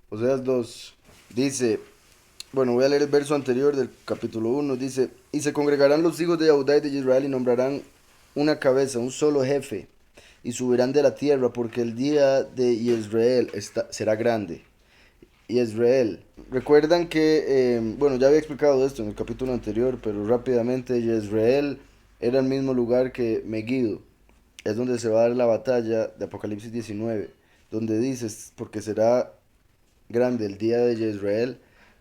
Oseas 2 dice, bueno, voy a leer el verso anterior del capítulo 1. Dice, y se congregarán los hijos de Judá y de Israel y nombrarán una cabeza, un solo jefe, y subirán de la tierra, porque el día de Israel será grande. Israel. Recuerdan que, bueno, ya había explicado esto en el capítulo anterior, pero rápidamente, Israel era el mismo lugar que Megiddo. Es donde se va a dar la batalla de Apocalipsis 19, donde dices, porque será grande el día de Israel,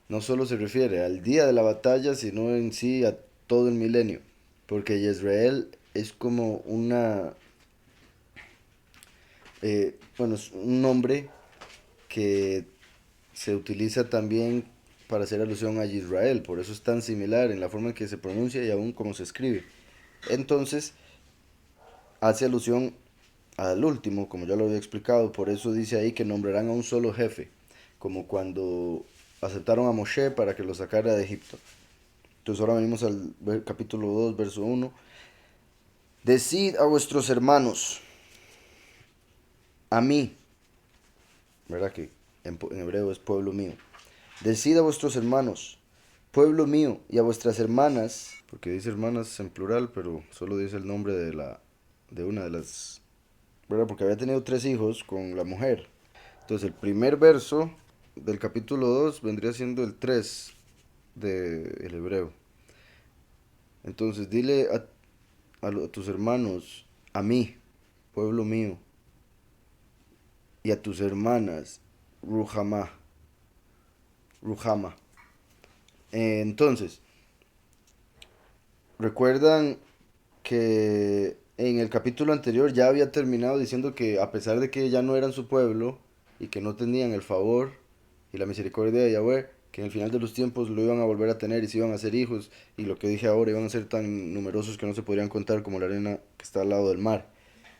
no solo se refiere al día de la batalla, sino en sí a todo el milenio. Porque Israel es como bueno, es un nombre que se utiliza también para hacer alusión a Israel, por eso es tan similar en la forma en que se pronuncia y aún como se escribe. Entonces, hace alusión al último, como ya lo había explicado, por eso dice ahí que nombrarán a un solo jefe, como cuando aceptaron a Moshe para que lo sacara de Egipto. Entonces ahora venimos al capítulo 2 verso 1. Decid a vuestros hermanos, a mí, ¿verdad? Que en hebreo es pueblo mío. Decid a vuestros hermanos, pueblo mío, y a vuestras hermanas, porque dice hermanas en plural, pero solo dice el nombre de una de las, ¿verdad? Porque había tenido tres hijos con la mujer. Entonces el primer verso del capítulo 2 vendría siendo el 3 del hebreo. Entonces dile a tus hermanos, a mí, pueblo mío, y a tus hermanas, Ruhamá, Ruhama. Entonces, recuerdan que en el capítulo anterior ya había terminado diciendo que a pesar de que ya no eran su pueblo y que no tenían el favor y la misericordia de Yahweh, que en el final de los tiempos lo iban a volver a tener y se iban a hacer hijos, y lo que dije ahora, iban a ser tan numerosos que no se podrían contar como la arena que está al lado del mar.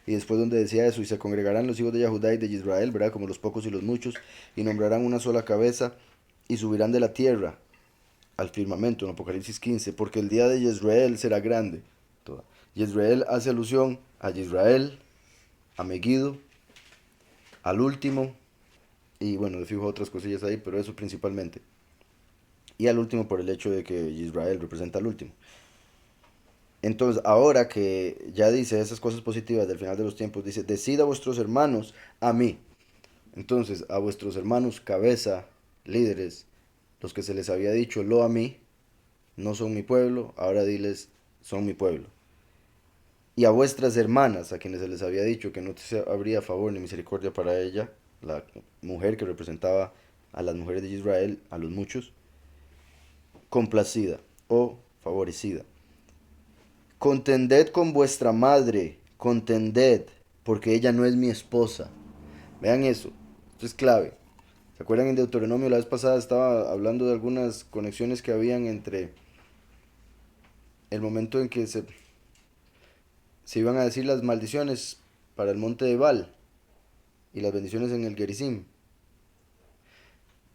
Y después donde decía eso, y se congregarán los hijos de Judá y de Israel, ¿verdad? Como los pocos y los muchos, y nombrarán una sola cabeza, y subirán de la tierra al firmamento en Apocalipsis 15, porque el día de Israel será grande. Israel hace alusión a Israel, a Megiddo, al último, y bueno, le fijo otras cosillas ahí, pero eso principalmente. Y al último por el hecho de que Israel representa al último. Entonces, ahora que ya dice esas cosas positivas del final de los tiempos, dice, decid a vuestros hermanos, a mí. Entonces, a vuestros hermanos, cabeza, líderes, los que se les había dicho, lo a mí, no son mi pueblo, ahora diles, son mi pueblo. Y a vuestras hermanas, a quienes se les había dicho que no se habría favor ni misericordia para ella, la mujer que representaba a las mujeres de Israel, a los muchos, complacida o favorecida. Contended con vuestra madre, contended, porque ella no es mi esposa. Vean eso, esto es clave. ¿Se acuerdan en Deuteronomio la vez pasada estaba hablando de algunas conexiones que habían entre el momento en que se iban a decir las maldiciones para el monte de Baal y las bendiciones en el Gerizim?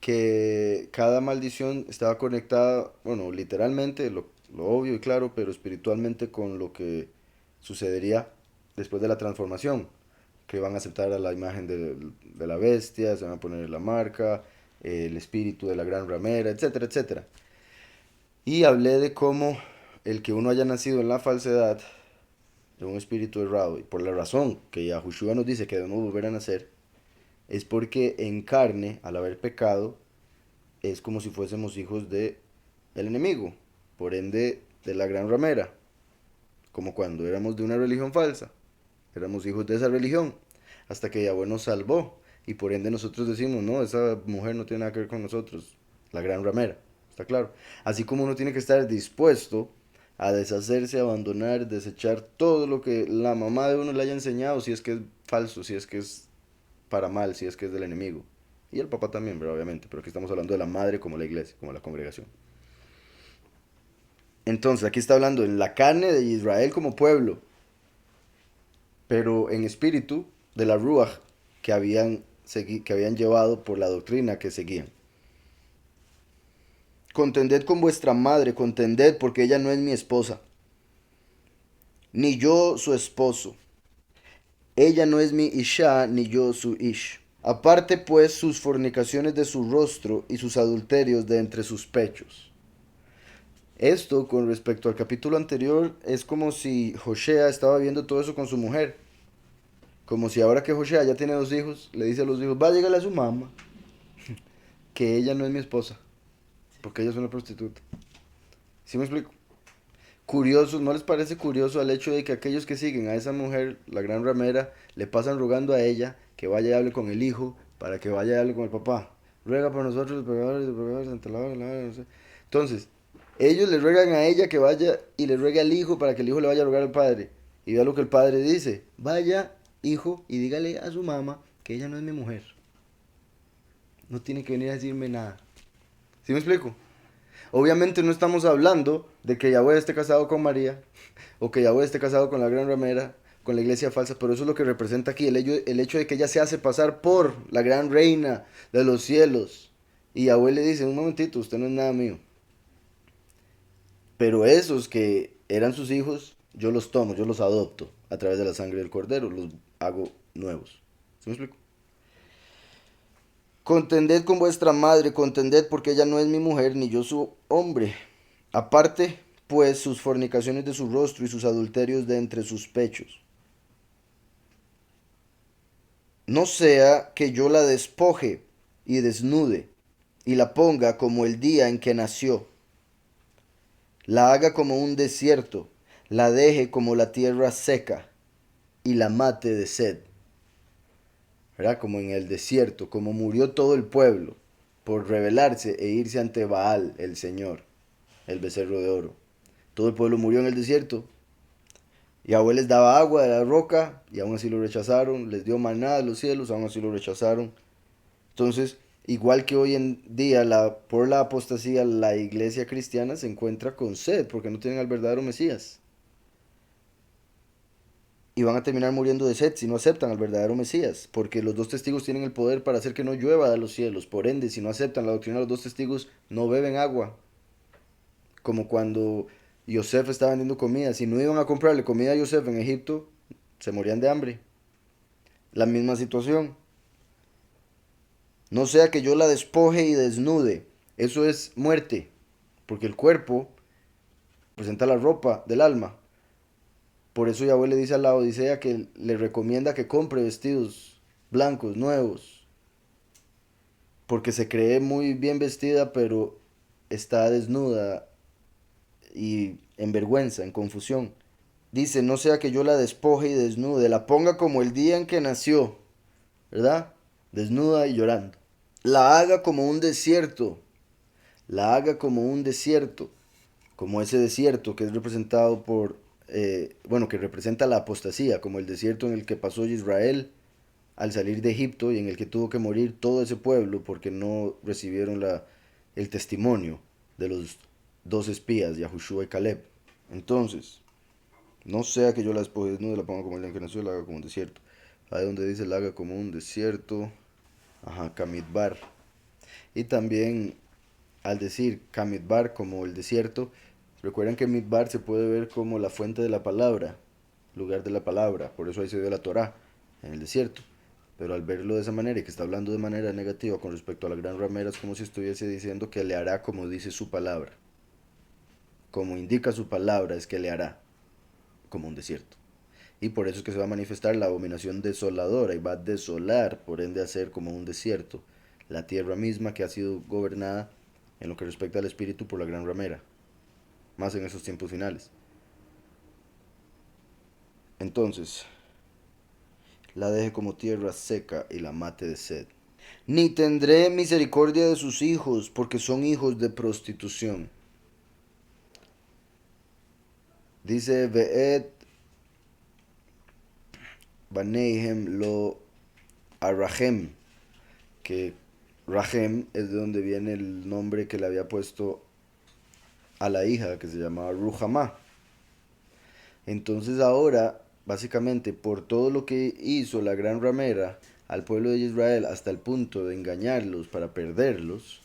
Que cada maldición estaba conectada, bueno, literalmente, lo obvio y claro, pero espiritualmente con lo que sucedería después de la transformación, que van a aceptar a la imagen de la bestia, se van a poner la marca, el espíritu de la gran ramera, etcétera, etcétera. Y hablé de cómo el que uno haya nacido en la falsedad de un espíritu errado, y por la razón que Yahushua nos dice que debemos volver a nacer, es porque en carne, al haber pecado, es como si fuésemos hijos de el enemigo, por ende de la gran ramera, como cuando éramos de una religión falsa, éramos hijos de esa religión, hasta que Yahweh nos salvó, y por ende nosotros decimos, no, esa mujer no tiene nada que ver con nosotros, la gran ramera, está claro. Así como uno tiene que estar dispuesto a deshacerse, abandonar, desechar todo lo que la mamá de uno le haya enseñado, si es que es falso, si es que es para mal, si es que es del enemigo. Y el papá también, pero obviamente, pero aquí estamos hablando de la madre como la iglesia, como la congregación. Entonces, aquí está hablando en la carne de Israel como pueblo, pero en espíritu de la Ruach que habían llevado por la doctrina que seguían. Contended con vuestra madre, contended porque ella no es mi esposa, ni yo su esposo. Ella no es mi Isha, ni yo su Ish. Aparte pues sus fornicaciones de su rostro y sus adulterios de entre sus pechos. Esto con respecto al capítulo anterior es como si Hoshea estaba viendo todo eso con su mujer. Como si ahora que Hoshea ya tiene 2 hijos, le dice a los hijos, va a llegarle a su mamá, que ella no es mi esposa, porque ella es una prostituta. ¿Sí me explico? Curioso, ¿no les parece curioso el hecho de que aquellos que siguen a esa mujer, la gran ramera, le pasan rogando a ella que vaya y hable con el hijo para que vaya y hable con el papá? Ruega por nosotros los pecadores ante la hora, no sé. Entonces, ellos le ruegan a ella que vaya y le ruegue al hijo para que el hijo le vaya a rogar al padre. Y vea lo que el padre dice. Vaya, hijo, y dígale a su mamá que ella no es mi mujer. No tiene que venir a decirme nada. ¿Sí me explico? Obviamente no estamos hablando de que Yahweh esté casado con María o que Yahweh esté casado con la gran ramera, con la iglesia falsa, pero eso es lo que representa aquí, el hecho de que ella se hace pasar por la gran reina de los cielos. Y Yahweh le dice, un momentito, usted no es nada mío. Pero esos que eran sus hijos, yo los tomo, yo los adopto a través de la sangre del cordero, los hago nuevos. ¿Sí me explico? Contended con vuestra madre, contended porque ella no es mi mujer, ni yo su hombre. Aparte, pues, sus fornicaciones de su rostro y sus adulterios de entre sus pechos. No sea que yo la despoje y desnude, y la ponga como el día en que nació, la haga como un desierto, la deje como la tierra seca, y la mate de sed. ¿Verdad? Como en el desierto, como murió todo el pueblo por rebelarse e irse ante Baal, el Señor, el becerro de oro. Todo el pueblo murió en el desierto. Yahweh les daba agua de la roca y aún así lo rechazaron. Les dio maná de los cielos, aún así lo rechazaron. Entonces, igual que hoy en día, por la apostasía, la iglesia cristiana se encuentra con sed porque no tienen al verdadero Mesías. Y van a terminar muriendo de sed si no aceptan al verdadero Mesías, porque los 2 testigos tienen el poder para hacer que no llueva de los cielos. Por ende, si no aceptan la doctrina de los 2 testigos, no beben agua. Como cuando Yosef estaba vendiendo comida. Si no iban a comprarle comida a Yosef en Egipto, se morían de hambre. La misma situación. No sea que yo la despoje y desnude. Eso es muerte, porque el cuerpo presenta la ropa del alma. Por eso Yahweh le dice a la Odisea que le recomienda que compre vestidos blancos, nuevos, porque se cree muy bien vestida, pero está desnuda y en vergüenza, en confusión. Dice, no sea que yo la despoje y desnude, la ponga como el día en que nació, ¿verdad? Desnuda y llorando. La haga como un desierto, la haga como un desierto, como ese desierto que es representado por, bueno, que representa la apostasía, como el desierto en el que pasó Israel al salir de Egipto y en el que tuvo que morir todo ese pueblo porque no recibieron el testimonio de los 2 espías, Yahushua y Caleb. Entonces, no sea que yo la despoje desnuda, la ponga como el día en que nació, la haga como un desierto. Ahí donde dice la haga como un desierto, ajá, Kamidbar. Y también al decir Kamidbar como el desierto, recuerden que Midbar se puede ver como la fuente de la palabra, lugar de la palabra, por eso ahí se dio la Torá, en el desierto. Pero al verlo de esa manera y que está hablando de manera negativa con respecto a la gran ramera, es como si estuviese diciendo que le hará como dice su palabra. Como indica su palabra, es que le hará como un desierto. Y por eso es que se va a manifestar la abominación desoladora y va a desolar, por ende a ser como un desierto, la tierra misma que ha sido gobernada en lo que respecta al espíritu por la gran ramera, más en esos tiempos finales. Entonces, la deje como tierra seca y la mate de sed. Ni tendré misericordia de sus hijos, porque son hijos de prostitución. Dice Ve'et Baneihem lo Arahem, que Rahem es de donde viene el nombre que le había puesto a la hija, que se llamaba Ruhamá. Entonces ahora, básicamente, por todo lo que hizo la gran ramera al pueblo de Israel hasta el punto de engañarlos para perderlos,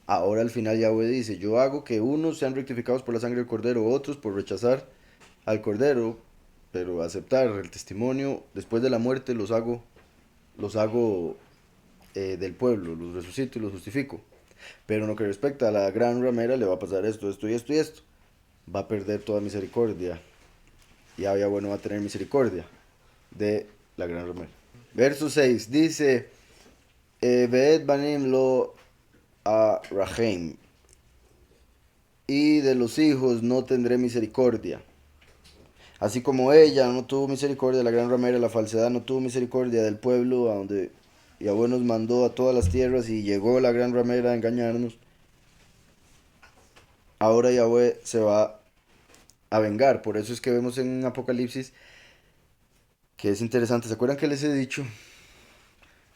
ahora al final Yahweh dice, yo hago que unos sean rectificados por la sangre del cordero, otros por rechazar al cordero, pero aceptar el testimonio después de la muerte los hago del pueblo, los resucito y los justifico. Pero en lo que respecta a la gran ramera le va a pasar esto, esto y esto y esto. Va a perder toda misericordia. Y había bueno va a tener misericordia de la gran ramera. Verso 6 dice, Veed banim lo a Rahem, y de los hijos no tendré misericordia. Así como ella no tuvo misericordia de la gran ramera, la falsedad no tuvo misericordia del pueblo a donde Yahweh nos mandó a todas las tierras y llegó la gran ramera a engañarnos. Ahora Yahweh se va a vengar. Por eso es que vemos en Apocalipsis que es interesante. ¿Se acuerdan que les he dicho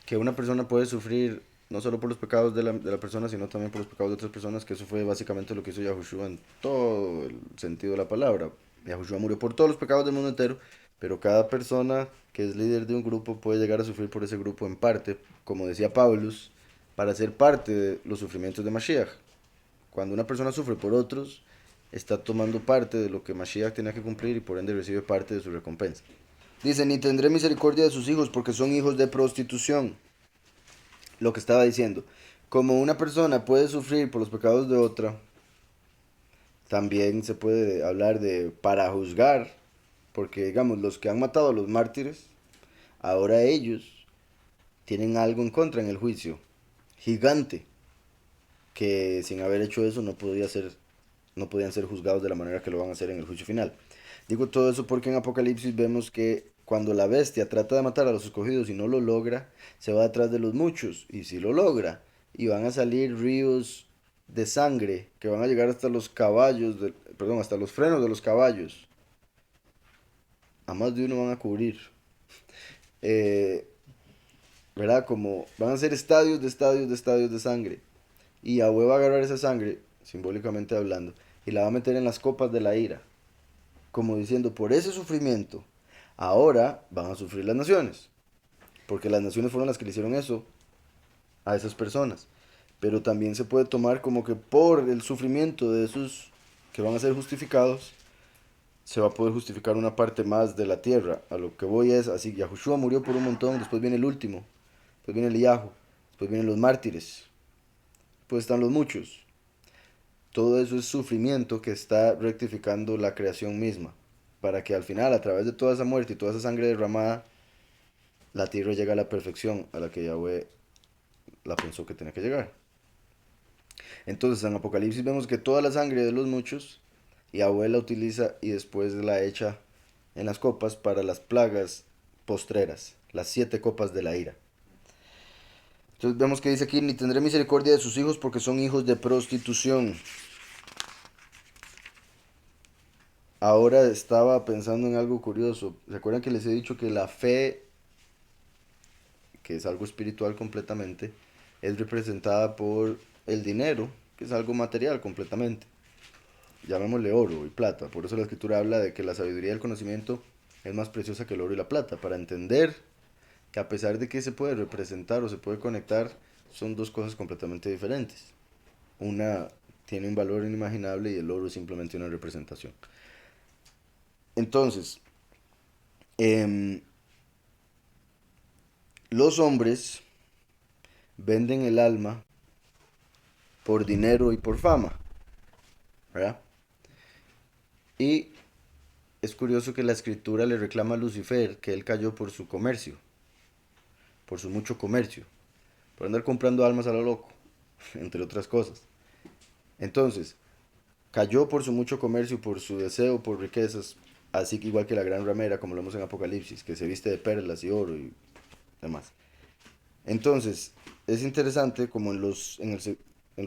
que una persona puede sufrir no solo por los pecados de la persona, sino también por los pecados de otras personas? Que eso fue básicamente lo que hizo Yahushua en todo el sentido de la palabra. Yahushua murió por todos los pecados del mundo entero, pero cada persona que es líder de un grupo puede llegar a sufrir por ese grupo en parte, como decía Paulus, para ser parte de los sufrimientos de Mashiach. Cuando una persona sufre por otros, está tomando parte de lo que Mashiach tenía que cumplir y por ende recibe parte de su recompensa. Dice, ni tendré misericordia de sus hijos porque son hijos de prostitución. Lo que estaba diciendo. Como una persona puede sufrir por los pecados de otra, también se puede hablar de para juzgar, porque digamos, los que han matado a los mártires, ahora ellos tienen algo en contra en el juicio. Gigante. Que sin haber hecho eso no podían ser juzgados de la manera que lo van a hacer en el juicio final. Digo todo eso porque en Apocalipsis vemos que cuando la bestia trata de matar a los escogidos y no lo logra, se va detrás de los muchos, y si lo logra, y van a salir ríos de sangre que van a llegar hasta los caballos, perdón, hasta los frenos de los caballos. A más de uno van a cubrir. Eh, ¿Verdad? Como van a ser estadios de estadios de estadios de sangre. Y Yahweh va a agarrar esa sangre, simbólicamente hablando, y la va a meter en las copas de la ira, como diciendo, por ese sufrimiento, ahora van a sufrir las naciones, porque las naciones fueron las que le hicieron eso a esas personas. Pero también se puede tomar como que por el sufrimiento de esos que van a ser justificados, se va a poder justificar una parte más de la tierra. A lo que voy es, así, Yahushua murió por un montón, después viene el último, después viene el Yahu, después vienen los mártires, después están los muchos. Todo eso es sufrimiento que está rectificando la creación misma, para que al final, a través de toda esa muerte y toda esa sangre derramada, la tierra llegue a la perfección a la que Yahweh la pensó que tenía que llegar. Entonces en Apocalipsis vemos que toda la sangre de los muchos, Yahweh la utiliza y después la echa en las copas para las plagas postreras, las 7 copas de la ira. Entonces vemos que dice aquí, ni tendré misericordia de sus hijos porque son hijos de prostitución. Ahora estaba pensando en algo curioso. ¿Se acuerdan que les he dicho que la fe, que es algo espiritual completamente, es representada por el dinero, que es algo material completamente? Llamémosle oro y plata. Por eso la escritura habla de que la sabiduría y el conocimiento es más preciosa que el oro y la plata. Para entender que a pesar de que se puede representar o se puede conectar, son dos cosas completamente diferentes. Una tiene un valor inimaginable y el oro es simplemente una representación. Entonces, eh, los hombres venden el alma por dinero y por fama, ¿verdad? Y es curioso que la escritura le reclama a Lucifer que él cayó por su comercio, por su mucho comercio, por andar comprando almas a lo loco, entre otras cosas. Entonces, cayó por su mucho comercio, por su deseo por riquezas, así que igual que la gran ramera, como lo vemos en Apocalipsis, que se viste de perlas y oro y demás. Entonces, es interesante como en los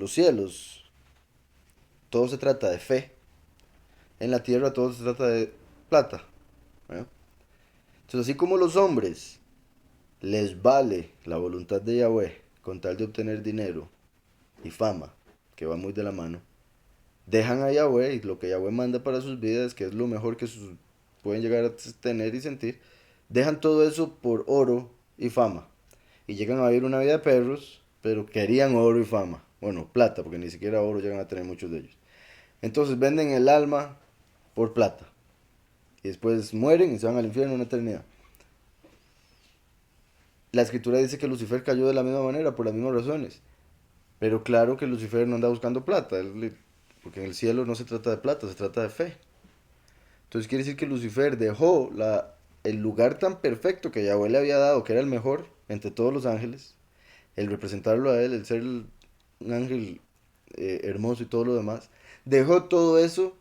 cielos todo se trata de fe, en la tierra todo se trata de plata, ¿verdad? Entonces, así como los hombres les vale la voluntad de Yahweh con tal de obtener dinero y fama, que va muy de la mano, dejan a Yahweh y lo que Yahweh manda para sus vidas, que es lo mejor que pueden llegar a tener y sentir, dejan todo eso por oro y fama. Y llegan a vivir una vida de perros, pero querían oro y fama. Bueno, plata, porque ni siquiera oro llegan a tener muchos de ellos. Entonces venden el alma por plata. Y después mueren y se van al infierno en la eternidad. La escritura dice que Lucifer cayó de la misma manera, por las mismas razones. Pero claro que Lucifer no anda buscando plata, porque en el cielo no se trata de plata, se trata de fe. Entonces quiere decir que Lucifer dejó el lugar tan perfecto que Yahweh le había dado, que era el mejor entre todos los ángeles, el representarlo a él, el ser un ángel hermoso y todo lo demás. Dejó todo eso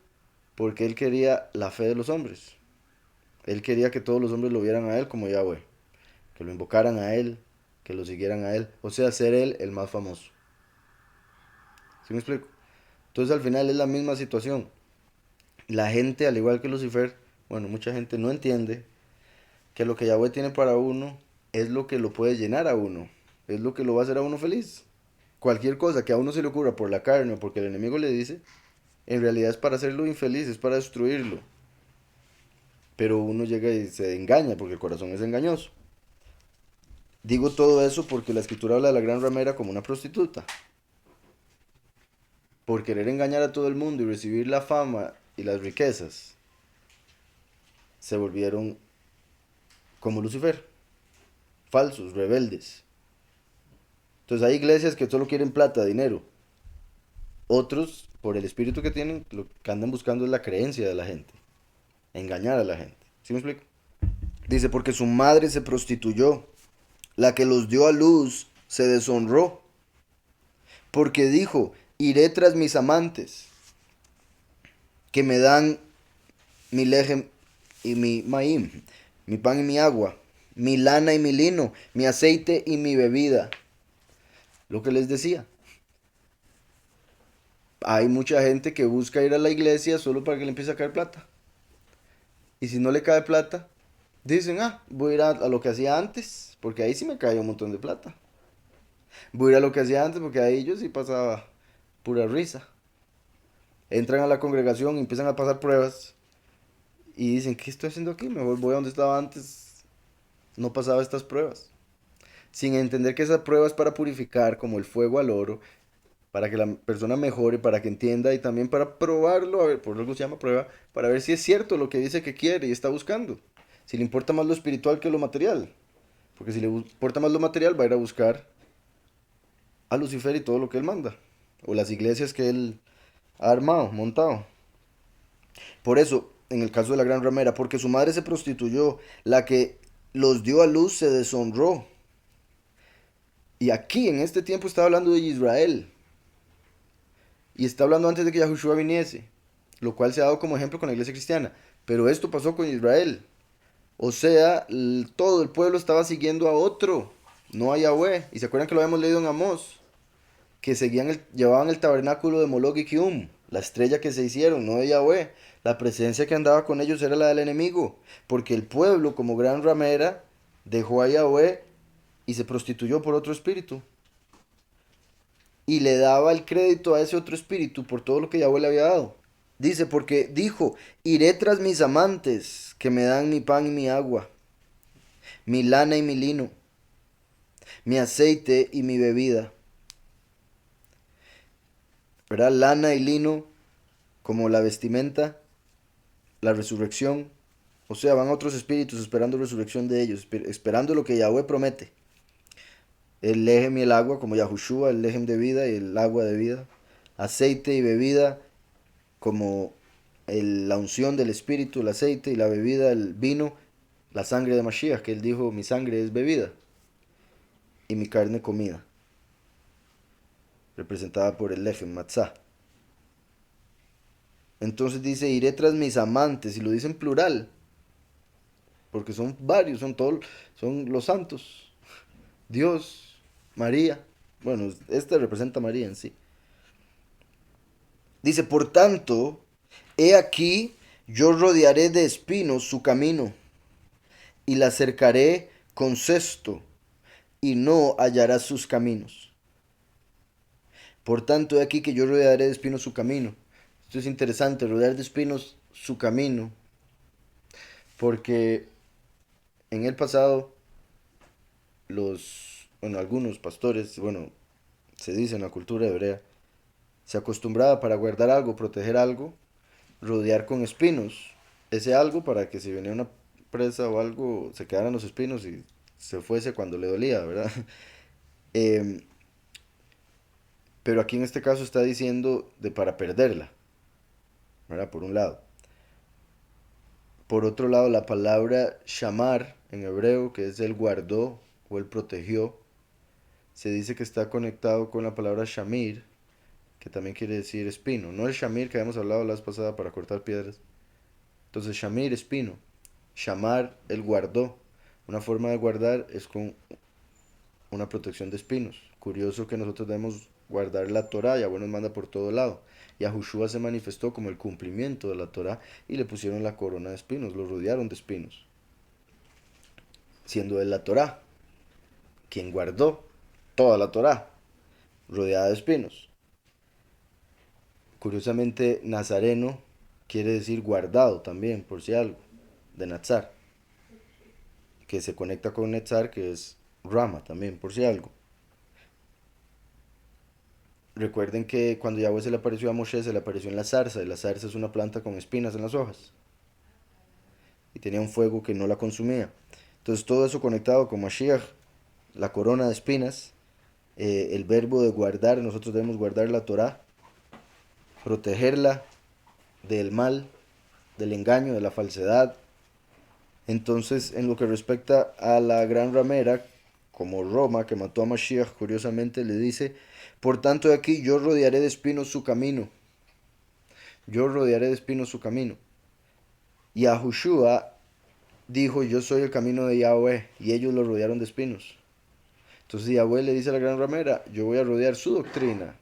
porque él quería la fe de los hombres. Él quería que todos los hombres lo vieran a él como Yahweh, que lo invocaran a él, que lo siguieran a él, o sea, ser él el más famoso. ¿Sí me explico? Entonces al final es la misma situación. La gente, al igual que Lucifer, bueno, mucha gente no entiende que lo que Yahweh tiene para uno es lo que lo puede llenar a uno, es lo que lo va a hacer a uno feliz. Cualquier cosa que a uno se le ocurra por la carne o porque el enemigo le dice, en realidad es para hacerlo infeliz, es para destruirlo. Pero uno llega y se engaña porque el corazón es engañoso. Digo todo eso porque la escritura habla de la gran ramera como una prostituta. Por querer engañar a todo el mundo y recibir la fama y las riquezas, se volvieron como Lucifer, falsos, rebeldes. Entonces hay iglesias que solo quieren plata, dinero. Otros, por el espíritu que tienen, lo que andan buscando es la creencia de la gente, engañar a la gente. ¿Sí me explico? Dice, porque su madre se prostituyó, la que los dio a luz se deshonró, porque dijo, iré tras mis amantes, que me dan mi lejem y mi maim, mi pan y mi agua, mi lana y mi lino, mi aceite y mi bebida. Lo que les decía, hay mucha gente que busca ir a la iglesia solo para que le empiece a caer plata. Y si no le cae plata, dicen, voy a ir a lo que hacía antes, porque ahí sí me cae un montón de plata. Voy a ir a lo que hacía antes, porque ahí yo sí pasaba pura risa. Entran a la congregación y empiezan a pasar pruebas y dicen, ¿qué estoy haciendo aquí? Mejor voy a donde estaba antes, no pasaba estas pruebas. Sin entender que esa prueba es para purificar como el fuego al oro, para que la persona mejore, para que entienda y también para probarlo, a ver, por algo se llama prueba, para ver si es cierto lo que dice que quiere y está buscando. Si le importa más lo espiritual que lo material. Porque si le importa más lo material, va a ir a buscar a Lucifer y todo lo que él manda. O las iglesias que él ha armado, montado. Por eso, en el caso de la gran ramera, porque su madre se prostituyó, la que los dio a luz se deshonró. Y aquí, en este tiempo, está hablando de Israel. Y está hablando antes de que Yahushua viniese. Lo cual se ha dado como ejemplo con la iglesia cristiana. Pero esto pasó con Israel. O sea, todo el pueblo estaba siguiendo a otro, no a Yahweh. Y se acuerdan que lo habíamos leído en Amós, que llevaban el tabernáculo de Moloch y Kium, la estrella que se hicieron, no de Yahweh. La presencia que andaba con ellos era la del enemigo, porque el pueblo, como gran ramera, dejó a Yahweh y se prostituyó por otro espíritu. Y le daba el crédito a ese otro espíritu por todo lo que Yahweh le había dado. Dice, porque dijo, iré tras mis amantes, que me dan mi pan y mi agua, mi lana y mi lino, mi aceite y mi bebida. ¿Verdad? Lana y lino como la vestimenta, la resurrección. O sea, van otros espíritus esperando resurrección de ellos, esperando lo que Yahweh promete. El lejem y el agua, como Yahushua, el lejem de vida y el agua de vida. Aceite y bebida, como la unción del espíritu, el aceite y la bebida, el vino, la sangre de Mashiach, que él dijo, mi sangre es bebida y mi carne comida, representada por el lejem, matzah. Entonces dice, iré tras mis amantes, y lo dice en plural, porque son varios, son todos, son los santos, Dios, María. Bueno, este representa a María en sí. Dice, por tanto, he aquí, yo rodearé de espinos su camino, y la cercaré con cesto, y no hallará sus caminos. Por tanto, he aquí que yo rodearé de espinos su camino. Esto es interesante, rodear de espinos su camino, porque en el pasado algunos pastores, se dice en la cultura hebrea, se acostumbraba para guardar algo, proteger algo, rodear con espinos ese algo para que si venía una presa o algo se quedaran los espinos y se fuese cuando le dolía, ¿verdad? Em, pero aquí en este caso está diciendo de para perderla, ¿verdad? Por un lado. Por otro lado, la palabra shamar en hebreo, que es el guardó o el protegió, se dice que está conectado con la palabra shamir, que también quiere decir espino. No el shamir que habíamos hablado la vez pasada para cortar piedras. Entonces, shamir, espino. Shamar, el guardó. Una forma de guardar es con una protección de espinos. Curioso que nosotros debemos guardar la Torah, Yahweh nos manda por todo lado. Y a Joshua se manifestó como el cumplimiento de la Torah y le pusieron la corona de espinos, lo rodearon de espinos. Siendo él la Torah, quien guardó toda la Torah, rodeada de espinos. Curiosamente, Nazareno quiere decir guardado también, por si algo, de Nazar, que se conecta con Netzar, que es Rama también, por si algo. Recuerden que cuando Yahweh se le apareció a Moshe, se le apareció en la zarza, y la zarza es una planta con espinas en las hojas, y tenía un fuego que no la consumía. Entonces todo eso conectado con Mashiach, la corona de espinas, el verbo de guardar, nosotros debemos guardar la Torah, protegerla del mal, del engaño, de la falsedad. Entonces, en lo que respecta a la gran ramera, como Roma, que mató a Mashiach, curiosamente le dice, por tanto de aquí yo rodearé de espinos su camino. Yo rodearé de espinos su camino. Y a Joshua dijo, yo soy el camino de Yahweh, y ellos lo rodearon de espinos. Entonces Yahweh le dice a la gran ramera, yo voy a rodear su doctrina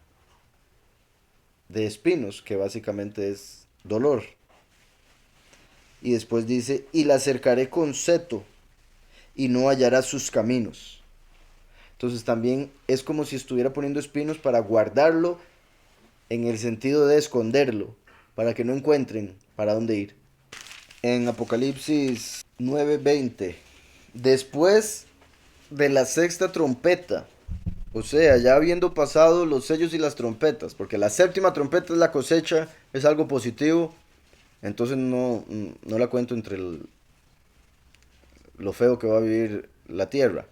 de espinos, que básicamente es dolor. Y después dice, y la cercaré con seto, y no hallará sus caminos. Entonces también es como si estuviera poniendo espinos para guardarlo en el sentido de esconderlo, para que no encuentren para dónde ir. En Apocalipsis 9:20, después de la sexta trompeta, o sea, ya habiendo pasado los sellos y las trompetas, porque la séptima trompeta es la cosecha, es algo positivo, entonces no la cuento entre lo feo que va a vivir la tierra.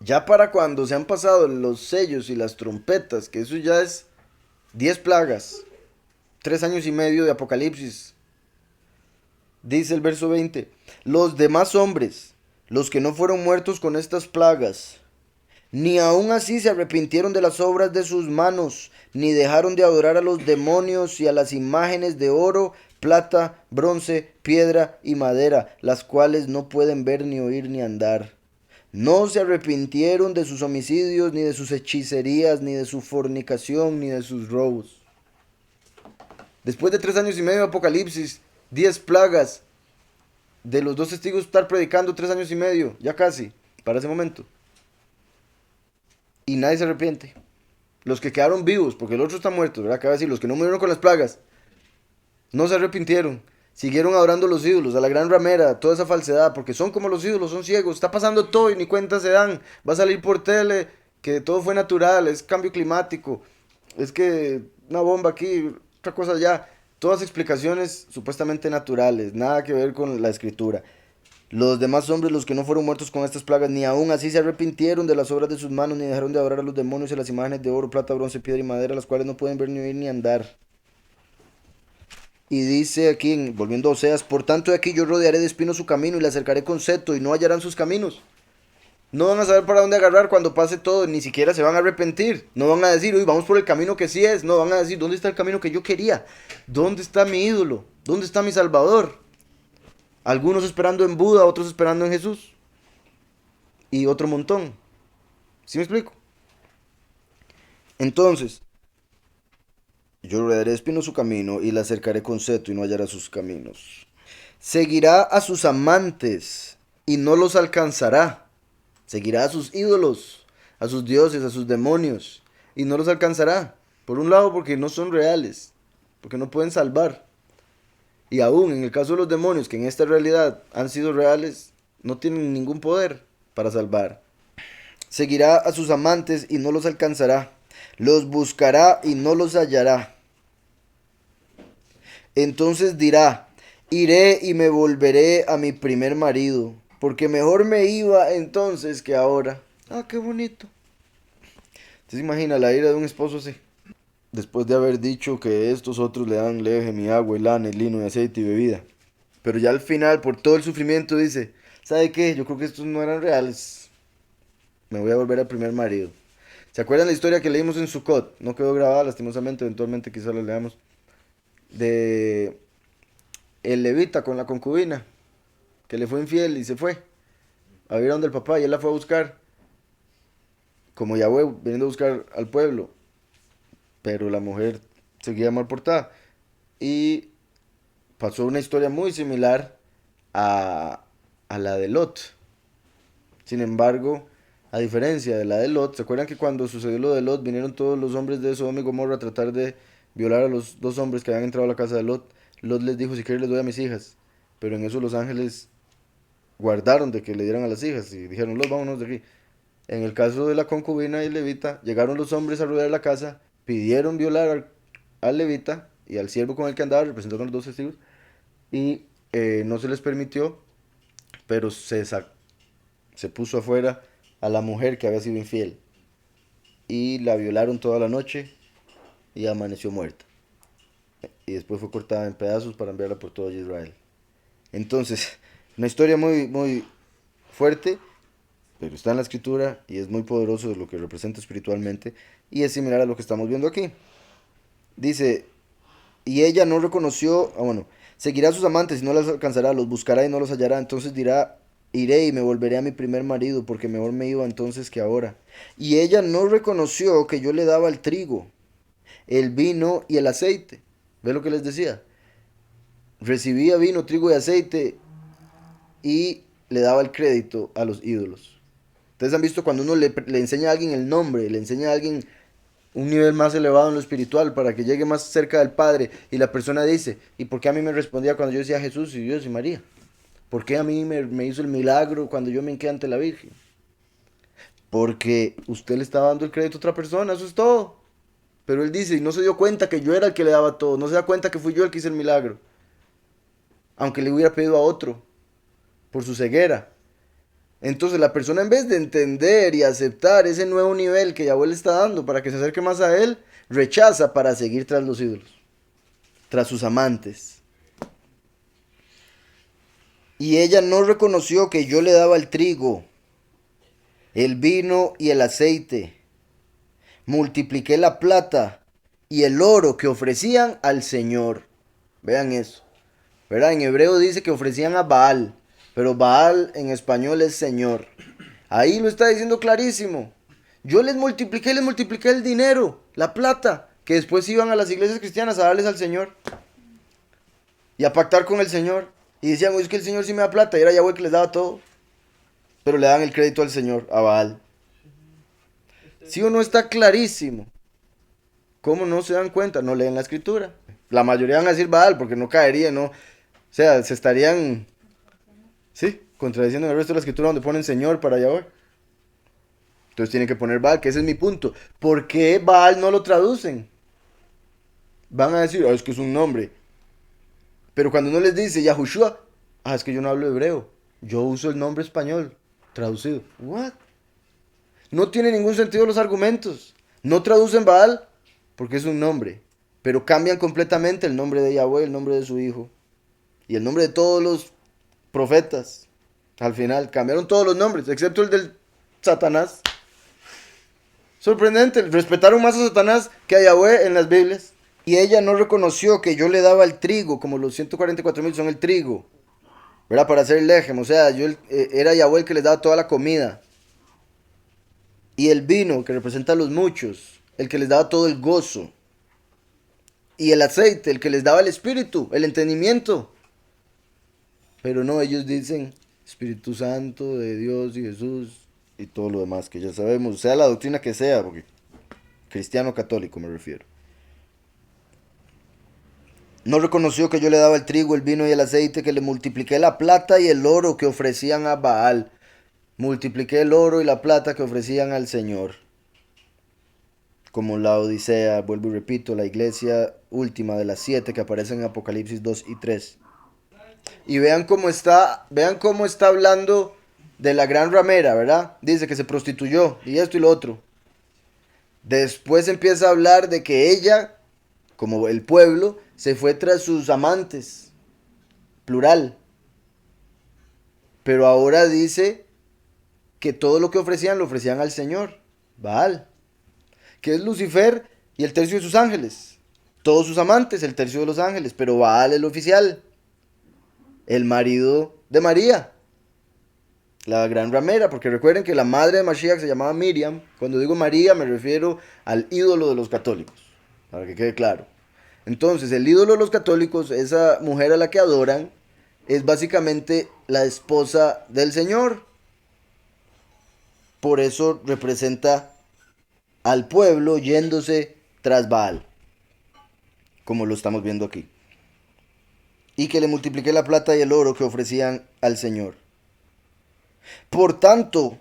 Ya para cuando se han pasado los sellos y las trompetas, que eso ya es 10 plagas, 3 años y medio de Apocalipsis, dice el verso 20, los demás hombres, los que no fueron muertos con estas plagas, ni aun así se arrepintieron de las obras de sus manos, ni dejaron de adorar a los demonios y a las imágenes de oro, plata, bronce, piedra y madera, las cuales no pueden ver ni oír ni andar. No se arrepintieron de sus homicidios, ni de sus hechicerías, ni de su fornicación, ni de sus robos. Después de 3 años y medio de Apocalipsis, 10 plagas, de los 2 testigos estar predicando 3 años y medio, ya casi, para ese momento. Y nadie se arrepiente. Los que quedaron vivos, porque el otro está muerto, ¿verdad? Acaba de decir, los que no murieron con las plagas, no se arrepintieron. Siguieron adorando a los ídolos, a la gran ramera, toda esa falsedad, porque son como los ídolos, son ciegos. Está pasando todo y ni cuenta se dan. Va a salir por tele que todo fue natural, es cambio climático, es que una bomba aquí, otra cosa allá. Todas explicaciones supuestamente naturales, nada que ver con la escritura. Los demás hombres, los que no fueron muertos con estas plagas, ni aún así se arrepintieron de las obras de sus manos, ni dejaron de adorar a los demonios y a las imágenes de oro, plata, bronce, piedra y madera, las cuales no pueden ver ni oír ni andar. Y dice aquí, volviendo a Oseas, por tanto de aquí yo rodearé de espinos su camino y le acercaré con seto y no hallarán sus caminos. No van a saber para dónde agarrar cuando pase todo, ni siquiera se van a arrepentir. No van a decir, uy, vamos por el camino que sí es. No, van a decir, ¿dónde está el camino que yo quería? ¿Dónde está mi ídolo? ¿Dónde está mi Salvador? Algunos esperando en Buda, otros esperando en Jesús. Y otro montón. ¿Sí me explico? Entonces, yo rodearé de espinos su camino y le acercaré con seto y no hallará sus caminos. Seguirá a sus amantes y no los alcanzará. Seguirá a sus ídolos, a sus dioses, a sus demonios y no los alcanzará. Por un lado porque no son reales, porque no pueden salvar. Y aún en el caso de los demonios, que en esta realidad han sido reales, no tienen ningún poder para salvar. Seguirá a sus amantes y no los alcanzará. Los buscará y no los hallará. Entonces dirá, iré y me volveré a mi primer marido, porque mejor me iba entonces que ahora. Ah, qué bonito. ¿Usted se imagina la ira de un esposo así? Después de haber dicho que estos otros le dan leche, mi agua, y lana, y lino, y aceite y bebida. Pero ya al final, por todo el sufrimiento, dice, ¿sabe qué? Yo creo que estos no eran reales. Me voy a volver al primer marido. ¿Se acuerdan la historia que leímos en Sukkot? No quedó grabada, lastimosamente, eventualmente quizá la leamos. De el levita con la concubina, que le fue infiel y se fue a vivir donde el papá y él la fue a buscar, como Yahweh, viniendo a buscar al pueblo. Pero la mujer seguía mal portada. Y pasó una historia muy similar a, a la de Lot. Sin embargo, a diferencia de la de Lot, ¿se acuerdan que cuando sucedió lo de Lot vinieron todos los hombres de Sodoma y Gomorra a tratar de violar a los dos hombres que habían entrado a la casa de Lot? Lot les dijo, si quieren les doy a mis hijas. Pero en eso los ángeles guardaron de que le dieran a las hijas y dijeron, Lot, vámonos de aquí. En el caso de la concubina y levita, llegaron los hombres a rodear la casa, pidieron violar al levita y al siervo con el que andaba, representando a los dos testigos, y no se les permitió, pero se puso afuera a la mujer que había sido infiel y la violaron toda la noche y amaneció muerta. Y después fue cortada en pedazos para enviarla por todo Israel. Entonces, una historia muy, muy fuerte, pero está en la escritura y es muy poderoso de lo que representa espiritualmente y es similar a lo que estamos viendo aquí. Dice, y ella no reconoció, bueno, seguirá a sus amantes y no las alcanzará, los buscará y no los hallará, entonces dirá, iré y me volveré a mi primer marido, porque mejor me iba entonces que ahora. Y ella no reconoció que yo le daba el trigo, el vino y el aceite. ¿Ve lo que les decía? Recibía vino, trigo y aceite y le daba el crédito a los ídolos. Ustedes han visto cuando uno le enseña a alguien el nombre, le enseña a alguien un nivel más elevado en lo espiritual para que llegue más cerca del Padre y la persona dice, ¿y por qué a mí me respondía cuando yo decía Jesús y Dios y María? ¿Por qué a mí me hizo el milagro cuando yo me hinqué ante la Virgen? Porque usted le estaba dando el crédito a otra persona, eso es todo. Pero él dice, y no se dio cuenta que yo era el que le daba todo, no se da cuenta que fui yo el que hice el milagro, aunque le hubiera pedido a otro por su ceguera. Entonces la persona en vez de entender y aceptar ese nuevo nivel que Yahweh le está dando para que se acerque más a él, rechaza para seguir tras los ídolos, tras sus amantes. Y ella no reconoció que yo le daba el trigo, el vino y el aceite. Multipliqué la plata y el oro que ofrecían al Señor. Vean eso. ¿Verdad? En hebreo dice que ofrecían a Baal, pero Baal en español es Señor. Ahí lo está diciendo clarísimo. Yo les multipliqué el dinero, la plata, que después iban a las iglesias cristianas a darles al Señor y a pactar con el Señor. Y decían, oye, es que el Señor sí me da plata, y era Yahweh que les daba todo. Pero le dan el crédito al Señor, a Baal. Si uno está clarísimo, ¿cómo no se dan cuenta? No leen la escritura. La mayoría van a decir Baal porque no caería, ¿no? O sea, se estarían, sí, contradiciendo en el resto de la escritura donde ponen Señor para Yahweh. Entonces tienen que poner Baal, que ese es mi punto. ¿Por qué Baal no lo traducen? Van a decir, es que es un nombre. Pero cuando uno les dice Yahushua, es que yo no hablo hebreo. Yo uso el nombre español, traducido. ¿What? No tiene ningún sentido los argumentos. No traducen Baal porque es un nombre. Pero cambian completamente el nombre de Yahweh, el nombre de su hijo. Y el nombre de todos los profetas. Al final cambiaron todos los nombres, excepto el del Satanás. Sorprendente, respetaron más a Satanás que a Yahweh en las Biblias. Y ella no reconoció que yo le daba el trigo, como los 144,000 son el trigo, ¿verdad? Para hacer el lejem, o sea, era Yahweh el que les daba toda la comida. Y el vino, que representa a los muchos, el que les daba todo el gozo. Y el aceite, el que les daba el espíritu, el entendimiento. Pero no, ellos dicen Espíritu Santo de Dios y Jesús y todo lo demás que ya sabemos, sea la doctrina que sea, porque cristiano católico me refiero. No reconoció que yo le daba el trigo, el vino y el aceite, que le multipliqué la plata y el oro que ofrecían a Baal. Multipliqué el oro y la plata que ofrecían al Señor. Como la Odisea, vuelvo y repito, la iglesia última de las 7 que aparecen en Apocalipsis 2 y 3. Y vean cómo está hablando de la gran ramera, ¿verdad? Dice que se prostituyó y esto y lo otro. Después empieza a hablar de que ella, como el pueblo, se fue tras sus amantes, plural. Pero ahora dice que todo lo que ofrecían lo ofrecían al Señor, Baal, que es Lucifer y el tercio de sus ángeles. Todos sus amantes, el tercio de los ángeles, pero Baal es el oficial, el marido de María, la gran ramera, porque recuerden que la madre de Mashiach se llamaba Miriam. Cuando digo María me refiero al ídolo de los católicos, para que quede claro. Entonces, el ídolo de los católicos, esa mujer a la que adoran, es básicamente la esposa del Señor. Por eso representa al pueblo yéndose tras Baal, como lo estamos viendo aquí. Y que le multipliqué la plata y el oro que ofrecían al Señor. Por tanto,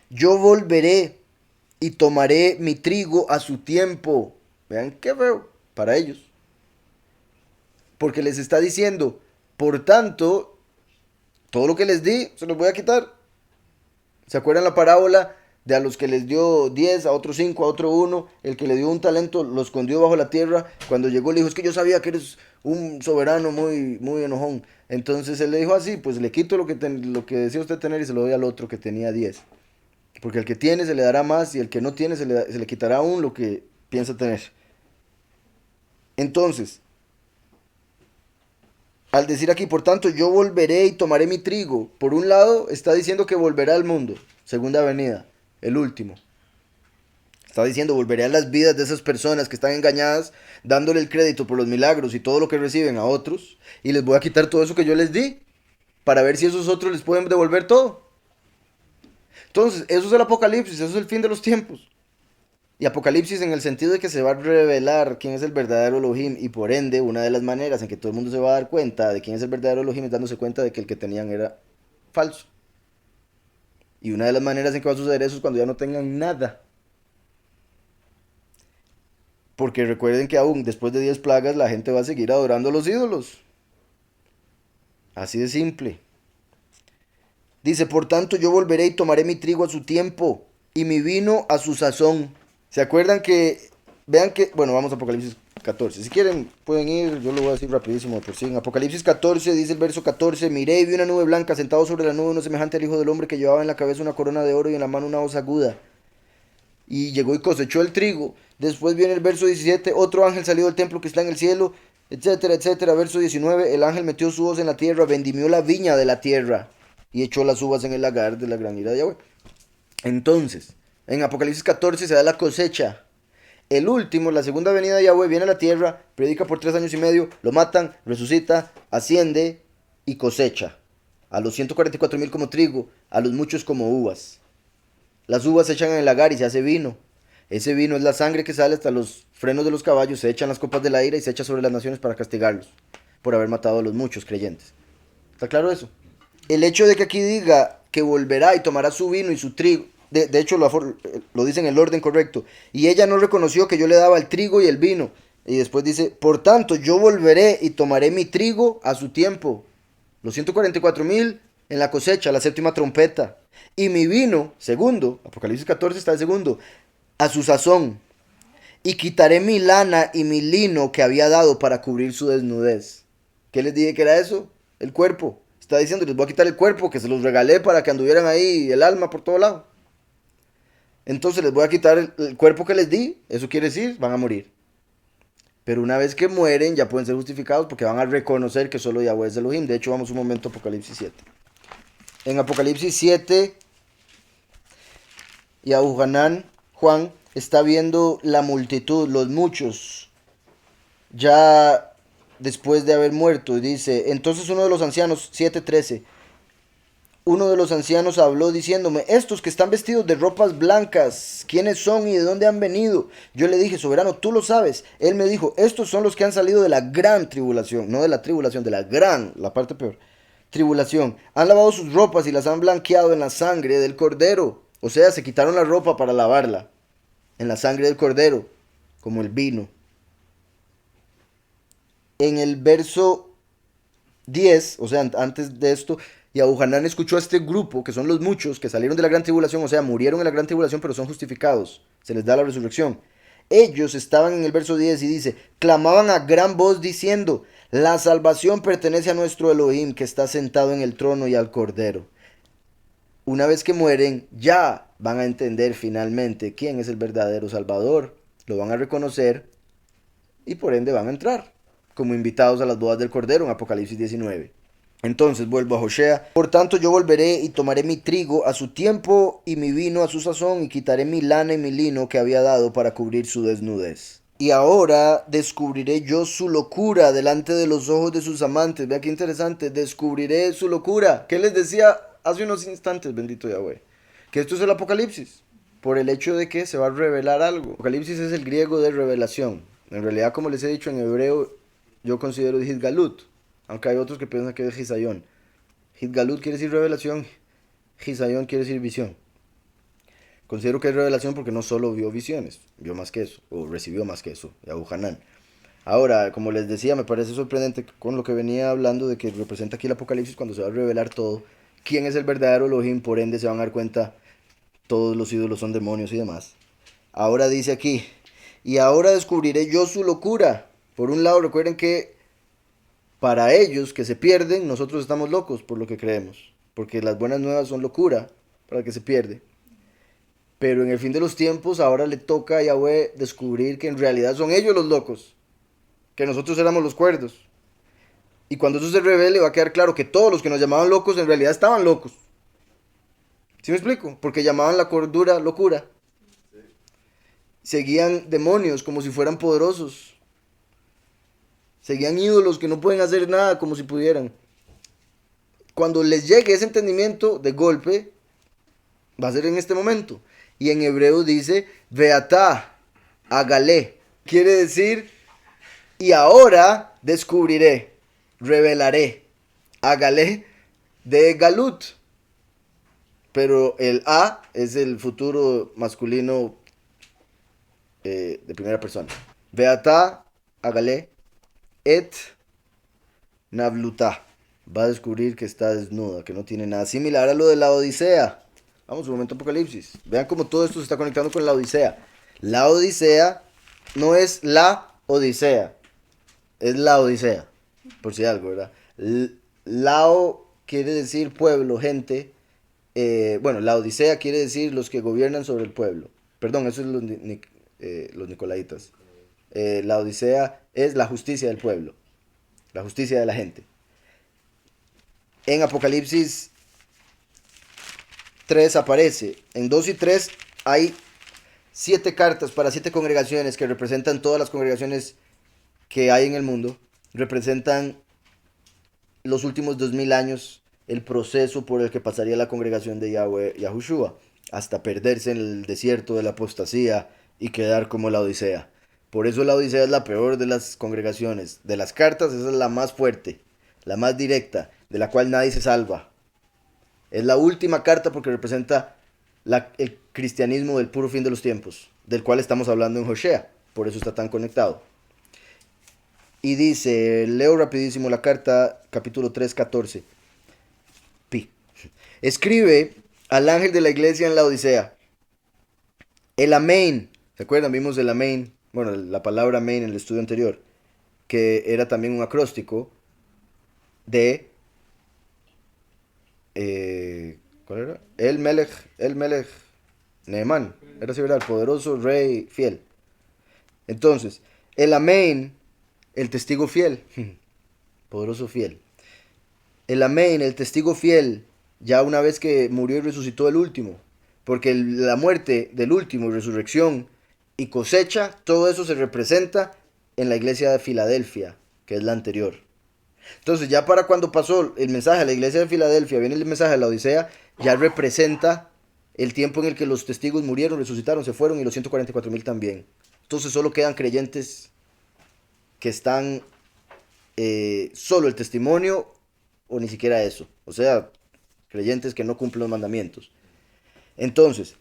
yo volveré y tomaré mi trigo a su tiempo. Vean qué feo para ellos. Porque les está diciendo, por tanto, todo lo que les di, se los voy a quitar. ¿Se acuerdan la parábola de a los que les dio 10, a otros 5, a otro 1? El que le dio un talento lo escondió bajo la tierra. Cuando llegó le dijo, es que yo sabía que eres un soberano muy, muy enojón. Entonces él le dijo así, pues le quito lo que decía usted tener y se lo doy al otro que tenía 10. Porque el que tiene se le dará más y el que no tiene se le quitará aún lo que piensa tener. Entonces, al decir aquí, por tanto, yo volveré y tomaré mi trigo. Por un lado, está diciendo que volverá al mundo. Segunda venida, el último. Está diciendo, volveré a las vidas de esas personas que están engañadas, dándole el crédito por los milagros y todo lo que reciben a otros. Y les voy a quitar todo eso que yo les di, para ver si esos otros les pueden devolver todo. Entonces, eso es el Apocalipsis, eso es el fin de los tiempos. Y Apocalipsis en el sentido de que se va a revelar quién es el verdadero Elohim y por ende una de las maneras en que todo el mundo se va a dar cuenta de quién es el verdadero Elohim es dándose cuenta de que el que tenían era falso. Y una de las maneras en que va a suceder eso es cuando ya no tengan nada. Porque recuerden que aún después de 10 plagas la gente va a seguir adorando a los ídolos. Así de simple. Dice, por tanto yo volveré y tomaré mi trigo a su tiempo y mi vino a su sazón. ¿Se acuerdan que, vean que, bueno, vamos a Apocalipsis 14. Si quieren pueden ir, yo lo voy a decir rapidísimo por si. En Apocalipsis 14 dice el verso 14, miré y vi una nube blanca, sentado sobre la nube uno semejante al Hijo del Hombre que llevaba en la cabeza una corona de oro y en la mano una hoz aguda. Y llegó y cosechó el trigo. Después viene el verso 17, otro ángel salió del templo que está en el cielo, etcétera, etcétera. Verso 19, el ángel metió su hoz en la tierra, vendimió la viña de la tierra y echó las uvas en el lagar de la gran ira de Yahweh. Entonces, en Apocalipsis 14 se da la cosecha. El último, la segunda venida de Yahweh, viene a la tierra, predica por 3 años y medio, lo matan, resucita, asciende y cosecha. A los 144,000 como trigo, a los muchos como uvas. Las uvas se echan en el lagar y se hace vino. Ese vino es la sangre que sale hasta los frenos de los caballos, se echan las copas de la ira y se echa sobre las naciones para castigarlos, por haber matado a los muchos creyentes. ¿Está claro eso? El hecho de que aquí diga que volverá y tomará su vino y su trigo, de hecho lo dice en el orden correcto, y ella no reconoció que yo le daba el trigo y el vino, y después dice, por tanto yo volveré y tomaré mi trigo a su tiempo, los 144,000 en la cosecha, la séptima trompeta, y mi vino, segundo, Apocalipsis 14 está el segundo, a su sazón, y quitaré mi lana y mi lino que había dado para cubrir su desnudez. ¿Qué les dije que era eso? El cuerpo. Está diciendo, les voy a quitar el cuerpo que se los regalé para que anduvieran ahí, el alma por todo lado. Entonces les voy a quitar el cuerpo que les di, eso quiere decir, van a morir. Pero una vez que mueren ya pueden ser justificados porque van a reconocer que solo Yahweh es Elohim. De hecho, vamos un momento a Apocalipsis 7. En Apocalipsis 7, Yahuhanán, Juan, está viendo la multitud, los muchos, ya después de haber muerto. Y dice, entonces uno de los ancianos, 7:13, uno de los ancianos habló diciéndome, estos que están vestidos de ropas blancas, ¿quiénes son y de dónde han venido? Yo le dije, soberano, tú lo sabes. Él me dijo, estos son los que han salido de la gran tribulación, no de la tribulación, de la gran, la parte peor, tribulación. Han lavado sus ropas y las han blanqueado en la sangre del cordero. O sea, se quitaron la ropa para lavarla en la sangre del cordero, como el vino. En el verso 10, o sea, antes de esto, y Abujanán escuchó a este grupo, que son los muchos, que salieron de la gran tribulación, o sea, murieron en la gran tribulación, pero son justificados, se les da la resurrección. Ellos estaban en el verso 10 y dice, clamaban a gran voz diciendo, la salvación pertenece a nuestro Elohim, que está sentado en el trono y al Cordero. Una vez que mueren, ya van a entender finalmente quién es el verdadero Salvador, lo van a reconocer y por ende van a entrar como invitados a las bodas del Cordero en Apocalipsis 19. Entonces vuelvo a Josea. Por tanto yo volveré y tomaré mi trigo a su tiempo y mi vino a su sazón y quitaré mi lana y mi lino que había dado para cubrir su desnudez. Y ahora descubriré yo su locura delante de los ojos de sus amantes. Vea qué interesante, descubriré su locura. ¿Qué les decía hace unos instantes, bendito Yahweh? Que esto es el Apocalipsis, por el hecho de que se va a revelar algo. Apocalipsis es el griego de revelación. En realidad, como les he dicho en hebreo, yo considero Hitgalut, aunque hay otros que piensan que es Hisayon. Hitgalut quiere decir revelación, Hisayon quiere decir visión. Considero que es revelación porque no solo vio visiones, vio más que eso, o recibió más que eso, de Abu Hanan. Ahora, como les decía, me parece sorprendente con lo que venía hablando de que representa aquí el Apocalipsis cuando se va a revelar todo. ¿Quién es el verdadero Elohim? Por ende se van a dar cuenta, todos los ídolos son demonios y demás. Ahora dice aquí, y ahora descubriré yo su locura. Por un lado, recuerden que para ellos que se pierden, nosotros estamos locos por lo que creemos. Porque las buenas nuevas son locura para el que se pierde. Pero en el fin de los tiempos, ahora le toca a Yahweh descubrir que en realidad son ellos los locos. Que nosotros éramos los cuerdos. Y cuando eso se revele, va a quedar claro que todos los que nos llamaban locos en realidad estaban locos. ¿Sí me explico? Porque llamaban la cordura locura. Seguían demonios como si fueran poderosos. Seguían ídolos que no pueden hacer nada como si pudieran. Cuando les llegue ese entendimiento de golpe, va a ser en este momento. Y en hebreo dice, Beatá, Agalé. Quiere decir, y ahora descubriré, revelaré. Agalé de Galut. Pero el A es el futuro masculino de primera persona. Beatá, Agalé, et Nabluta. Va a descubrir que está desnuda, que no tiene nada similar a lo de la Odisea. Vamos un momento a Apocalipsis. Vean cómo todo esto se está conectando con la Odisea. La Odisea no es la Odisea, es la Odisea, por si algo, ¿verdad? Lao quiere decir pueblo, gente. Bueno, la Odisea quiere decir los que gobiernan sobre el pueblo. Perdón, eso es los nicolaitas. La Odisea es la justicia del pueblo, la justicia de la gente. En Apocalipsis 3 aparece. En 2 y 3 hay 7 cartas para 7 congregaciones que representan todas las congregaciones que hay en el mundo. Representan los últimos 2000 años, el proceso por el que pasaría la congregación de Yahweh Yahushua, hasta perderse en el desierto de la apostasía y quedar como la Odisea. Por eso la Odisea es la peor de las congregaciones. De las cartas, esa es la más fuerte, la más directa, de la cual nadie se salva. Es la última carta porque representa el cristianismo del puro fin de los tiempos, del cual estamos hablando en Josea. Por eso está tan conectado. Y dice, leo rapidísimo la carta, capítulo 3, 14. Pi. Escribe al ángel de la iglesia en la Odisea. El amén. ¿Se acuerdan? Vimos el amén. Bueno, la palabra amén en el estudio anterior. Que era también un acróstico de... ¿cuál era? El Melech Neemán. Era así, ¿verdad? El poderoso rey fiel. Entonces, el amén, el testigo fiel. Poderoso fiel. El amén, el testigo fiel, ya una vez que murió y resucitó el último. Porque la muerte del último, resurrección y cosecha, todo eso se representa en la iglesia de Filadelfia, que es la anterior. Entonces ya para cuando pasó el mensaje a la iglesia de Filadelfia, viene el mensaje a la Odisea, ya representa el tiempo en el que los testigos murieron, resucitaron, se fueron y los 144,000 también. Entonces solo quedan creyentes que están solo el testimonio o ni siquiera eso. O sea, creyentes que no cumplen los mandamientos. Entonces,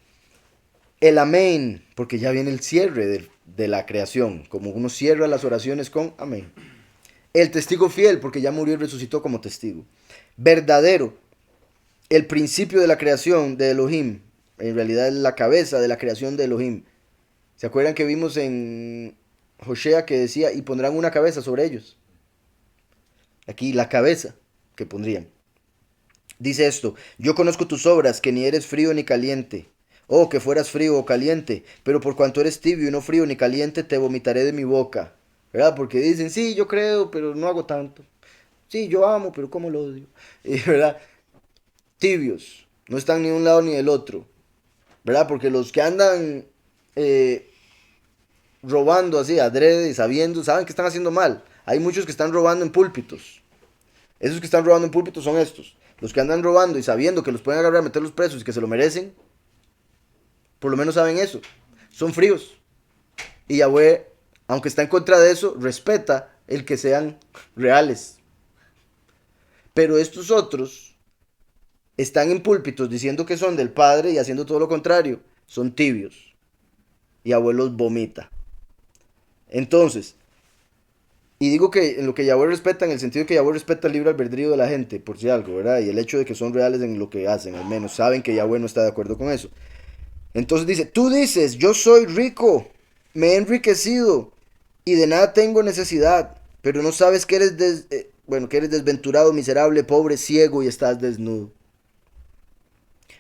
el amén, porque ya viene el cierre de la creación, como uno cierra las oraciones con amén. El testigo fiel, porque ya murió y resucitó como testigo. Verdadero, el principio de la creación de Elohim. En realidad es la cabeza de la creación de Elohim. ¿Se acuerdan que vimos en Hosea que decía, y pondrán una cabeza sobre ellos? Aquí la cabeza que pondrían. Dice esto, yo conozco tus obras, que ni eres frío ni caliente. Oh, que fueras frío o caliente, pero por cuanto eres tibio y no frío ni caliente, te vomitaré de mi boca. ¿Verdad? Porque dicen, sí, yo creo, pero no hago tanto. Sí, yo amo, pero ¿cómo lo odio? ¿Verdad? Tibios, no están ni de un lado ni del otro. ¿Verdad? Porque los que andan eh, robando así, adrede, sabiendo, saben que están haciendo mal. Hay muchos que están robando en púlpitos. Esos que están robando en púlpitos son estos. Los que andan robando y sabiendo que los pueden agarrar, meterlos presos y que se lo merecen, por lo menos saben eso. Son fríos. Y Yahweh, aunque está en contra de eso, respeta el que sean reales. Pero estos otros están en púlpitos diciendo que son del Padre y haciendo todo lo contrario. Son tibios. Y Yahweh los vomita. Entonces, y digo que en lo que Yahweh respeta, en el sentido de que Yahweh respeta el libre albedrío de la gente, por si algo, ¿verdad? Y el hecho de que son reales en lo que hacen, al menos saben que Yahweh no está de acuerdo con eso. Entonces dice, tú dices, yo soy rico, me he enriquecido y de nada tengo necesidad, pero no sabes que eres, que eres desventurado, miserable, pobre, ciego y estás desnudo.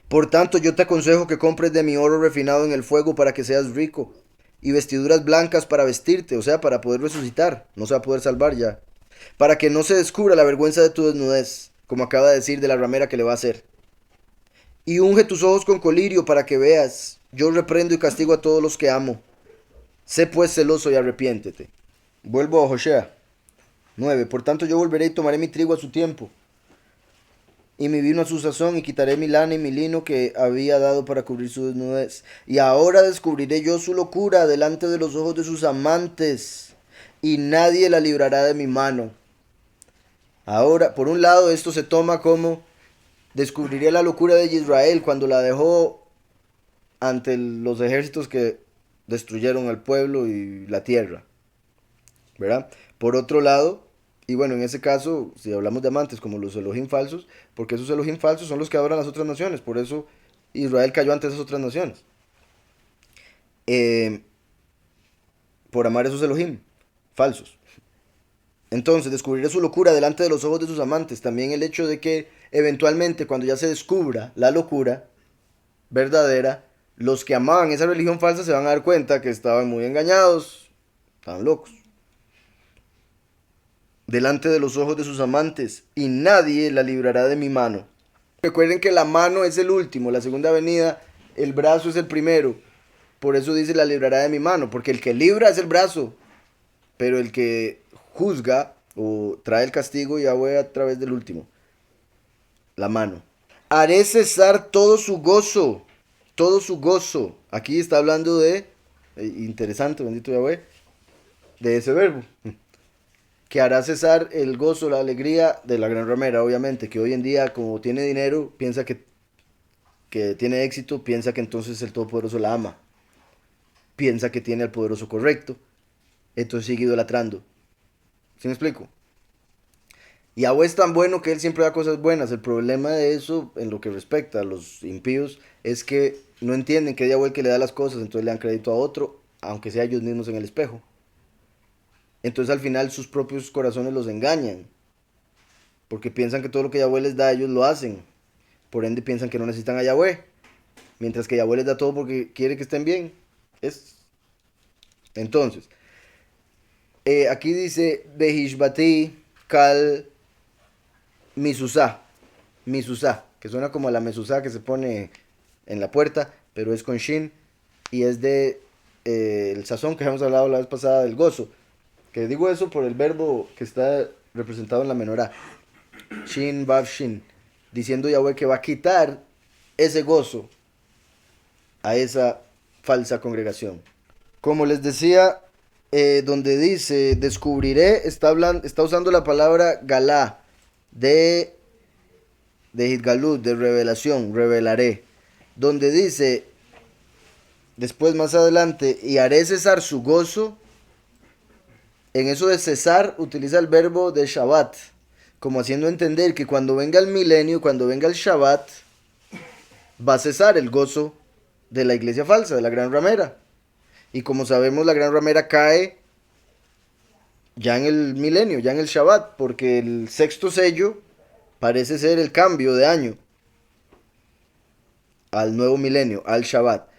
Por tanto, yo te aconsejo que compres de mi oro refinado en el fuego para que seas rico, y vestiduras blancas para vestirte, o sea, para poder resucitar, no se va a poder salvar ya, para que no se descubra la vergüenza de tu desnudez, como acaba de decir de la ramera que le va a hacer. Y unge tus ojos con colirio para que veas, yo reprendo y castigo a todos los que amo. Sé pues celoso y arrepiéntete. Vuelvo a Hosea 9. Por tanto yo volveré y tomaré mi trigo a su tiempo, y mi vino a su sazón, y quitaré mi lana y mi lino que había dado para cubrir su desnudez. Y ahora descubriré yo su locura delante de los ojos de sus amantes, y nadie la librará de mi mano. Ahora, por un lado, esto se toma como descubriré la locura de Israel cuando la dejó ante los ejércitos que destruyeron al pueblo y la tierra, ¿verdad? Por otro lado, y bueno, en ese caso, si hablamos de amantes como los Elohim falsos, porque esos Elohim falsos son los que adoran las otras naciones, por eso Israel cayó ante esas otras naciones, eh, por amar esos Elohim falsos. Entonces, descubriré su locura delante de los ojos de sus amantes, también el hecho de que eventualmente cuando ya se descubra la locura verdadera, los que amaban esa religión falsa se van a dar cuenta que estaban muy engañados, estaban locos. Delante de los ojos de sus amantes, y nadie la librará de mi mano. Recuerden que la mano es el último, la segunda venida, el brazo es el primero. Por eso dice la librará de mi mano, porque el que libra es el brazo, pero el que juzga o trae el castigo ya voy a través del último, la mano. Haré cesar todo su gozo, todo su gozo. Aquí está hablando de, interesante, bendito Yahweh, de ese verbo, que hará cesar el gozo, la alegría de la gran ramera, obviamente, que hoy en día, como tiene dinero, piensa que tiene éxito, piensa que entonces el Todopoderoso la ama, piensa que tiene al poderoso correcto, entonces sigue idolatrando. ¿Sí me explico? Yahweh es tan bueno que Él siempre da cosas buenas. El problema de eso, en lo que respecta a los impíos, es que no entienden que es Yahweh el que le da las cosas, entonces le dan crédito a otro, aunque sea ellos mismos en el espejo. Entonces al final sus propios corazones los engañan, porque piensan que todo lo que Yahweh les da, ellos lo hacen. Por ende piensan que no necesitan a Yahweh, mientras que Yahweh les da todo porque quiere que estén bien. Es... Entonces, aquí dice, Behishbati Kal Misusá, Misusá, que suena como la mesusá que se pone en la puerta, pero es con shin y es de el sazón que hemos hablado la vez pasada del gozo. Que digo eso por el verbo que está representado en la menorá. Shin, Vav, Shin. Diciendo Yahweh que va a quitar ese gozo a esa falsa congregación. Como les decía, donde dice descubriré, está usando la palabra galá de Hitgalut, de revelación, revelaré. Donde dice, después más adelante, y haré cesar su gozo, En eso de cesar utiliza el verbo de Shabbat, como haciendo entender que cuando venga el milenio, cuando venga el Shabbat, va a cesar el gozo de la iglesia falsa, de la gran ramera. Y como sabemos, la gran ramera cae ya en el milenio, ya en el Shabbat, porque el sexto sello parece ser el cambio de año al nuevo milenio, al Shabbat.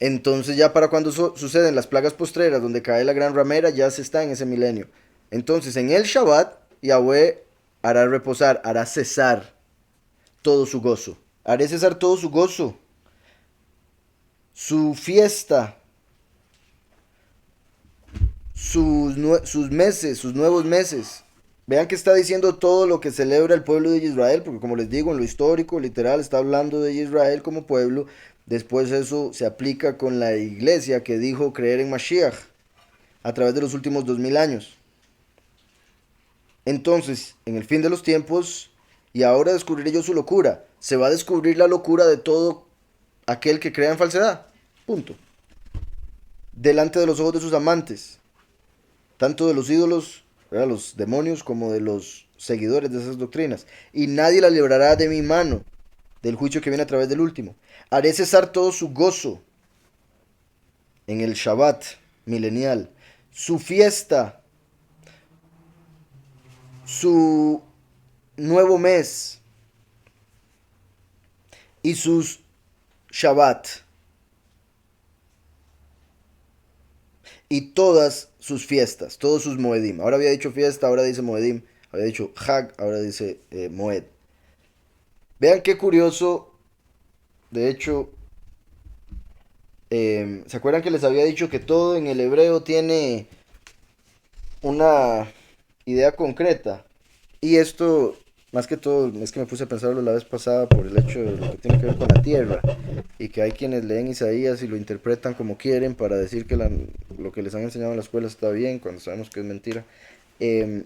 Entonces ya para cuando suceden las plagas postreras donde cae la gran ramera, ya se está en ese milenio. Entonces en el Shabbat, Yahweh hará reposar, hará cesar todo su gozo. Haré cesar todo su gozo, su fiesta, sus meses, sus nuevos meses. Vean que está diciendo todo lo que celebra el pueblo de Israel, porque como les digo, en lo histórico, literal, está hablando de Israel como pueblo. Después eso se aplica con la iglesia que dijo creer en Mashiach a través de los últimos 2000 años. Entonces, en el fin de los tiempos, y ahora descubriré yo su locura, se va a descubrir la locura de todo aquel que crea en falsedad. Punto. Delante de los ojos de sus amantes, tanto de los ídolos, ¿verdad?, los demonios, como de los seguidores de esas doctrinas. Y nadie la librará de mi mano, del juicio que viene a través del último. Haré cesar todo su gozo en el Shabbat milenial, su fiesta, su nuevo mes y sus Shabbat y todas sus fiestas, todos sus Moedim. Ahora había dicho fiesta, ahora dice Moedim. Había dicho Hag, ahora dice Moed. Vean qué curioso. De hecho, ¿se acuerdan que les había dicho que todo en el hebreo tiene una idea concreta? Y esto, más que todo, es que me puse a pensarlo la vez pasada por el hecho de lo que tiene que ver con la tierra. Y que hay quienes leen Isaías y lo interpretan como quieren para decir que lo que les han enseñado en la escuela está bien, cuando sabemos que es mentira. Eh,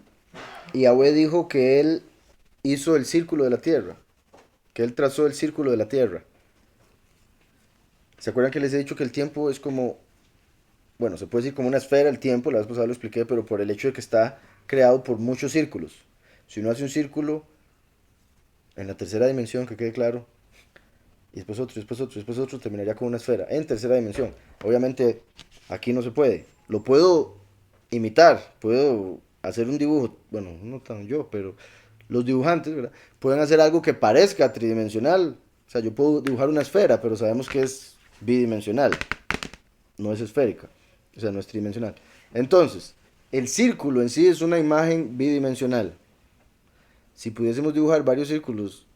y Yahweh dijo que él hizo el círculo de la tierra, que él trazó el círculo de la tierra. ¿Se acuerdan que les he dicho que el tiempo es como, bueno, se puede decir como una esfera, el tiempo, la vez pasada lo expliqué, pero por el hecho de que está creado por muchos círculos. Si uno hace un círculo en la tercera dimensión, que quede claro, y después otro, después otro, después otro, terminaría con una esfera en tercera dimensión. Obviamente aquí no se puede. Lo puedo imitar, puedo hacer un dibujo, bueno, no tan yo, pero los dibujantes, ¿verdad?, pueden hacer algo que parezca tridimensional. O sea, yo puedo dibujar una esfera, pero sabemos que es bidimensional, no es esférica, o sea, no es tridimensional. Entonces, el círculo en sí es una imagen bidimensional. Si pudiésemos dibujar varios círculos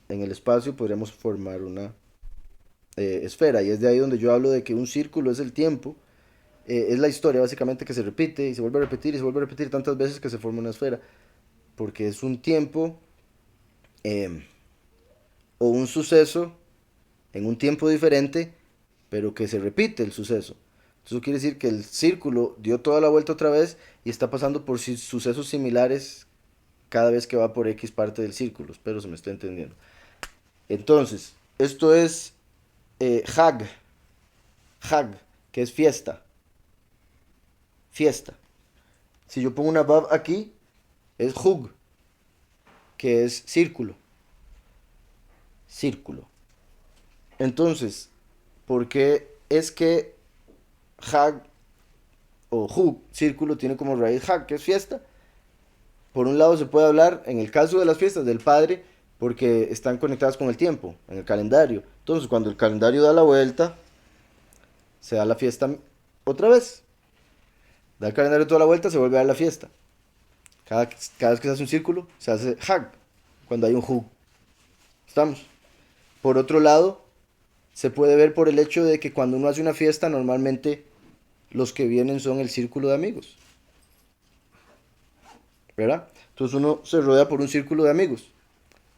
en el espacio, podríamos formar una esfera. Y es de ahí donde yo hablo de que un círculo es el tiempo, es la historia básicamente que se repite y se vuelve a repetir y se vuelve a repetir tantas veces que se forma una esfera. Porque es un tiempo eh, o un suceso en un tiempo diferente, pero que se repite el suceso. Eso quiere decir que el círculo dio toda la vuelta otra vez y está pasando por sucesos similares cada vez que va por X parte del círculo. Espero se me esté entendiendo. Entonces, esto es Hag, Hag, que es fiesta, fiesta. Si yo pongo una Vav aquí, es Hug, que es círculo, círculo. Entonces, ¿por qué es que Hag o Hug, círculo, tiene como raíz Hag, que es fiesta? Por un lado se puede hablar, en el caso de las fiestas del Padre, porque están conectadas con el tiempo, en el calendario. Entonces, cuando el calendario da la vuelta, se da la fiesta otra vez. Da el calendario toda la vuelta, se vuelve a dar la fiesta. Cada vez que se hace un círculo, se hace Hag, cuando hay un Hug. ¿Estamos? Por otro lado, se puede ver por el hecho de que cuando uno hace una fiesta, normalmente los que vienen son el círculo de amigos. ¿Verdad? Entonces uno se rodea por un círculo de amigos.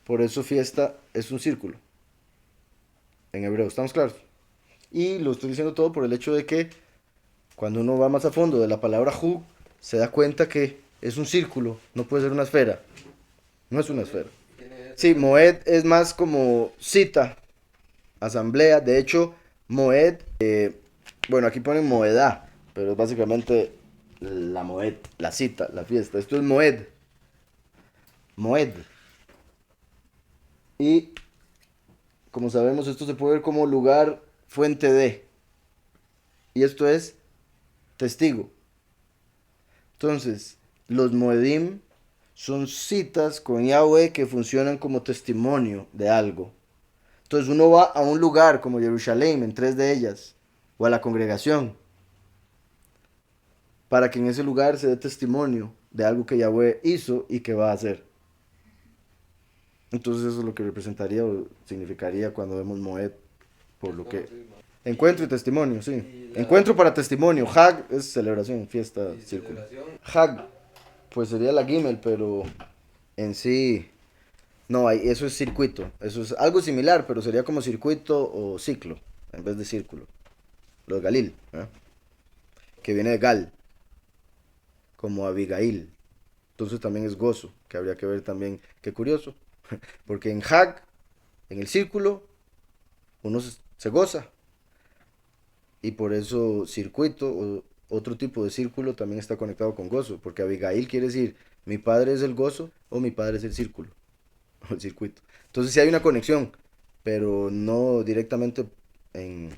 Por eso fiesta es un círculo. En hebreo, ¿estamos claros? Y lo estoy diciendo todo por el hecho de que cuando uno va más a fondo de la palabra Hu, se da cuenta que es un círculo, no puede ser una esfera. No es una esfera. Sí, Moed es más como cita, asamblea. De hecho, Moed, bueno, aquí ponen Moedá, pero es básicamente la Moed, la cita, la fiesta. Esto es Moed. Moed. Y como sabemos, esto se puede ver como lugar, fuente de. Y esto es testigo. Entonces, los Moedim son citas con Yahweh que funcionan como testimonio de algo. Entonces uno va a un lugar como Jerusalén, en 3 de ellas, o a la congregación, para que en ese lugar se dé testimonio de algo que Yahweh hizo y que va a hacer. Entonces eso es lo que representaría o significaría cuando vemos Moed, por lo que... Encuentro y testimonio, sí. Encuentro para testimonio. Hag es celebración, fiesta, círculo. Hag, pues sería la Gimel, pero en sí... No, eso es circuito. Eso es algo similar, pero sería como circuito o ciclo, en vez de círculo. Lo de Galil, ¿eh? Que viene de Gal, como Abigail. Entonces también es gozo, que habría que ver también. Qué curioso, porque en Hag, en el círculo, uno se goza. Y por eso circuito o otro tipo de círculo también está conectado con gozo, porque Abigail quiere decir mi padre es el gozo o mi padre es el círculo o el circuito. Entonces sí hay una conexión, pero no directamente en...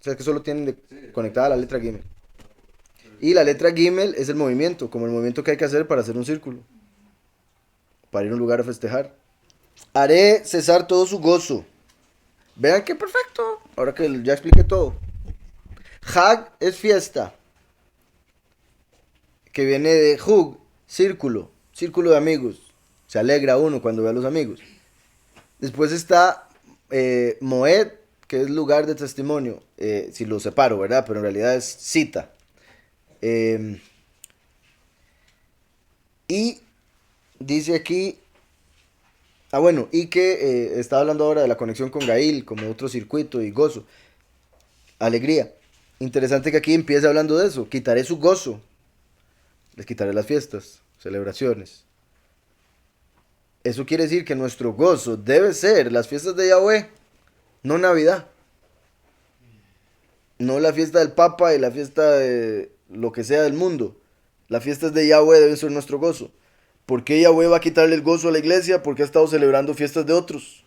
O sea, que solo tienen conectada la letra Gimel. Y la letra Gimel es el movimiento, como el movimiento que hay que hacer para hacer un círculo, para ir a un lugar a festejar. Haré cesar todo su gozo. Vean qué perfecto, ahora que ya expliqué todo. Hag es fiesta, que viene de Hug, círculo, círculo de amigos. Se alegra uno cuando ve a los amigos. Después está Moed, que es lugar de testimonio, si lo separo, ¿verdad? Pero en realidad es cita. Eh, y dice aquí, bueno, y que está hablando ahora de la conexión con Gail, como otro circuito y gozo, alegría. Interesante que aquí empiece hablando de eso. Quitaré su gozo, les quitaré las fiestas, celebraciones. Eso quiere decir que nuestro gozo debe ser las fiestas de Yahweh, no Navidad. No la fiesta del Papa y la fiesta de lo que sea del mundo. Las fiestas de Yahweh deben ser nuestro gozo. ¿Por qué Yahweh va a quitarle el gozo a la iglesia? Porque ha estado celebrando fiestas de otros.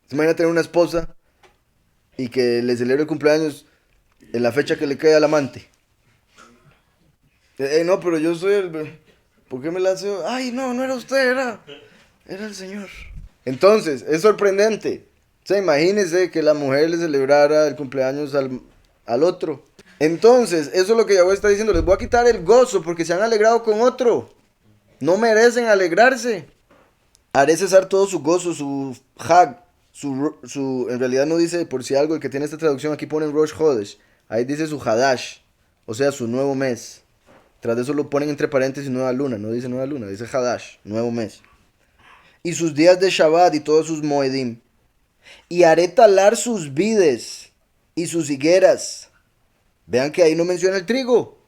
¿Se imagina tener una esposa y que le celebre el cumpleaños en la fecha que le cae al amante? No, pero yo soy el... ¿Por qué me la hace? Ay, no, no era usted, era el Señor. Entonces, es sorprendente. O sea, imagínese que la mujer le celebrara el cumpleaños al otro. Entonces, eso es lo que Yahweh está diciendo. Les voy a quitar el gozo porque se han alegrado con otro. No merecen alegrarse. Haré cesar todo su gozo, su hag, en realidad no dice, por si algo, el que tiene esta traducción aquí pone Rosh Hodesh. Ahí dice su Hadash, o sea, su nuevo mes. Tras de eso lo ponen entre paréntesis nueva luna, no dice nueva luna, dice Hadash, nuevo mes. Y sus días de Shabbat y todos sus Moedim. Y haré talar sus vides y sus higueras. Vean que ahí no menciona el trigo.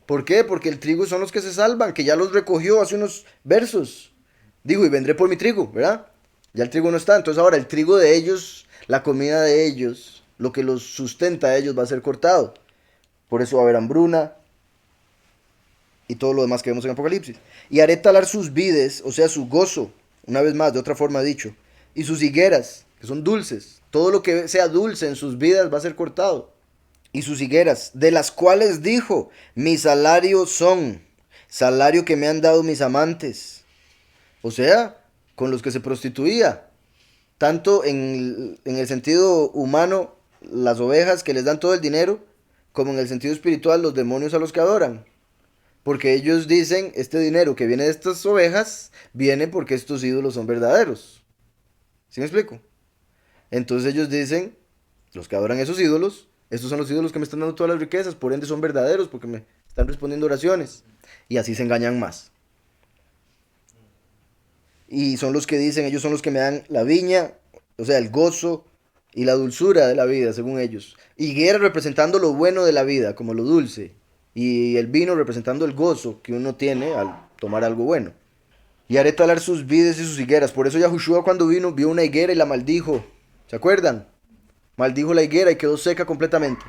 ¿Por qué? Porque el trigo son los que se salvan, que ya los recogió hace unos versos. Digo, y vendré por mi trigo, ¿verdad? Ya el trigo no está. Entonces ahora el trigo de ellos, la comida de ellos, lo que los sustenta a ellos va a ser cortado. Por eso va a haber hambruna y todo lo demás que vemos en Apocalipsis. Y haré talar sus vides, o sea, su gozo, una vez más, de otra forma dicho. Y sus higueras, que son dulces. Todo lo que sea dulce en sus vidas va a ser cortado. Y sus higueras, de las cuales dijo, mi salario son, salario que me han dado mis amantes. O sea, con los que se prostituía. Tanto en el sentido humano, las ovejas que les dan todo el dinero, como en el sentido espiritual, los demonios a los que adoran. Porque ellos dicen, este dinero que viene de estas ovejas, viene porque estos ídolos son verdaderos. ¿Sí me explico? Entonces ellos dicen, los que adoran esos ídolos, estos son los ídolos que me están dando todas las riquezas, por ende son verdaderos porque me están respondiendo oraciones. Y así se engañan más. Y son los que dicen, ellos son los que me dan la viña, o sea, el gozo y la dulzura de la vida, según ellos. Higuera representando lo bueno de la vida, como lo dulce. Y el vino representando el gozo que uno tiene al tomar algo bueno. Y haré talar sus vides y sus higueras. Por eso Yahushua cuando vino, vio una higuera y la maldijo. ¿Se acuerdan? Maldijo la higuera y quedó seca completamente.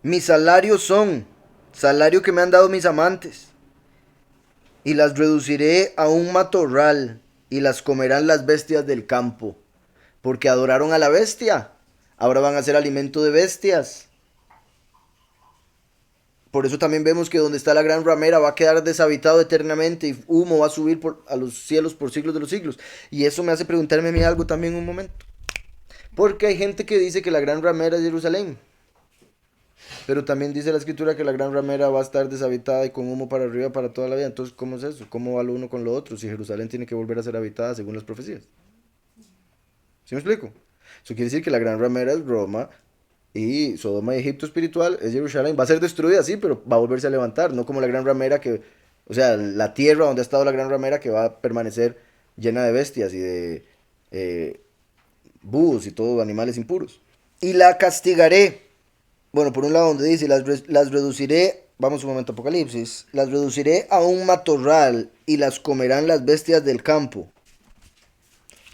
Mi salario son, salario que me han dado mis amantes, y las reduciré a un matorral, y las comerán las bestias del campo, porque adoraron a la bestia, ahora van a ser alimento de bestias. Por eso también vemos que donde está la gran ramera va a quedar deshabitado eternamente y humo va a subir a los cielos por siglos de los siglos. Y eso me hace preguntarme a mí algo también un momento. Porque hay gente que dice que la gran ramera es Jerusalén. Pero también dice la escritura que la gran ramera va a estar deshabitada y con humo para arriba para toda la vida. Entonces, ¿cómo es eso? ¿Cómo va lo uno con lo otro? Si Jerusalén tiene que volver a ser habitada según las profecías. ¿Sí me explico? Eso quiere decir que la gran ramera es Roma y Sodoma y Egipto espiritual es Jerusalén. Va a ser destruida, sí, pero va a volverse a levantar. No como la gran ramera que, o sea, la tierra donde ha estado la gran ramera que va a permanecer llena de bestias y de búhos y todo, animales impuros. Y la castigaré. Bueno, por un lado donde dice, las reduciré, vamos un momento a Apocalipsis, las reduciré a un matorral y las comerán las bestias del campo,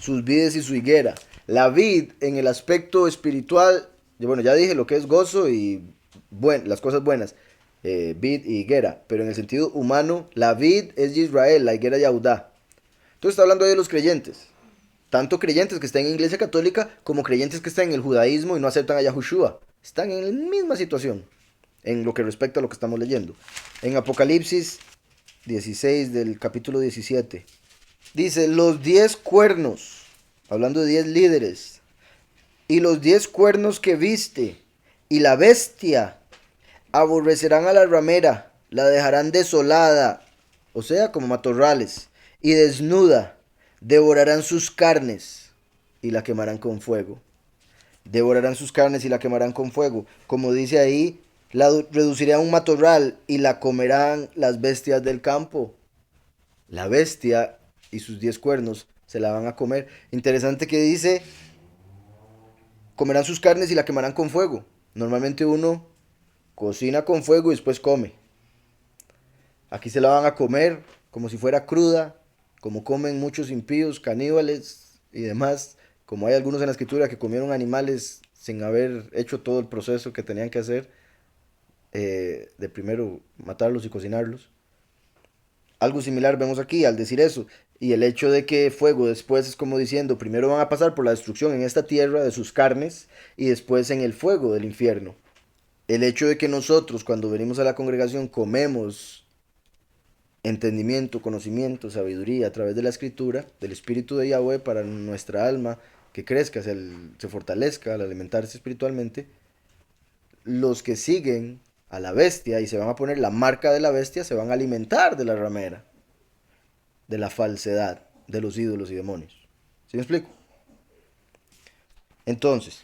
sus vides y su higuera. La vid en el aspecto espiritual, bueno, ya dije lo que es gozo y las cosas buenas, vid y higuera, pero en el sentido humano, la vid es Israel, la higuera Yahudá. Entonces está hablando ahí de los creyentes. Tanto creyentes que están en iglesia católica como creyentes que están en el judaísmo y no aceptan a Yahushua. Están en la misma situación en lo que respecta a lo que estamos leyendo. En Apocalipsis 16 del capítulo 17. Dice, los 10 cuernos, hablando de 10 líderes, y los 10 cuernos que viste, y la bestia, aborrecerán a la ramera, la dejarán desolada, o sea, como matorrales, y desnuda, devorarán sus carnes, y la quemarán con fuego. Devorarán sus carnes y la quemarán con fuego. Como dice ahí, la reduciré a un matorral y la comerán las bestias del campo. La bestia y sus 10 cuernos se la van a comer. Interesante que dice, comerán sus carnes y la quemarán con fuego. Normalmente uno cocina con fuego y después come. Aquí se la van a comer como si fuera cruda, como comen muchos impíos, caníbales y demás. Como hay algunos en la escritura que comieron animales sin haber hecho todo el proceso que tenían que hacer, de primero matarlos y cocinarlos. Algo similar vemos aquí al decir eso. Y el hecho de que fuego después es como diciendo, primero van a pasar por la destrucción en esta tierra de sus carnes y después en el fuego del infierno. El hecho de que nosotros cuando venimos a la congregación comemos entendimiento, conocimiento, sabiduría a través de la escritura, del Espíritu de Yahweh para nuestra alma, que crezca, se fortalezca al alimentarse espiritualmente, los que siguen a la bestia y se van a poner la marca de la bestia se van a alimentar de la ramera, de la falsedad, de los ídolos y demonios. ¿Sí me explico? Entonces,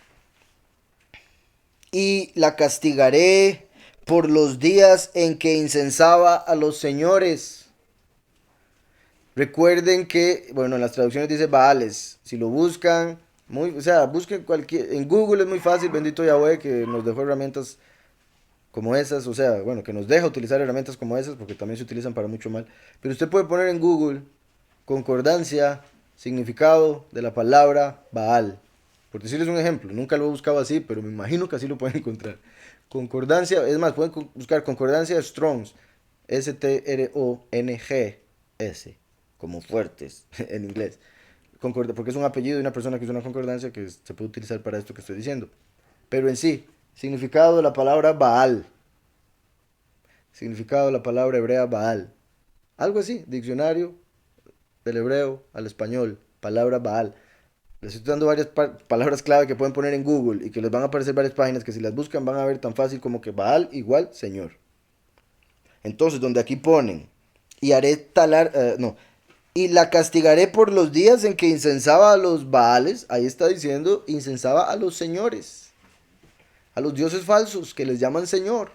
y la castigaré por los días en que incensaba a los señores. Recuerden que, bueno, en las traducciones dice Baales. Si lo buscan, o sea, busquen cualquier. En Google es muy fácil, bendito Yahweh, que nos dejó herramientas como esas. O sea, bueno, que nos deja utilizar herramientas como esas, porque también se utilizan para mucho mal. Pero usted puede poner en Google concordancia, significado de la palabra Baal. Por decirles un ejemplo, nunca lo he buscado así, pero me imagino que así lo pueden encontrar. Concordancia, es más, pueden buscar concordancia Strongs, Strongs, como fuertes en inglés. Porque es un apellido de una persona que es una concordancia que se puede utilizar para esto que estoy diciendo. Pero en sí, significado de la palabra Baal. Significado de la palabra hebrea Baal. Algo así, diccionario del hebreo al español, palabra Baal. Les estoy dando varias palabras clave que pueden poner en Google y que les van a aparecer varias páginas que si las buscan van a ver tan fácil como que Baal igual Señor. Entonces, donde aquí ponen, y haré talar, no, y la castigaré por los días en que incensaba a los Baales, ahí está diciendo, incensaba a los señores, a los dioses falsos que les llaman Señor.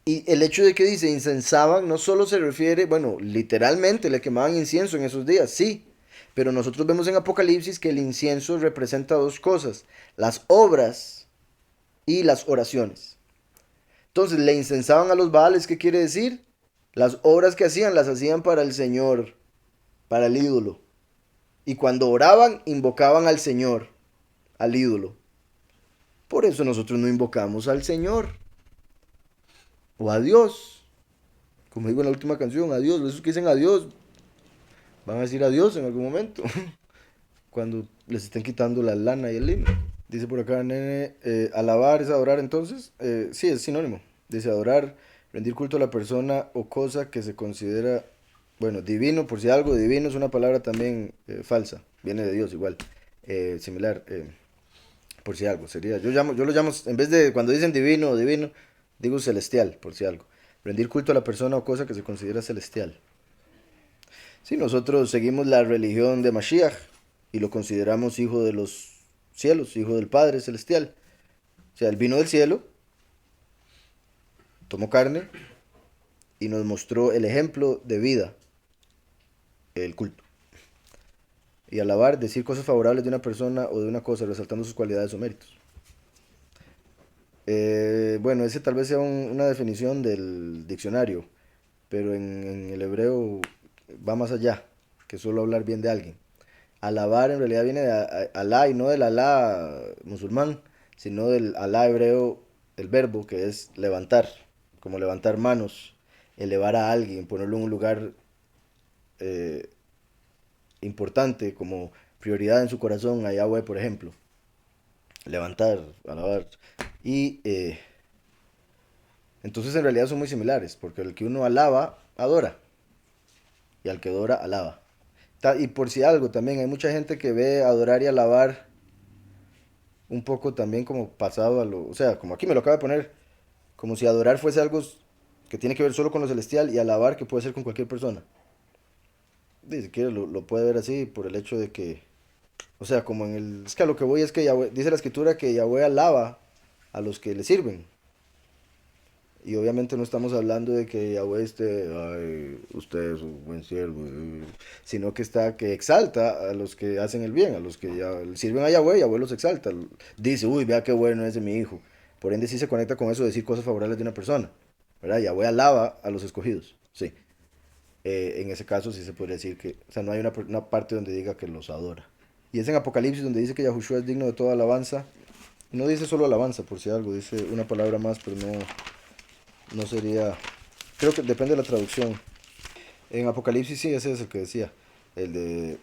Y el hecho de que dice incensaban no solo se refiere, bueno, literalmente le quemaban incienso en esos días, sí. Pero nosotros vemos en Apocalipsis que el incienso representa dos cosas, las obras y las oraciones. Entonces, le incensaban a los Baales, ¿qué quiere decir? Las obras que hacían las hacían para el Señor, para el ídolo. Y cuando oraban, invocaban al Señor, al ídolo. Por eso nosotros no invocamos al Señor. o a Dios, como digo en la última canción, a Dios, esos que dicen adiós, van a decir adiós en algún momento, cuando les estén quitando la lana y el lino. Dice por acá, nene, alabar es adorar entonces. Sí, es sinónimo. Dice adorar, rendir culto a la persona o cosa que se considera, bueno, divino, por si algo, divino es una palabra también falsa, viene de Dios igual, similar, por si algo, sería, yo lo llamo, en vez de cuando dicen divino o divino, digo celestial, por si algo. Rendir culto a la persona o cosa que se considera celestial. Sí, nosotros seguimos la religión de Mashiach y lo consideramos hijo de los cielos, hijo del Padre celestial. O sea, él vino del cielo, tomó carne y nos mostró el ejemplo de vida, el culto. Y alabar, decir cosas favorables de una persona o de una cosa, resaltando sus cualidades o méritos. Bueno, ese tal vez sea una definición del diccionario, pero en el hebreo va más allá que solo hablar bien de alguien. Alabar en realidad viene de Alá y no del Alá musulmán, sino del Alá hebreo, el verbo que es levantar, como levantar manos, elevar a alguien, ponerlo en un lugar eh, importante como prioridad en su corazón, a Yahweh por ejemplo. Levantar, alabar. Y entonces en realidad son muy similares, porque el que uno alaba, adora, y al que adora, alaba. Y por si algo también, hay mucha gente que ve adorar y alabar un poco también como pasado a lo, o sea, como aquí me lo acaba de poner, como si adorar fuese algo que tiene que ver solo con lo celestial y alabar que puede ser con cualquier persona. Y si quiere lo puede ver así por el hecho de que, o sea, como en el, es que a lo que voy es que Yahweh, dice la escritura que Yahweh alaba a los que le sirven. Y obviamente no estamos hablando de que Yahweh esté, ay, usted es un buen siervo, sino que está, que exalta a los que hacen el bien, a los que ya sirven a Yahweh, Yahweh los exalta. Dice, uy, vea qué bueno es de mi hijo. Por ende sí se conecta con eso de decir cosas favorables de una persona, ¿verdad? Yahweh alaba a los escogidos, sí. En ese caso sí se podría decir que, o sea, no hay una parte donde diga que los adora. Y es en Apocalipsis donde dice que Yahushua es digno de toda alabanza. No dice solo alabanza, por si algo, dice una palabra más, pero no sería, creo que depende de la traducción. En Apocalipsis sí, ese es el que decía, el de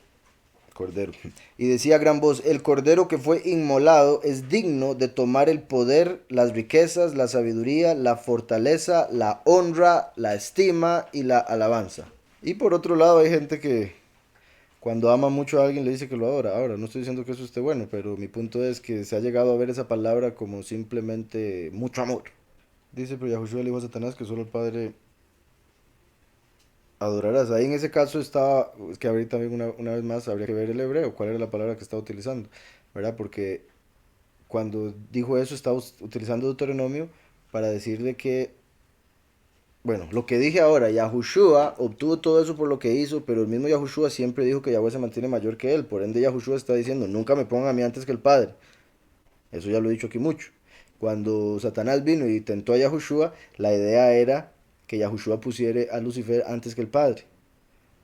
Cordero. Y decía a gran voz, el Cordero que fue inmolado es digno de tomar el poder, las riquezas, la sabiduría, la fortaleza, la honra, la estima y la alabanza. Y por otro lado hay gente que cuando ama mucho a alguien le dice que lo adora. Ahora, no estoy diciendo que eso esté bueno, pero mi punto es que se ha llegado a ver esa palabra como simplemente mucho amor. Dice pero Yahushua el hijo de Satanás que solo el Padre adorarás. Ahí en ese caso estaba, es que ahorita también una vez más habría que ver el hebreo, cuál era la palabra que estaba utilizando, ¿verdad? Porque cuando dijo eso estaba utilizando Deuteronomio para decirle que, bueno, lo que dije ahora, Yahushua obtuvo todo eso por lo que hizo, pero el mismo Yahushua siempre dijo que Yahweh se mantiene mayor que él, por ende Yahushua está diciendo, nunca me pongan a mí antes que el Padre. Eso ya lo he dicho aquí mucho. Cuando Satanás vino y tentó a Yahushua, la idea era que Yahushua pusiera a Lucifer antes que el Padre.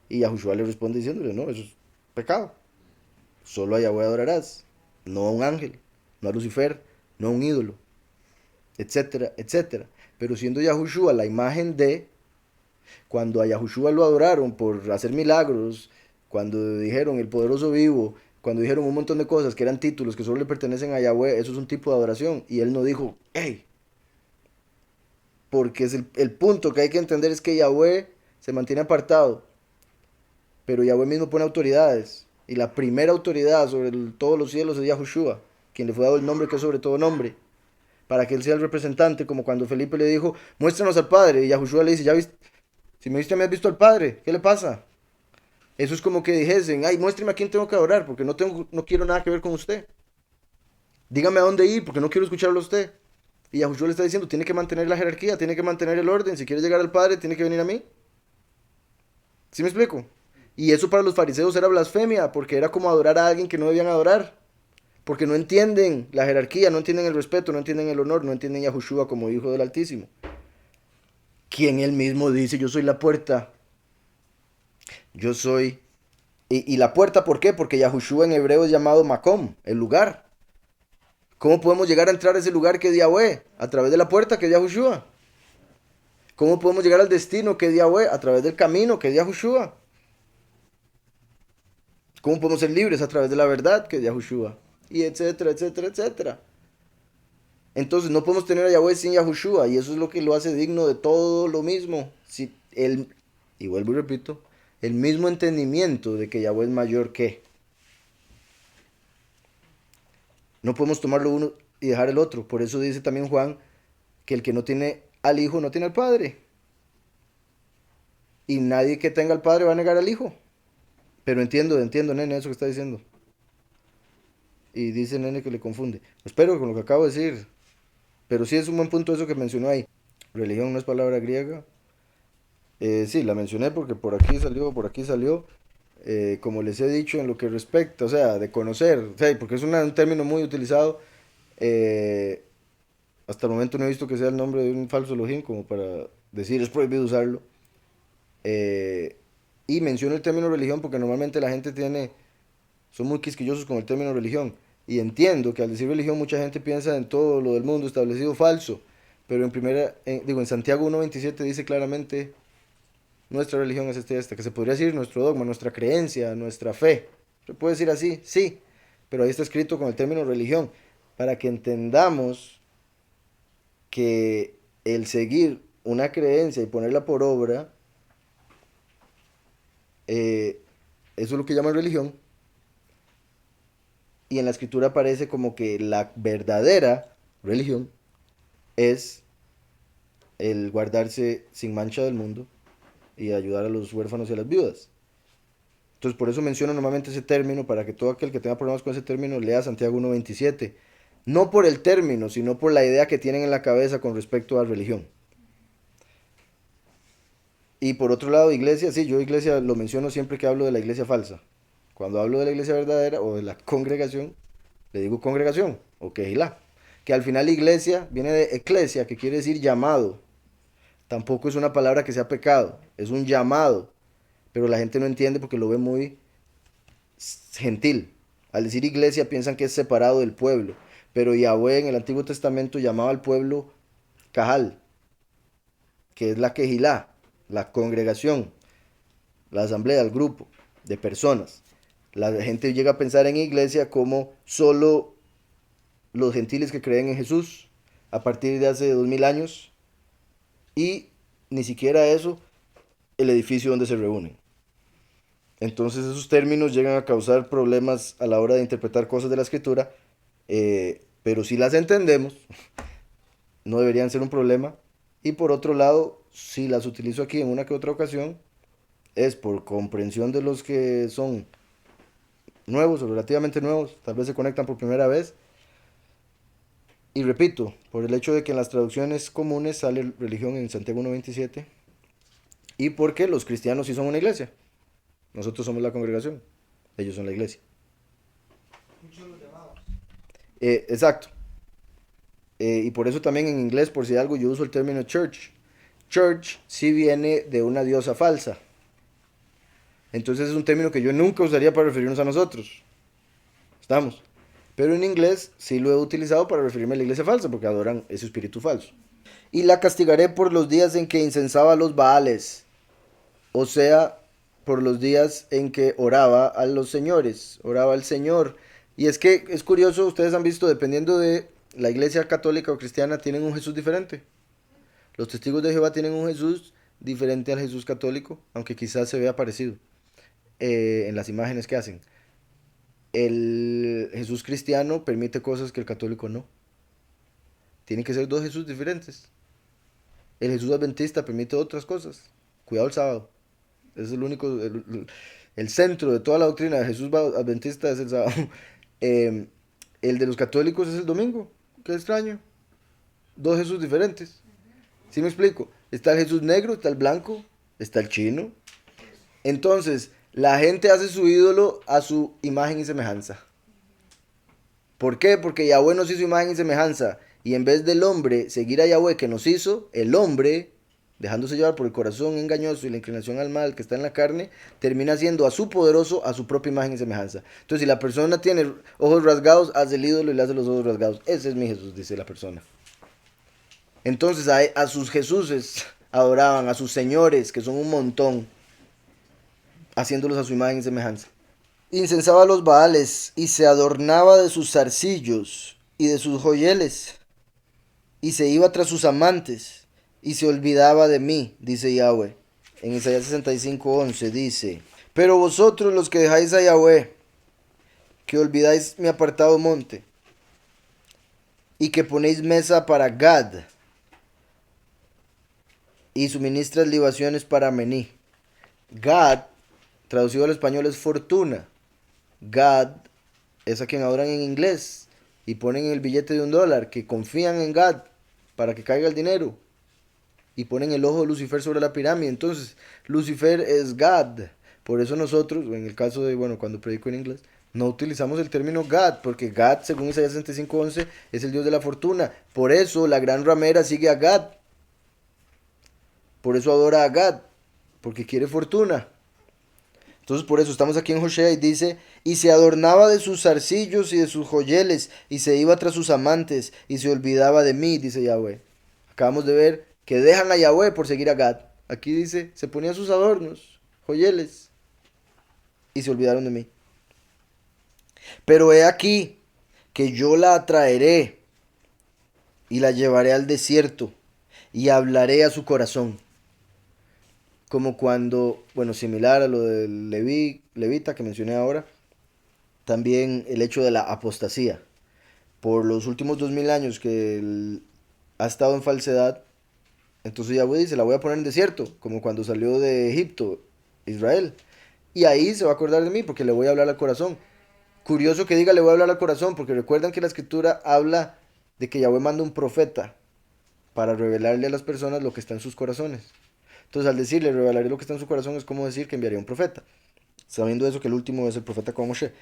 Y Yahushua le responde diciéndole, no, eso es pecado. Solo a Yahweh adorarás, no a un ángel, no a Lucifer, no a un ídolo, etcétera, etcétera. Pero siendo Yahushua la imagen de, cuando a Yahushua lo adoraron por hacer milagros, cuando dijeron el poderoso vivo, cuando dijeron un montón de cosas que eran títulos que solo le pertenecen a Yahweh, eso es un tipo de adoración. Y él no dijo, hey, porque es el punto que hay que entender es que Yahweh se mantiene apartado, pero Yahweh mismo pone autoridades. Y la primera autoridad sobre todos los cielos es Yahushua, quien le fue dado el nombre que es sobre todo nombre, para que él sea el representante, como cuando Felipe le dijo, muéstranos al Padre, y Yahushua le dice, ya viste, si me viste me has visto al Padre, ¿qué le pasa? Eso es como que dijesen, ay, muéstrame a quién tengo que adorar, porque no quiero nada que ver con usted. Dígame a dónde ir, porque no quiero escucharlo a usted. Y Yahushua le está diciendo, tiene que mantener la jerarquía, tiene que mantener el orden, si quiere llegar al Padre, tiene que venir a mí. ¿Sí me explico? Y eso para los fariseos era blasfemia, porque era como adorar a alguien que no debían adorar. Porque no entienden la jerarquía, no entienden el respeto, no entienden el honor, no entienden a Yahushua como hijo del Altísimo. Quien él mismo dice, yo soy la puerta. Yo soy... Y la puerta, ¿por qué? Porque Yahushua en hebreo es llamado Makom, el lugar. ¿Cómo podemos llegar a entrar a ese lugar que es Yahweh? A través de la puerta que es Yahushua. ¿Cómo podemos llegar al destino que es Yahweh? A través del camino que es Yahushua. ¿Cómo podemos ser libres? A través de la verdad que es Yahushua. Y etcétera, etcétera, etcétera. Entonces no podemos tener a Yahweh sin Yahushua. Y eso es lo que lo hace digno de todo lo mismo. Si el, y vuelvo y repito, el mismo entendimiento de que Yahweh es mayor que. No podemos tomarlo uno y dejar el otro. Por eso dice también Juan que el que no tiene al Hijo no tiene al Padre. Y nadie que tenga al Padre va a negar al Hijo. Pero entiendo, nene, eso que está diciendo. Y dice nene que le confunde. Espero con lo que acabo de decir. Pero sí es un buen punto eso que mencionó ahí. Religión no es palabra griega. Sí, la mencioné porque por aquí salió, por aquí salió. Como les he dicho en lo que respecta, o sea, de conocer, o sea, porque es un término muy utilizado. eh, Hasta el momento no he visto que sea el nombre de un falso Elohim como para decir es prohibido usarlo. Eh, y menciono el término religión porque normalmente la gente son muy quisquillosos con el término religión. Y entiendo que al decir religión mucha gente piensa en todo lo del mundo establecido falso. Pero en Santiago 1.27 dice claramente, nuestra religión es esta, que se podría decir nuestro dogma, nuestra creencia, nuestra fe. ¿Se puede decir así? Sí. Pero ahí está escrito con el término religión, para que entendamos que el seguir una creencia y ponerla por obra, eso es lo que llaman religión. Y en la escritura aparece como que la verdadera religión es el guardarse sin mancha del mundo y ayudar a los huérfanos y a las viudas. Entonces por eso menciono normalmente ese término, para que todo aquel que tenga problemas con ese término lea Santiago 1.27. No por el término, sino por la idea que tienen en la cabeza con respecto a la religión. Y por otro lado, iglesia, sí, yo iglesia lo menciono siempre que hablo de la iglesia falsa. Cuando hablo de la iglesia verdadera o de la congregación, le digo congregación o quejilá. Que al final iglesia viene de eclesia, que quiere decir llamado. Tampoco es una palabra que sea pecado, es un llamado. Pero la gente no entiende porque lo ve muy gentil. Al decir iglesia piensan que es separado del pueblo. Pero Yahweh en el Antiguo Testamento llamaba al pueblo Cajal, que es la quejilá, la congregación, la asamblea, el grupo de personas. La gente llega a pensar en iglesia como solo los gentiles que creen en Jesús a partir de hace 2000 años, y ni siquiera eso, el edificio donde se reúnen. Entonces esos términos llegan a causar problemas a la hora de interpretar cosas de la escritura, pero si las entendemos, no deberían ser un problema. Y por otro lado, si las utilizo aquí en una que otra ocasión, es por comprensión de los que son nuevos o relativamente nuevos, tal vez se conectan por primera vez. Y repito, por el hecho de que en las traducciones comunes sale religión en Santiago 1.27, y porque los cristianos sí son una iglesia. Nosotros somos la congregación, ellos son la iglesia. Exacto. Y por eso también en inglés, por si algo, yo uso el término church. Church sí viene de una diosa falsa. Entonces es un término que yo nunca usaría para referirnos a nosotros. ¿Estamos? Pero en inglés sí lo he utilizado para referirme a la iglesia falsa, porque adoran ese espíritu falso. Y la castigaré por los días en que incensaba a los Baales, o sea, por los días en que oraba a los señores, oraba al Señor. Y es que es curioso, ustedes han visto, dependiendo de la iglesia católica o cristiana, tienen un Jesús diferente. Los testigos de Jehová tienen un Jesús diferente al Jesús católico, aunque quizás se vea parecido en las imágenes que hacen. El Jesús cristiano permite cosas que el católico no. Tienen que ser dos Jesús diferentes. El Jesús adventista permite otras cosas. Cuidado el sábado. Es el único, el centro de toda la doctrina de Jesús adventista es el sábado. Eh, el de los católicos es el domingo. Qué extraño. Dos Jesús diferentes. ¿Sí me explico? Está el Jesús negro, está el blanco, está el chino. Entonces, la gente hace su ídolo a su imagen y semejanza. ¿Por qué? Porque Yahweh nos hizo imagen y semejanza. Y en vez del hombre seguir a Yahweh que nos hizo, el hombre, dejándose llevar por el corazón engañoso y la inclinación al mal que está en la carne, termina siendo a su poderoso, a su propia imagen y semejanza. Entonces, si la persona tiene ojos rasgados, hace el ídolo y le hace los ojos rasgados. Ese es mi Jesús, dice la persona. Entonces, a sus Jesuses adoraban a sus señores, que son un montón, haciéndolos a su imagen y semejanza. Incensaba a los Baales y se adornaba de sus zarcillos y de sus joyeles y se iba tras sus amantes y se olvidaba de mí, dice Yahweh. En Isaías 65:11 dice, pero vosotros los que dejáis a Yahweh, que olvidáis mi apartado monte y que ponéis mesa para Gad y suministras libaciones para Mení. Gad, traducido al español, es fortuna. Gad es a quien adoran en inglés y ponen el billete de $1, que confían en Gad para que caiga el dinero y ponen el ojo de Lucifer sobre la pirámide. Entonces, Lucifer es Gad. Por eso nosotros, en el caso de, bueno, cuando predico en inglés, no utilizamos el término Gad, porque Gad, según Isaías 65:11, es el dios de la fortuna. Por eso la gran ramera sigue a Gad. Por eso adora a Gad, porque quiere fortuna. Entonces por eso estamos aquí en Hosea y dice, y se adornaba de sus zarcillos y de sus joyeles, y se iba tras sus amantes, y se olvidaba de mí, dice Yahweh. Acabamos de ver que dejan a Yahweh por seguir a Gad. Aquí dice, se ponía sus adornos, joyeles, y se olvidaron de mí. Pero he aquí que yo la atraeré, y la llevaré al desierto, y hablaré a su corazón. Como cuando, bueno, similar a lo del levita que mencioné ahora, también el hecho de la apostasía. Por los últimos 2000 años que él ha estado en falsedad, entonces Yahweh dice, la voy a poner en desierto, como cuando salió de Egipto, Israel. Y ahí se va a acordar de mí porque le voy a hablar al corazón. Curioso que diga le voy a hablar al corazón, porque recuerdan que la escritura habla de que Yahweh manda un profeta para revelarle a las personas lo que está en sus corazones. Entonces al decirle revelaré lo que está en su corazón es como decir que enviaría un profeta. Sabiendo eso que el último es el profeta como Moshe.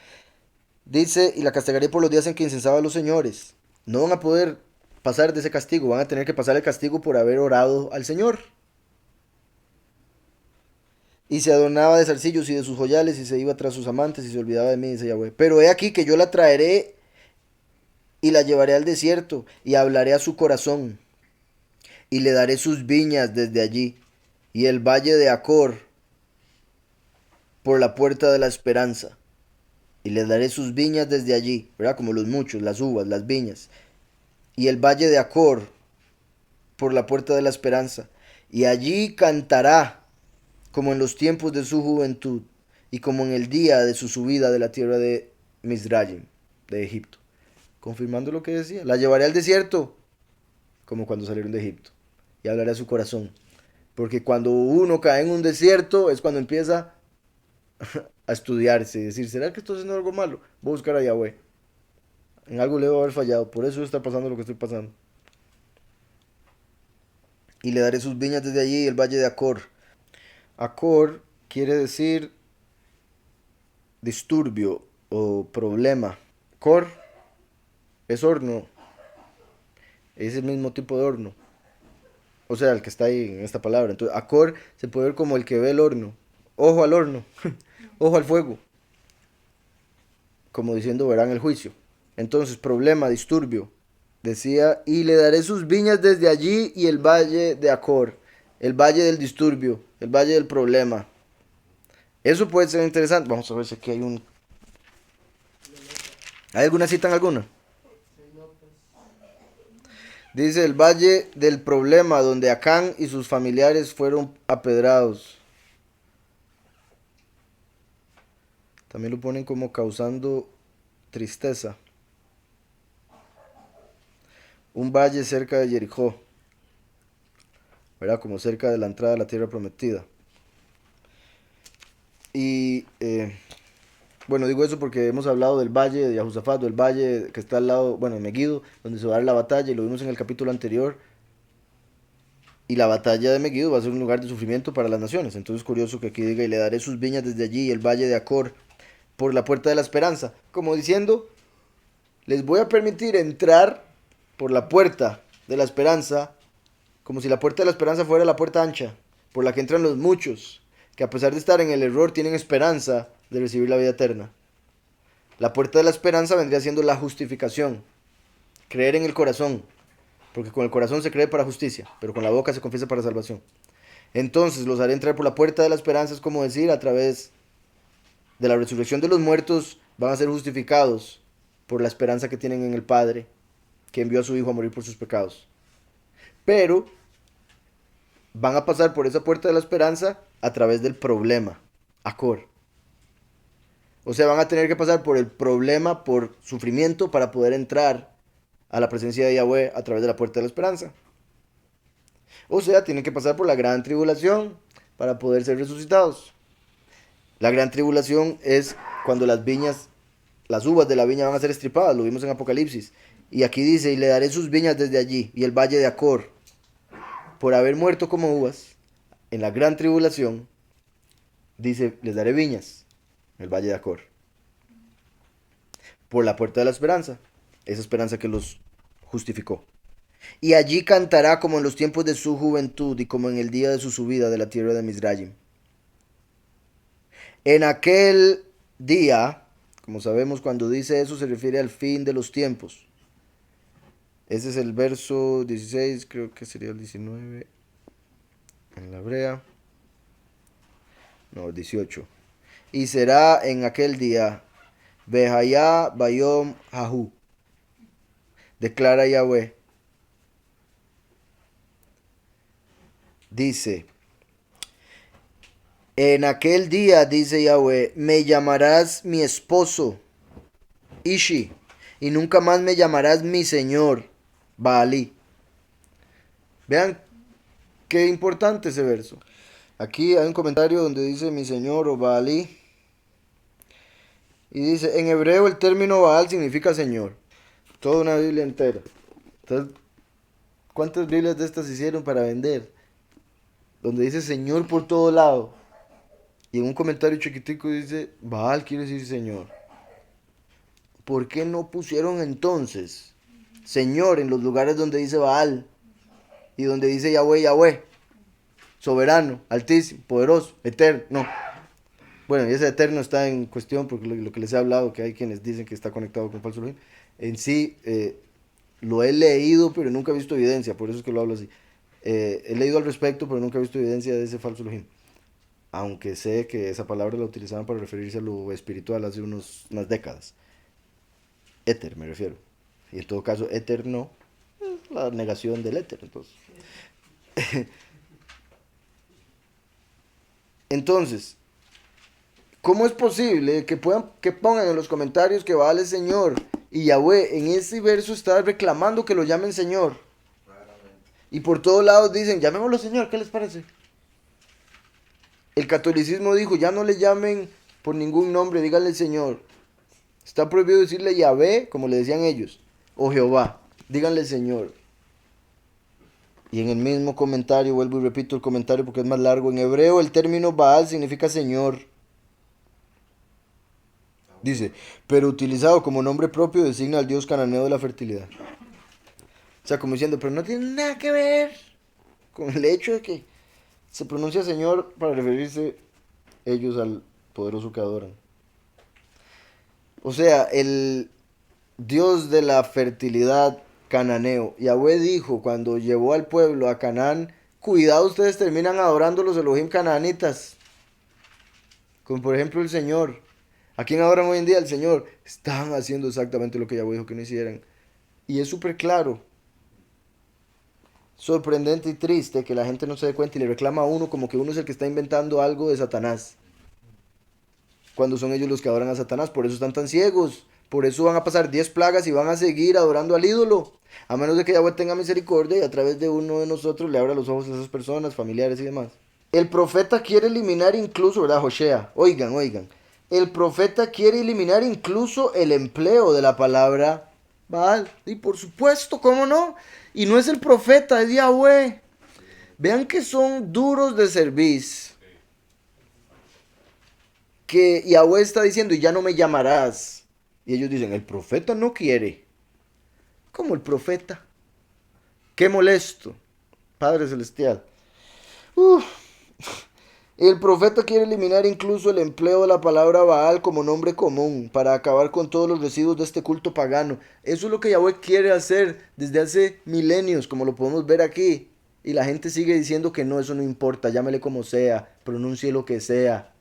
Dice, y la castigaré por los días en que incensaba a los señores. No van a poder pasar de ese castigo, van a tener que pasar el castigo por haber orado al Señor. Y se adornaba de zarcillos y de sus joyales y se iba tras sus amantes y se olvidaba de mí, dice Yahweh. Pero he aquí que yo la traeré y la llevaré al desierto y hablaré a su corazón y le daré sus viñas desde allí y el valle de Acor por la puerta de la esperanza. Y le daré sus viñas desde allí, ¿verdad? Como los muchos, las uvas, las viñas. Y el valle de Acor por la puerta de la esperanza. Y allí cantará como en los tiempos de su juventud y como en el día de su subida de la tierra de Mizraim, de Egipto. Confirmando lo que decía. La llevaré al desierto como cuando salieron de Egipto. Y hablaré a su corazón. Porque cuando uno cae en un desierto es cuando empieza a estudiarse y decir, ¿será que estoy haciendo algo malo? Voy a buscar a Yahweh. En algo le debo haber fallado, por eso está pasando lo que estoy pasando. Y le daré sus viñas desde allí, el valle de Acor. Acor quiere decir disturbio o problema. Cor es horno, es el mismo tipo de horno. O sea, el que está ahí en esta palabra. Entonces, Acor se puede ver como el que ve el horno. Ojo al horno, ojo al fuego. Como diciendo, verán el juicio. Entonces, problema, disturbio. Decía, y le daré sus viñas desde allí y el valle de Acor, el valle del disturbio, el valle del problema. Eso puede ser interesante. Vamos a ver si aquí hay un... ¿Hay alguna cita en alguna? Dice el valle del problema, donde Acán y sus familiares fueron apedrados. También lo ponen como causando tristeza. Un valle cerca de Jericó, ¿verdad? Como cerca de la entrada a la tierra prometida. Y bueno, digo eso porque hemos hablado del valle de Josafat, del valle que está al lado, bueno, de Megiddo, donde se va a dar la batalla, y lo vimos en el capítulo anterior. Y la batalla de Megiddo va a ser un lugar de sufrimiento para las naciones. Entonces es curioso que aquí diga, y le daré sus viñas desde allí, y el valle de Acor, por la puerta de la esperanza. Como diciendo, les voy a permitir entrar por la puerta de la esperanza, como si la puerta de la esperanza fuera la puerta ancha, por la que entran los muchos, que a pesar de estar en el error tienen esperanza de recibir la vida eterna. La puerta de la esperanza vendría siendo la justificación, creer en el corazón, porque con el corazón se cree para justicia, pero con la boca se confiesa para salvación. Entonces los haré entrar por la puerta de la esperanza, es como decir, a través de la resurrección de los muertos van a ser justificados por la esperanza que tienen en el Padre, que envió a su Hijo a morir por sus pecados. Pero van a pasar por esa puerta de la esperanza a través del problema, Acor. O sea, van a tener que pasar por el problema, por sufrimiento, para poder entrar a la presencia de Yahweh a través de la puerta de la esperanza. O sea, tienen que pasar por la gran tribulación para poder ser resucitados. La gran tribulación es cuando las viñas, las uvas de la viña van a ser estripadas, lo vimos en Apocalipsis. Y aquí dice, y le daré sus viñas desde allí, y el valle de Acor, por haber muerto como uvas, en la gran tribulación, dice, les daré viñas, en el valle de Acor, por la puerta de la esperanza, esa esperanza que los justificó. Y allí cantará como en los tiempos de su juventud y como en el día de su subida de la tierra de Mizraim. En aquel día, como sabemos, cuando dice eso se refiere al fin de los tiempos. Ese es el verso 16, creo que sería el 19 en la hebrea. No, 18. Y será en aquel día, Behayá Bayom Hahu, declara Yahweh. Dice, en aquel día, dice Yahweh, me llamarás mi esposo, Ishi, y nunca más me llamarás mi señor, Baalí. Vean qué importante ese verso. Aquí hay un comentario donde dice mi señor o Baalí. Y dice, en hebreo el término Baal significa señor. Toda una Biblia entera. Entonces, ¿cuántas Biblias de estas hicieron para vender? Donde dice señor por todo lado. Y en un comentario chiquitico dice, Baal quiere decir señor. ¿Por qué no pusieron entonces señor en los lugares donde dice Baal? Y donde dice Yahweh, Yahweh. Soberano, altísimo, poderoso, eterno. No. Bueno, y ese eterno está en cuestión porque lo que les he hablado, que hay quienes dicen que está conectado con falso Elohim. En sí, lo he leído, pero nunca he visto evidencia, por eso es que lo hablo así. He leído al respecto, pero nunca he visto evidencia de ese falso Elohim. Aunque sé que esa palabra la utilizaban para referirse a lo espiritual hace unas décadas. Éter, me refiero. Y en todo caso, éter no, es la negación del éter, entonces. Entonces, ¿cómo es posible que pongan en los comentarios que Baal es Señor? Y Yahweh en ese verso está reclamando que lo llamen Señor. Y por todos lados dicen, llamémoslo Señor, ¿qué les parece? El catolicismo dijo, ya no le llamen por ningún nombre, díganle Señor. Está prohibido decirle Yahvé, como le decían ellos, o Jehová, díganle Señor. Y en el mismo comentario, vuelvo y repito el comentario porque es más largo, en hebreo el término Baal significa Señor. Dice, pero utilizado como nombre propio designa al dios cananeo de la fertilidad. O sea, como diciendo, pero no tiene nada que ver con el hecho de que se pronuncia Señor para referirse ellos al poderoso que adoran. O sea, el dios de la fertilidad cananeo. Yahweh dijo cuando llevó al pueblo a Canaán, cuidado, ustedes terminan adorando los Elohim cananitas. Como por ejemplo el Señor. ¿A quién adoran hoy en día? El Señor. Están haciendo exactamente lo que Yahweh dijo que no hicieran. Y es súper claro. Sorprendente y triste que la gente no se dé cuenta y le reclama a uno como que uno es el que está inventando algo de Satanás. Cuando son ellos los que adoran a Satanás. Por eso están tan ciegos. Por eso van a pasar 10 plagas y van a seguir adorando al ídolo. A menos de que Yahweh tenga misericordia y a través de uno de nosotros le abra los ojos a esas personas, familiares y demás. El profeta quiere eliminar incluso, ¿verdad, Joshea? Oigan. El profeta quiere eliminar incluso el empleo de la palabra Baal. Y por supuesto, ¿cómo no? Y no es el profeta, es Yahweh. Vean que son duros de cerviz. Que Yahweh está diciendo, y ya no me llamarás. Y ellos dicen, el profeta no quiere. ¿Cómo el profeta? Qué molesto. Padre Celestial. El profeta quiere eliminar incluso el empleo de la palabra Baal como nombre común para acabar con todos los residuos de este culto pagano. Eso es lo que Yahweh quiere hacer desde hace milenios, como lo podemos ver aquí. Y la gente sigue diciendo que no, eso no importa, llámele como sea, pronuncie lo que sea.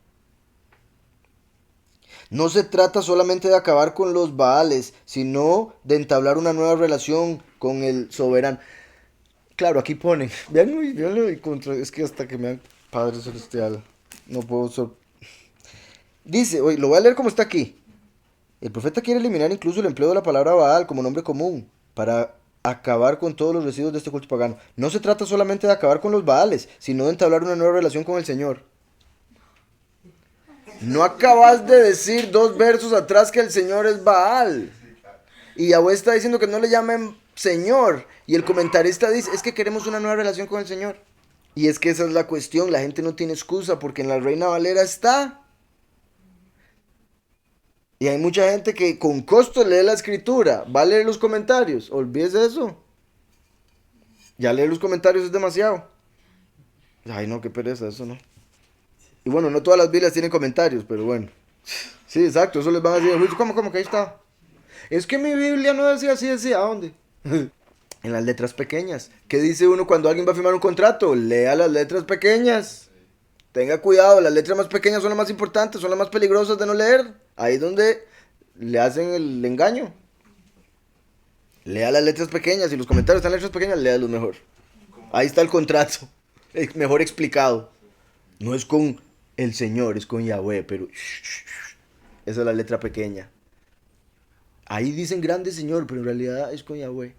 No se trata solamente de acabar con los Baales, sino de entablar una nueva relación con el soberano. Claro, aquí ponen, veanlo y contra, es que hasta que me dan Padre Celestial, no puedo dice, oye, lo voy a leer como está aquí. El profeta quiere eliminar incluso el empleo de la palabra Baal como nombre común para acabar con todos los residuos de este culto pagano. No se trata solamente de acabar con los Baales, sino de entablar una nueva relación con el Señor. No acabas de decir 2 versos atrás que el Señor es Baal. Y Yahweh está diciendo que no le llamen Señor. Y el comentarista dice, es que queremos una nueva relación con el Señor. Y es que esa es la cuestión, la gente no tiene excusa porque en la Reina Valera está. Y hay mucha gente que con costo lee la escritura, va a leer los comentarios, olvídese eso. Ya leer los comentarios es demasiado. Ay no, qué pereza, eso no. Y bueno, no todas las Biblias tienen comentarios, pero bueno. Sí, exacto, eso les van a decir, ¿cómo que ahí está? Es que mi Biblia no decía así, decía, ¿a dónde? En las letras pequeñas. ¿Qué dice uno cuando alguien va a firmar un contrato? Lea las letras pequeñas. Tenga cuidado, las letras más pequeñas son las más importantes, son las más peligrosas de no leer. Ahí es donde le hacen el engaño. Lea las letras pequeñas, si los comentarios están en letras pequeñas, léalos mejor. Ahí está el contrato, mejor explicado. No es con el Señor, es con Yahweh, pero esa es la letra pequeña. Ahí dicen grande Señor, pero en realidad es con Yahweh.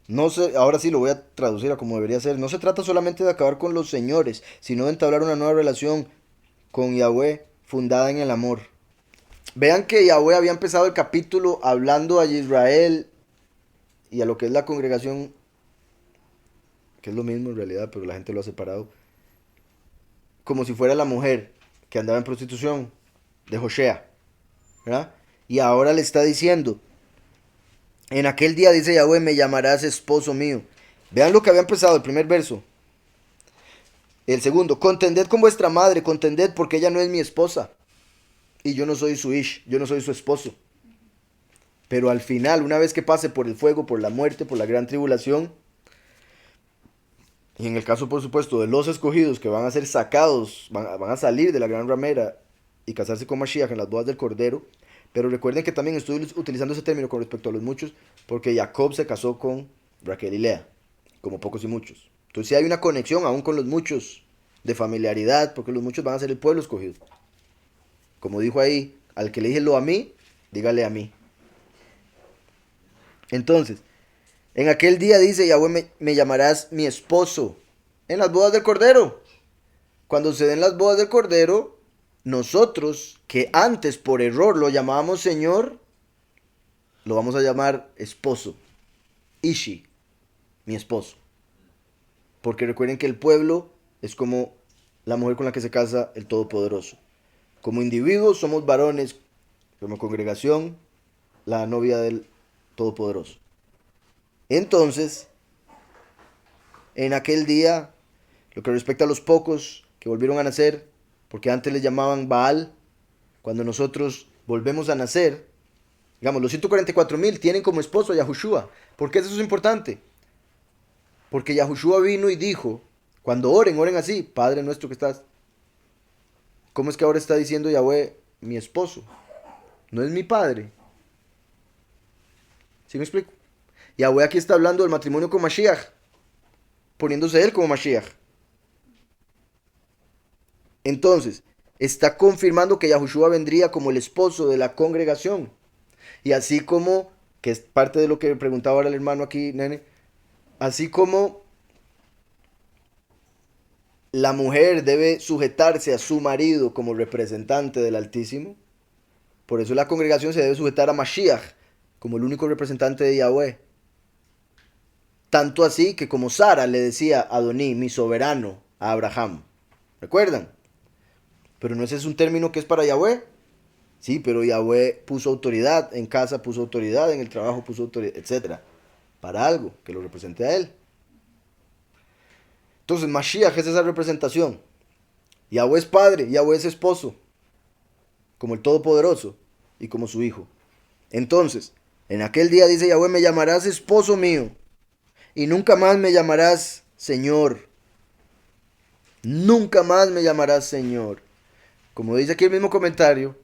No sé, ahora sí lo voy a traducir a como debería ser. No se trata solamente de acabar con los señores, sino de entablar una nueva relación con Yahweh fundada en el amor. Vean que Yahweh había empezado el capítulo hablando a Israel y a lo que es la congregación, que es lo mismo en realidad, pero la gente lo ha separado, como si fuera la mujer que andaba en prostitución de Joshea, ¿verdad? Y ahora le está diciendo, en aquel día dice Yahweh, me llamarás esposo mío. Vean lo que había empezado el primer verso. El segundo, contended con vuestra madre, contended porque ella no es mi esposa. Y yo no soy su ish, yo no soy su esposo. Pero al final, una vez que pase por el fuego, por la muerte, por la gran tribulación, y en el caso, por supuesto, de los escogidos que van a ser sacados, van a salir de la gran ramera y casarse con Mashiach en las bodas del Cordero. Pero recuerden que también estoy utilizando ese término con respecto a los muchos, porque Jacob se casó con Raquel y Lea, como pocos y muchos. Entonces sí hay una conexión aún con los muchos de familiaridad, porque los muchos van a ser el pueblo escogido. Como dijo ahí, al que le dije lo a mí, dígale a mí. Entonces, en aquel día dice Yahweh, me llamarás mi esposo. En las bodas del Cordero. Cuando se den las bodas del Cordero, nosotros, que antes por error lo llamábamos Señor, lo vamos a llamar esposo. Ishi, mi esposo. Porque recuerden que el pueblo es como la mujer con la que se casa el Todopoderoso. Como individuos somos varones, como congregación, la novia del Todopoderoso. Entonces, en aquel día, lo que respecta a los pocos que volvieron a nacer, porque antes les llamaban Baal, cuando nosotros volvemos a nacer, digamos, los 144,000 tienen como esposo a Yahushua. ¿Por qué eso es importante? Porque Yahushua vino y dijo, cuando oren, oren así, Padre nuestro que estás. ¿Cómo es que ahora está diciendo Yahweh, mi esposo? No es mi padre. ¿Sí me explico? Yahweh aquí está hablando del matrimonio con Mashiach, poniéndose él como Mashiach. Entonces, está confirmando que Yahushua vendría como el esposo de la congregación. Y así como, que es parte de lo que preguntaba ahora el hermano aquí, nene, así como la mujer debe sujetarse a su marido como representante del Altísimo, por eso la congregación se debe sujetar a Mashiach como el único representante de Yahweh. Tanto así que como Sara le decía a Adoní, mi soberano, a Abraham. ¿Recuerdan? Pero no ese es un término que es para Yahweh. Sí, pero Yahweh puso autoridad en casa, puso autoridad en el trabajo, puso autoridad, etcétera, para algo que lo represente a él. Entonces, Mashiach es esa representación. Yahweh es padre, Yahweh es esposo, como el Todopoderoso y como su hijo. Entonces, en aquel día dice Yahweh, me llamarás esposo mío y nunca más me llamarás Señor. Nunca más me llamarás Señor. Como dice aquí el mismo comentario,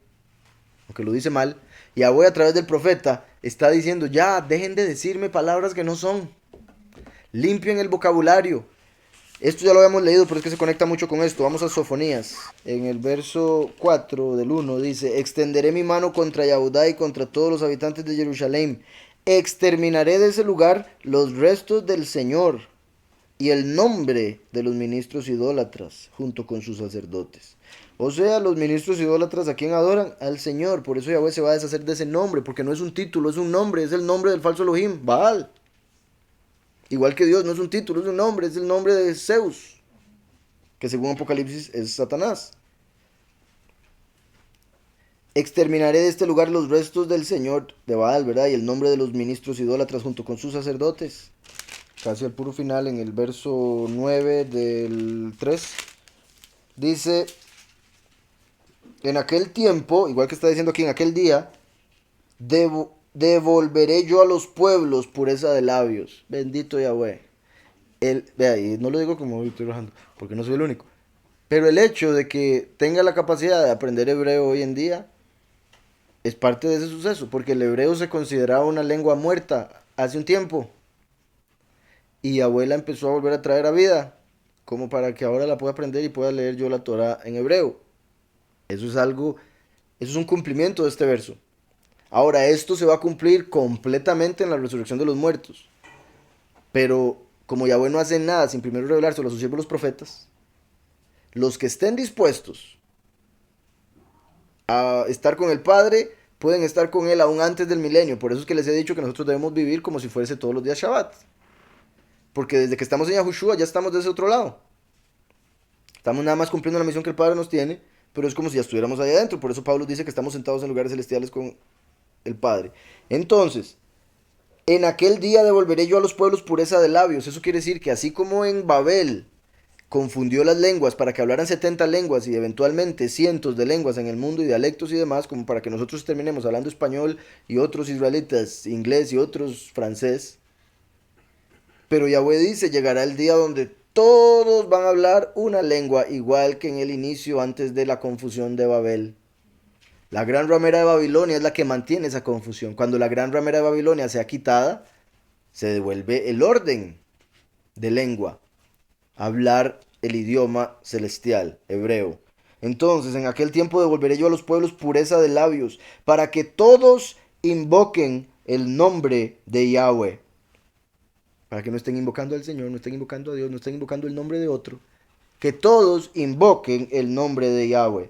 aunque lo dice mal, Yahweh a través del profeta está diciendo, ya, dejen de decirme palabras que no son. Limpien el vocabulario. Esto ya lo habíamos leído, pero es que se conecta mucho con esto. Vamos a Sofonías. En el verso 4 del 1 dice, extenderé mi mano contra Yahudá y contra todos los habitantes de Jerusalén. Exterminaré de ese lugar los restos del Señor y el nombre de los ministros idólatras junto con sus sacerdotes. O sea, los ministros idólatras, ¿a quién adoran? Al Señor. Por eso Yahweh se va a deshacer de ese nombre, porque no es un título, es un nombre, es el nombre del falso Elohim, Baal. Igual que Dios no es un título, es un nombre, es el nombre de Zeus, que según Apocalipsis es Satanás. Exterminaré de este lugar los restos del Señor de Baal, ¿verdad? Y el nombre de los ministros idólatras junto con sus sacerdotes. Casi al puro final, en el verso 9 del 3, dice, en aquel tiempo, igual que está diciendo aquí, en aquel día, devolveré yo a los pueblos pureza de labios. Bendito Yahweh. Vea, y no lo digo como estoy trabajando, porque no soy el único. Pero el hecho de que tenga la capacidad de aprender hebreo hoy en día es parte de ese suceso, porque el hebreo se consideraba una lengua muerta hace un tiempo. Y abuela empezó a volver a traer a vida, como para que ahora la pueda aprender y pueda leer yo la Torah en hebreo. Eso es algo, eso es un cumplimiento de este verso. Ahora, esto se va a cumplir completamente en la resurrección de los muertos. Pero como Yahweh no hace nada sin primero revelárselo a sus siervos los profetas, los que estén dispuestos a estar con el Padre pueden estar con Él aún antes del milenio. Por eso es que les he dicho que nosotros debemos vivir como si fuese todos los días Shabbat. Porque desde que estamos en Yahushua ya estamos de ese otro lado. Estamos nada más cumpliendo la misión que el Padre nos tiene, pero es como si ya estuviéramos ahí adentro. Por eso Pablo dice que estamos sentados en lugares celestiales con el Padre. Entonces, en aquel día devolveré yo a los pueblos pureza de labios. Eso quiere decir que así como en Babel confundió las lenguas para que hablaran 70 lenguas y eventualmente cientos de lenguas en el mundo y dialectos y demás, como para que nosotros terminemos hablando español y otros israelitas inglés y otros francés. Pero Yahweh dice, llegará el día donde todos van a hablar una lengua igual que en el inicio antes de la confusión de Babel. La gran ramera de Babilonia es la que mantiene esa confusión. Cuando la gran ramera de Babilonia sea quitada, se devuelve el orden de lengua. Hablar el idioma celestial, hebreo. Entonces, en aquel tiempo devolveré yo a los pueblos pureza de labios, para que todos invoquen el nombre de Yahweh. Para que no estén invocando al Señor, no estén invocando a Dios, no estén invocando el nombre de otro. Que todos invoquen el nombre de Yahweh.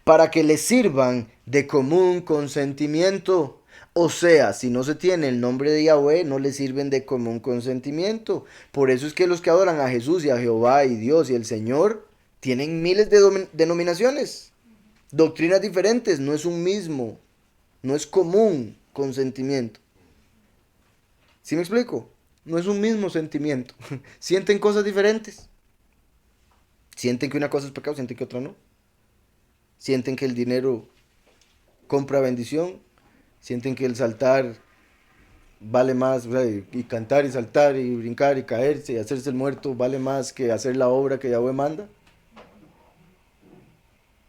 Para que les sirvan de común consentimiento. O sea, si no se tiene el nombre de Yahweh, no les sirven de común consentimiento. Por eso es que los que adoran a Jesús y a Jehová y Dios y el Señor tienen miles de denominaciones, doctrinas diferentes, no es un mismo, no es común consentimiento. ¿Sí me explico? No es un mismo sentimiento. Sienten cosas diferentes. Sienten que una cosa es pecado, sienten que otra no. Sienten que el dinero compra bendición. Sienten que el saltar vale más, o sea, y cantar y saltar y brincar y caerse y hacerse el muerto vale más que hacer la obra que Yahweh manda.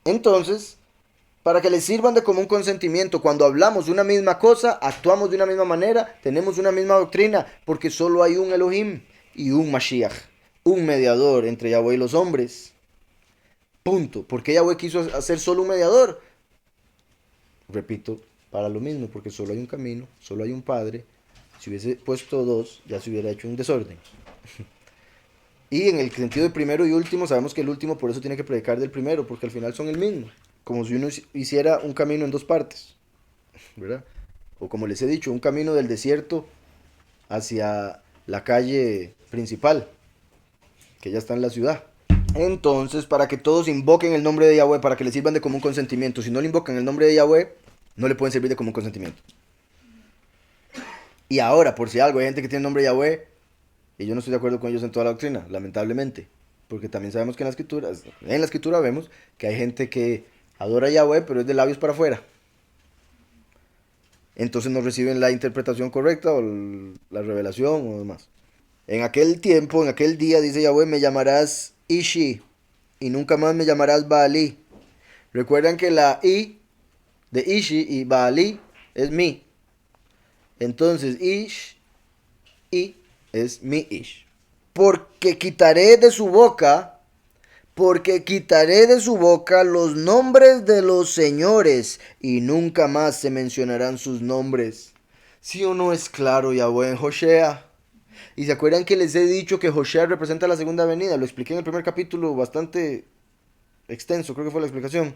Entonces, para que les sirvan de común consentimiento, cuando hablamos de una misma cosa, actuamos de una misma manera, tenemos una misma doctrina, porque solo hay un Elohim y un Mashiach, un mediador entre Yahweh y los hombres. Punto. ¿Por qué Yahweh quiso hacer solo un mediador? Repito, para lo mismo, porque solo hay un camino, solo hay un Padre. Si hubiese puesto dos, ya se hubiera hecho un desorden. Y en el sentido de primero y último, sabemos que el último por eso tiene que predicar del primero, porque al final son el mismo. Como si uno hiciera un camino en dos partes, ¿verdad? O como les he dicho, un camino del desierto hacia la calle principal, que ya está en la ciudad. Entonces, para que todos invoquen el nombre de Yahweh, para que le sirvan de común consentimiento. Si no le invocan el nombre de Yahweh, no le pueden servir de común consentimiento. Y ahora, por si algo, hay gente que tiene el nombre de Yahweh, y yo no estoy de acuerdo con ellos en toda la doctrina, lamentablemente. porque también sabemos que en la escritura vemos que hay gente que adora a Yahweh, pero es de labios para afuera. Entonces no reciben la interpretación correcta o la revelación o demás. En aquel tiempo, en aquel día, dice Yahweh, me llamarás Ishi y nunca más me llamarás Baalí. Recuerdan que la I de Ishi y Baalí es mi. Entonces Ish y es mi Ish. Porque quitaré de su boca los nombres de los señores y nunca más se mencionarán sus nombres. ¿Sí o no es claro, Yahweh, en Hosea? Y se acuerdan que les he dicho que Hosea representa la segunda venida. Lo expliqué en el primer capítulo bastante extenso, creo que fue la explicación.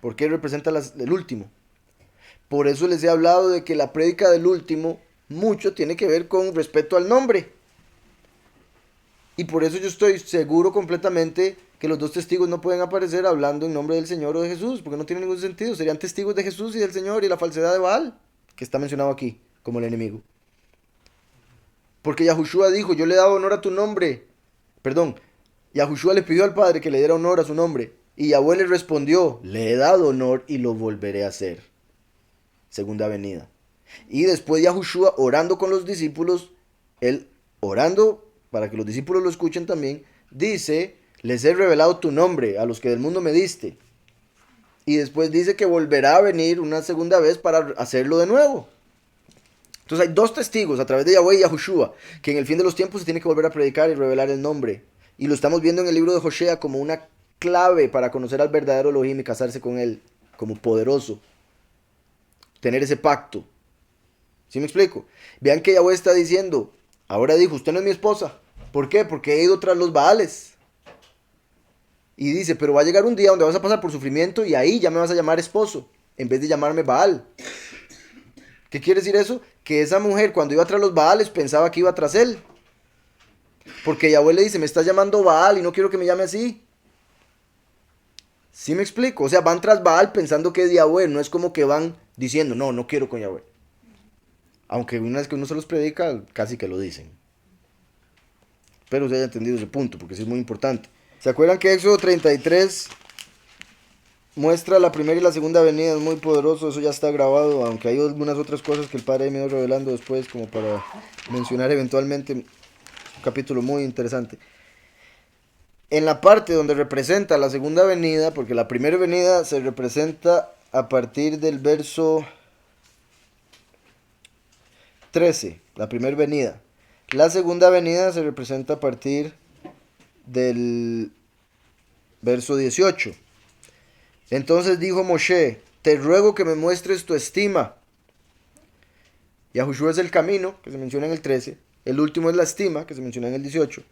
¿Por qué representa el último? Por eso les he hablado de que la prédica del último mucho tiene que ver con respecto al nombre. Y por eso yo estoy seguro completamente que los dos testigos no pueden aparecer hablando en nombre del Señor o de Jesús, porque no tiene ningún sentido. Serían testigos de Jesús y del Señor y la falsedad de Baal, que está mencionado aquí como el enemigo. Porque Yahushua dijo, yo le he dado honor a tu nombre. Perdón, Yahushua le pidió al Padre que le diera honor a su nombre. Y Yahweh le respondió, le he dado honor y lo volveré a hacer. Segunda venida. Y después Yahushua orando con los discípulos, él orando para que los discípulos lo escuchen también, dice, les he revelado tu nombre a los que del mundo me diste. Y después dice que volverá a venir una segunda vez para hacerlo de nuevo. Entonces hay dos testigos a través de Yahweh y Yahushua, que en el fin de los tiempos se tiene que volver a predicar y revelar el nombre. Y lo estamos viendo en el libro de Hosea como una clave para conocer al verdadero Elohim y casarse con él como poderoso. Tener ese pacto. ¿Sí me explico? Vean que Yahweh está diciendo, ahora dijo, usted no es mi esposa. ¿Por qué? Porque he ido tras los Baales. Y dice, pero va a llegar un día donde vas a pasar por sufrimiento y ahí ya me vas a llamar esposo, en vez de llamarme Baal. ¿Qué quiere decir eso? Que esa mujer cuando iba tras los Baales pensaba que iba tras él. Porque Yahweh le dice, me estás llamando Baal y no quiero que me llame así. ¿Sí me explico? O sea, van tras Baal pensando que es Yahweh, no es como que van diciendo, no, no quiero con Yahweh. Aunque una vez que uno se los predica, casi que lo dicen. Espero se haya entendido ese punto, porque sí es muy importante. ¿Se acuerdan que Éxodo 33 muestra la primera y la segunda venida? Es muy poderoso, eso ya está grabado, aunque hay algunas otras cosas que el Padre me ha ido revelando después, como para mencionar eventualmente. Un capítulo muy interesante. En la parte donde representa la segunda venida, porque la primera venida se representa a partir del verso 13, la primera venida. La segunda venida se representa a partir del verso 18. Entonces dijo Moshe, te ruego que me muestres tu estima. Yahushua es el camino, que se menciona en el 13. El último es la estima, que se menciona en el 18.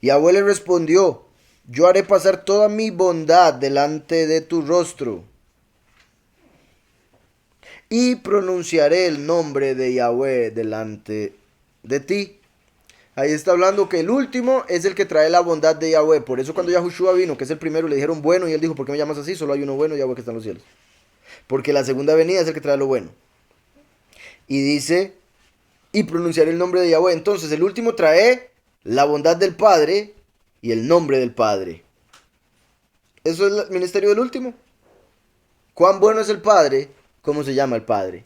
Y Yahweh le respondió, yo haré pasar toda mi bondad delante de tu rostro. Y pronunciaré el nombre de Yahweh delante de ti. Ahí está hablando que el último es el que trae la bondad de Yahweh. Por eso cuando Yahushua vino, que es el primero, le dijeron bueno. Y él dijo, ¿por qué me llamas así? Solo hay uno bueno, Yahweh que está en los cielos. Porque la segunda venida es el que trae lo bueno. Y dice, y pronunciaré el nombre de Yahweh. Entonces el último trae la bondad del Padre y el nombre del Padre. Eso es el ministerio del último. ¿Cuán bueno es el Padre? ¿Cómo se llama el Padre?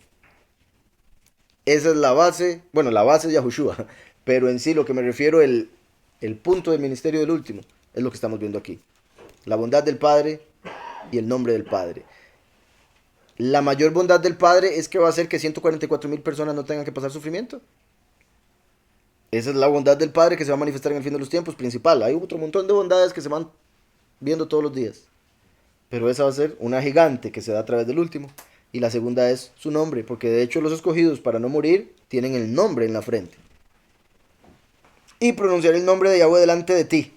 Esa es la base. Bueno, la base es Yahushua. Pero en sí lo que me refiero, el punto del ministerio del último, es lo que estamos viendo aquí. La bondad del Padre y el nombre del Padre. La mayor bondad del Padre es que va a hacer que 144,000 personas no tengan que pasar sufrimiento. Esa es la bondad del Padre que se va a manifestar en el fin de los tiempos, principal. Hay otro montón de bondades que se van viendo todos los días. Pero esa va a ser una gigante que se da a través del último. Y la segunda es su nombre, porque de hecho los escogidos para no morir tienen el nombre en la frente. Y pronunciaré el nombre de Yahweh delante de ti.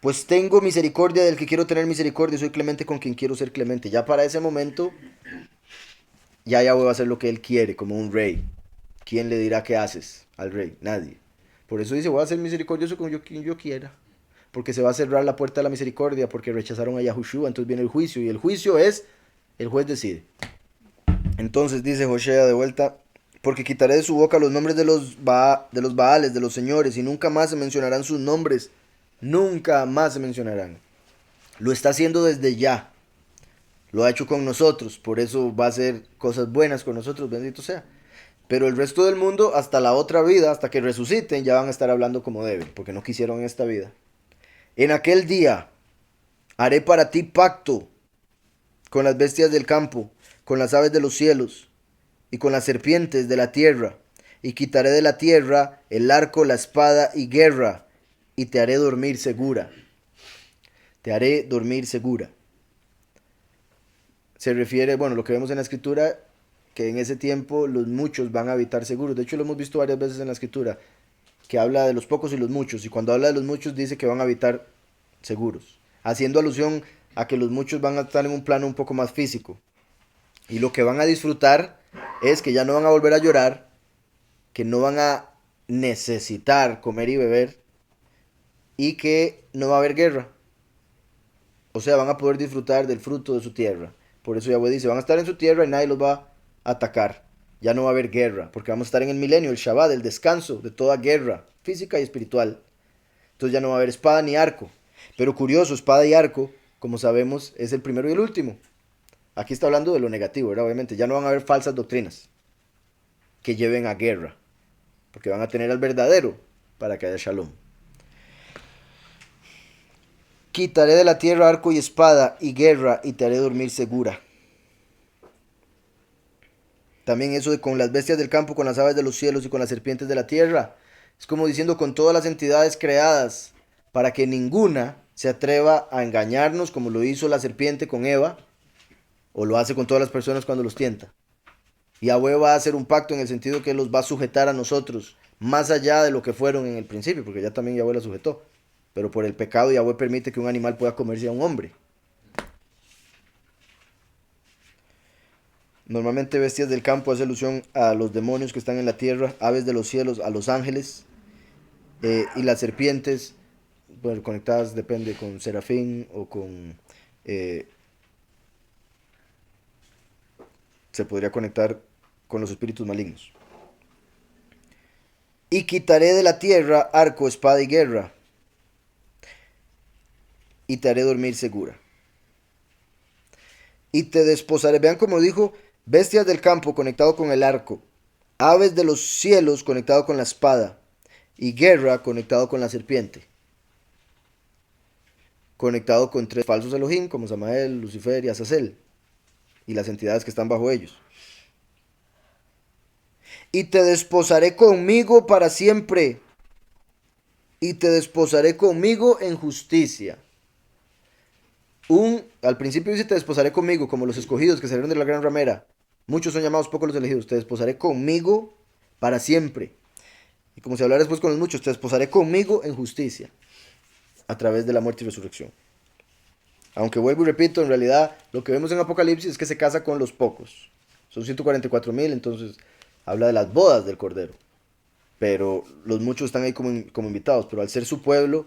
Pues tengo misericordia del que quiero tener misericordia, soy clemente con quien quiero ser clemente. Ya para ese momento, ya Yahweh va a hacer lo que él quiere, como un rey. ¿Quién le dirá qué haces al rey? Nadie. Por eso dice, voy a ser misericordioso con quien yo quiera. Porque se va a cerrar la puerta de la misericordia, porque rechazaron a Yahushua, entonces viene el juicio. Y el juicio es, el juez decide. Entonces dice Hosea de vuelta, porque quitaré de su boca los nombres de los Baales, de los señores, y nunca más se mencionarán sus nombres. Nunca más se mencionarán. Lo está haciendo desde ya. Lo ha hecho con nosotros. Por eso va a hacer cosas buenas con nosotros, bendito sea. Pero el resto del mundo, hasta la otra vida, hasta que resuciten, ya van a estar hablando como deben, porque no quisieron esta vida. En aquel día haré para ti pacto con las bestias del campo, con las aves de los cielos y con las serpientes de la tierra. Y quitaré de la tierra el arco, la espada y guerra, y te haré dormir segura. Te haré dormir segura. Se refiere, bueno, lo que vemos en la escritura, que en ese tiempo los muchos van a habitar seguros. De hecho, lo hemos visto varias veces en la escritura, que habla de los pocos y los muchos. Y cuando habla de los muchos dice que van a habitar seguros, haciendo alusión a que los muchos van a estar en un plano un poco más físico. Y lo que van a disfrutar es que ya no van a volver a llorar, que no van a necesitar comer y beber, y que no va a haber guerra. O sea, van a poder disfrutar del fruto de su tierra. Por eso Yahweh dice, van a estar en su tierra y nadie los va a atacar. Ya no va a haber guerra, porque vamos a estar en el milenio, el Shabbat, el descanso de toda guerra, física y espiritual. Entonces ya no va a haber espada ni arco. Pero curioso, espada y arco, como sabemos, es el primero y el último. Aquí está hablando de lo negativo, ¿verdad? Obviamente, ya no van a haber falsas doctrinas que lleven a guerra, porque van a tener al verdadero para que haya shalom. Quitaré de la tierra arco y espada y guerra y te haré dormir segura. También eso de con las bestias del campo, con las aves de los cielos y con las serpientes de la tierra. Es como diciendo con todas las entidades creadas, para que ninguna se atreva a engañarnos como lo hizo la serpiente con Eva, o lo hace con todas las personas cuando los tienta. Yahweh va a hacer un pacto en el sentido que los va a sujetar a nosotros, más allá de lo que fueron en el principio, porque ya también Yahweh la sujetó. Pero por el pecado Yahweh permite que un animal pueda comerse a un hombre. Normalmente bestias del campo hace alusión a los demonios que están en la tierra, aves de los cielos, a los ángeles, y las serpientes, bueno, conectadas depende con serafín o con... se podría conectar con los espíritus malignos. Y quitaré de la tierra arco, espada y guerra, y te haré dormir segura. Y te desposaré, vean como dijo, bestias del campo conectado con el arco, aves de los cielos conectado con la espada, y guerra conectado con la serpiente. Conectado con tres falsos Elohim, como Samael, Lucifer y Azazel, y las entidades que están bajo ellos. Y te desposaré conmigo para siempre, y te desposaré conmigo en justicia. Al principio dice te desposaré conmigo, como los escogidos que salieron de la gran ramera. Muchos son llamados, pocos los elegidos. Te desposaré conmigo para siempre. Y como se hablará después con los muchos, te desposaré conmigo en justicia, a través de la muerte y resurrección. Aunque vuelvo y repito, en realidad lo que vemos en Apocalipsis es que se casa con los pocos. Son 144,000, entonces habla de las bodas del Cordero. Pero los muchos están ahí como invitados. Pero al ser su pueblo,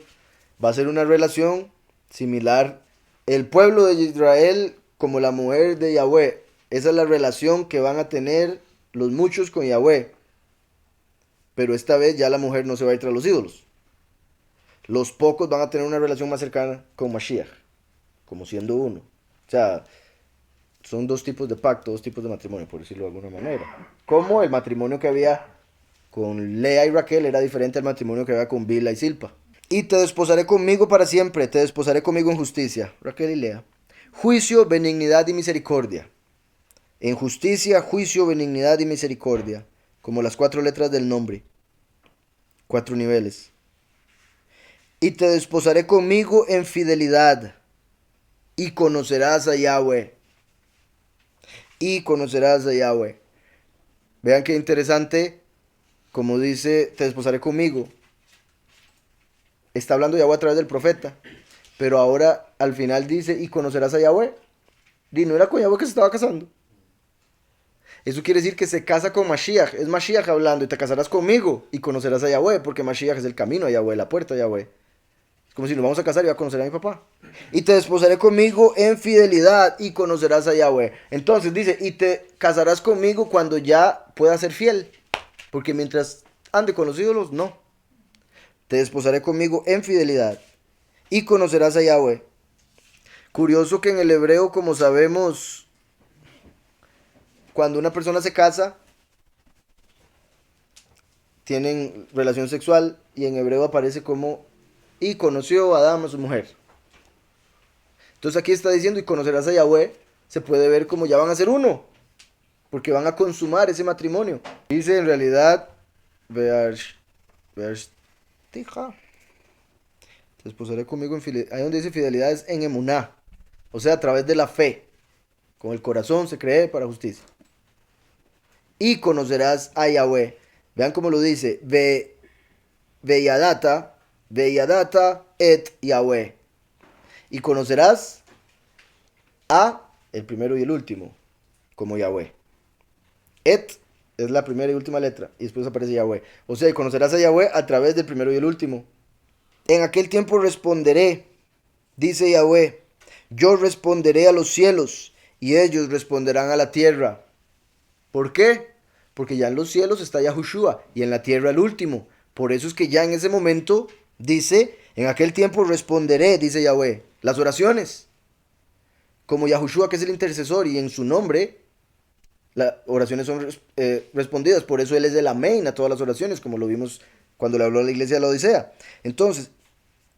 va a ser una relación similar. El pueblo de Israel como la mujer de Yahweh. Esa es la relación que van a tener los muchos con Yahweh. Pero esta vez ya la mujer no se va a ir tras los ídolos. Los pocos van a tener una relación más cercana con Mashiach, como siendo uno. O sea, son dos tipos de pacto, dos tipos de matrimonio, por decirlo de alguna manera. Como el matrimonio que había con Lea y Raquel era diferente al matrimonio que había con Bilha y Silpa. Y te desposaré conmigo para siempre, te desposaré conmigo en justicia. Raquel y Lea. Juicio, benignidad y misericordia. En justicia, juicio, benignidad y misericordia. Como las 4 letras del nombre. 4 niveles. Y te desposaré conmigo en fidelidad. Y conocerás a Yahweh. Y conocerás a Yahweh. Vean qué interesante. Como dice, te desposaré conmigo. Está hablando Yahweh a través del profeta. Pero ahora al final dice, y conocerás a Yahweh. Y no era con Yahweh que se estaba casando. Eso quiere decir que se casa con Mashiach. Es Mashiach hablando, y te casarás conmigo y conocerás a Yahweh, porque Mashiach es el camino a Yahweh, la puerta a Yahweh. Es como si nos vamos a casar y va a conocer a mi papá. Y te desposaré conmigo en fidelidad y conocerás a Yahweh. Entonces dice, y te casarás conmigo cuando ya pueda ser fiel. Porque mientras ande con los ídolos, no. Te desposaré conmigo en fidelidad y conocerás a Yahweh. Curioso que en el hebreo, como sabemos, cuando una persona se casa, tienen relación sexual y en hebreo aparece como y conoció a Adán a su mujer. Entonces aquí está diciendo y conocerás a Yahweh, se puede ver como ya van a ser uno, porque van a consumar ese matrimonio. Dice en realidad, tija, te esposaré conmigo en fidelidad. Ahí donde dice fidelidad es en emuná, o sea, a través de la fe. Con el corazón se cree para justicia. Y conocerás a Yahweh. Vean cómo lo dice. Veyadata, Veyadata et Yahweh. Y conocerás a el primero y el último, como Yahweh. Et es la primera y última letra, y después aparece Yahweh. O sea, conocerás a Yahweh a través del primero y el último. En aquel tiempo responderé, dice Yahweh, yo responderé a los cielos, y ellos responderán a la tierra. ¿Por qué? Porque ya en los cielos está Yahushua, y en la tierra el último. Por eso es que ya en ese momento dice, en aquel tiempo responderé, dice Yahweh, las oraciones. Como Yahushua, que es el intercesor, y en su nombre las oraciones son respondidas. Por eso él es el amén a todas las oraciones, como lo vimos cuando le habló a la iglesia de la Odisea. Entonces,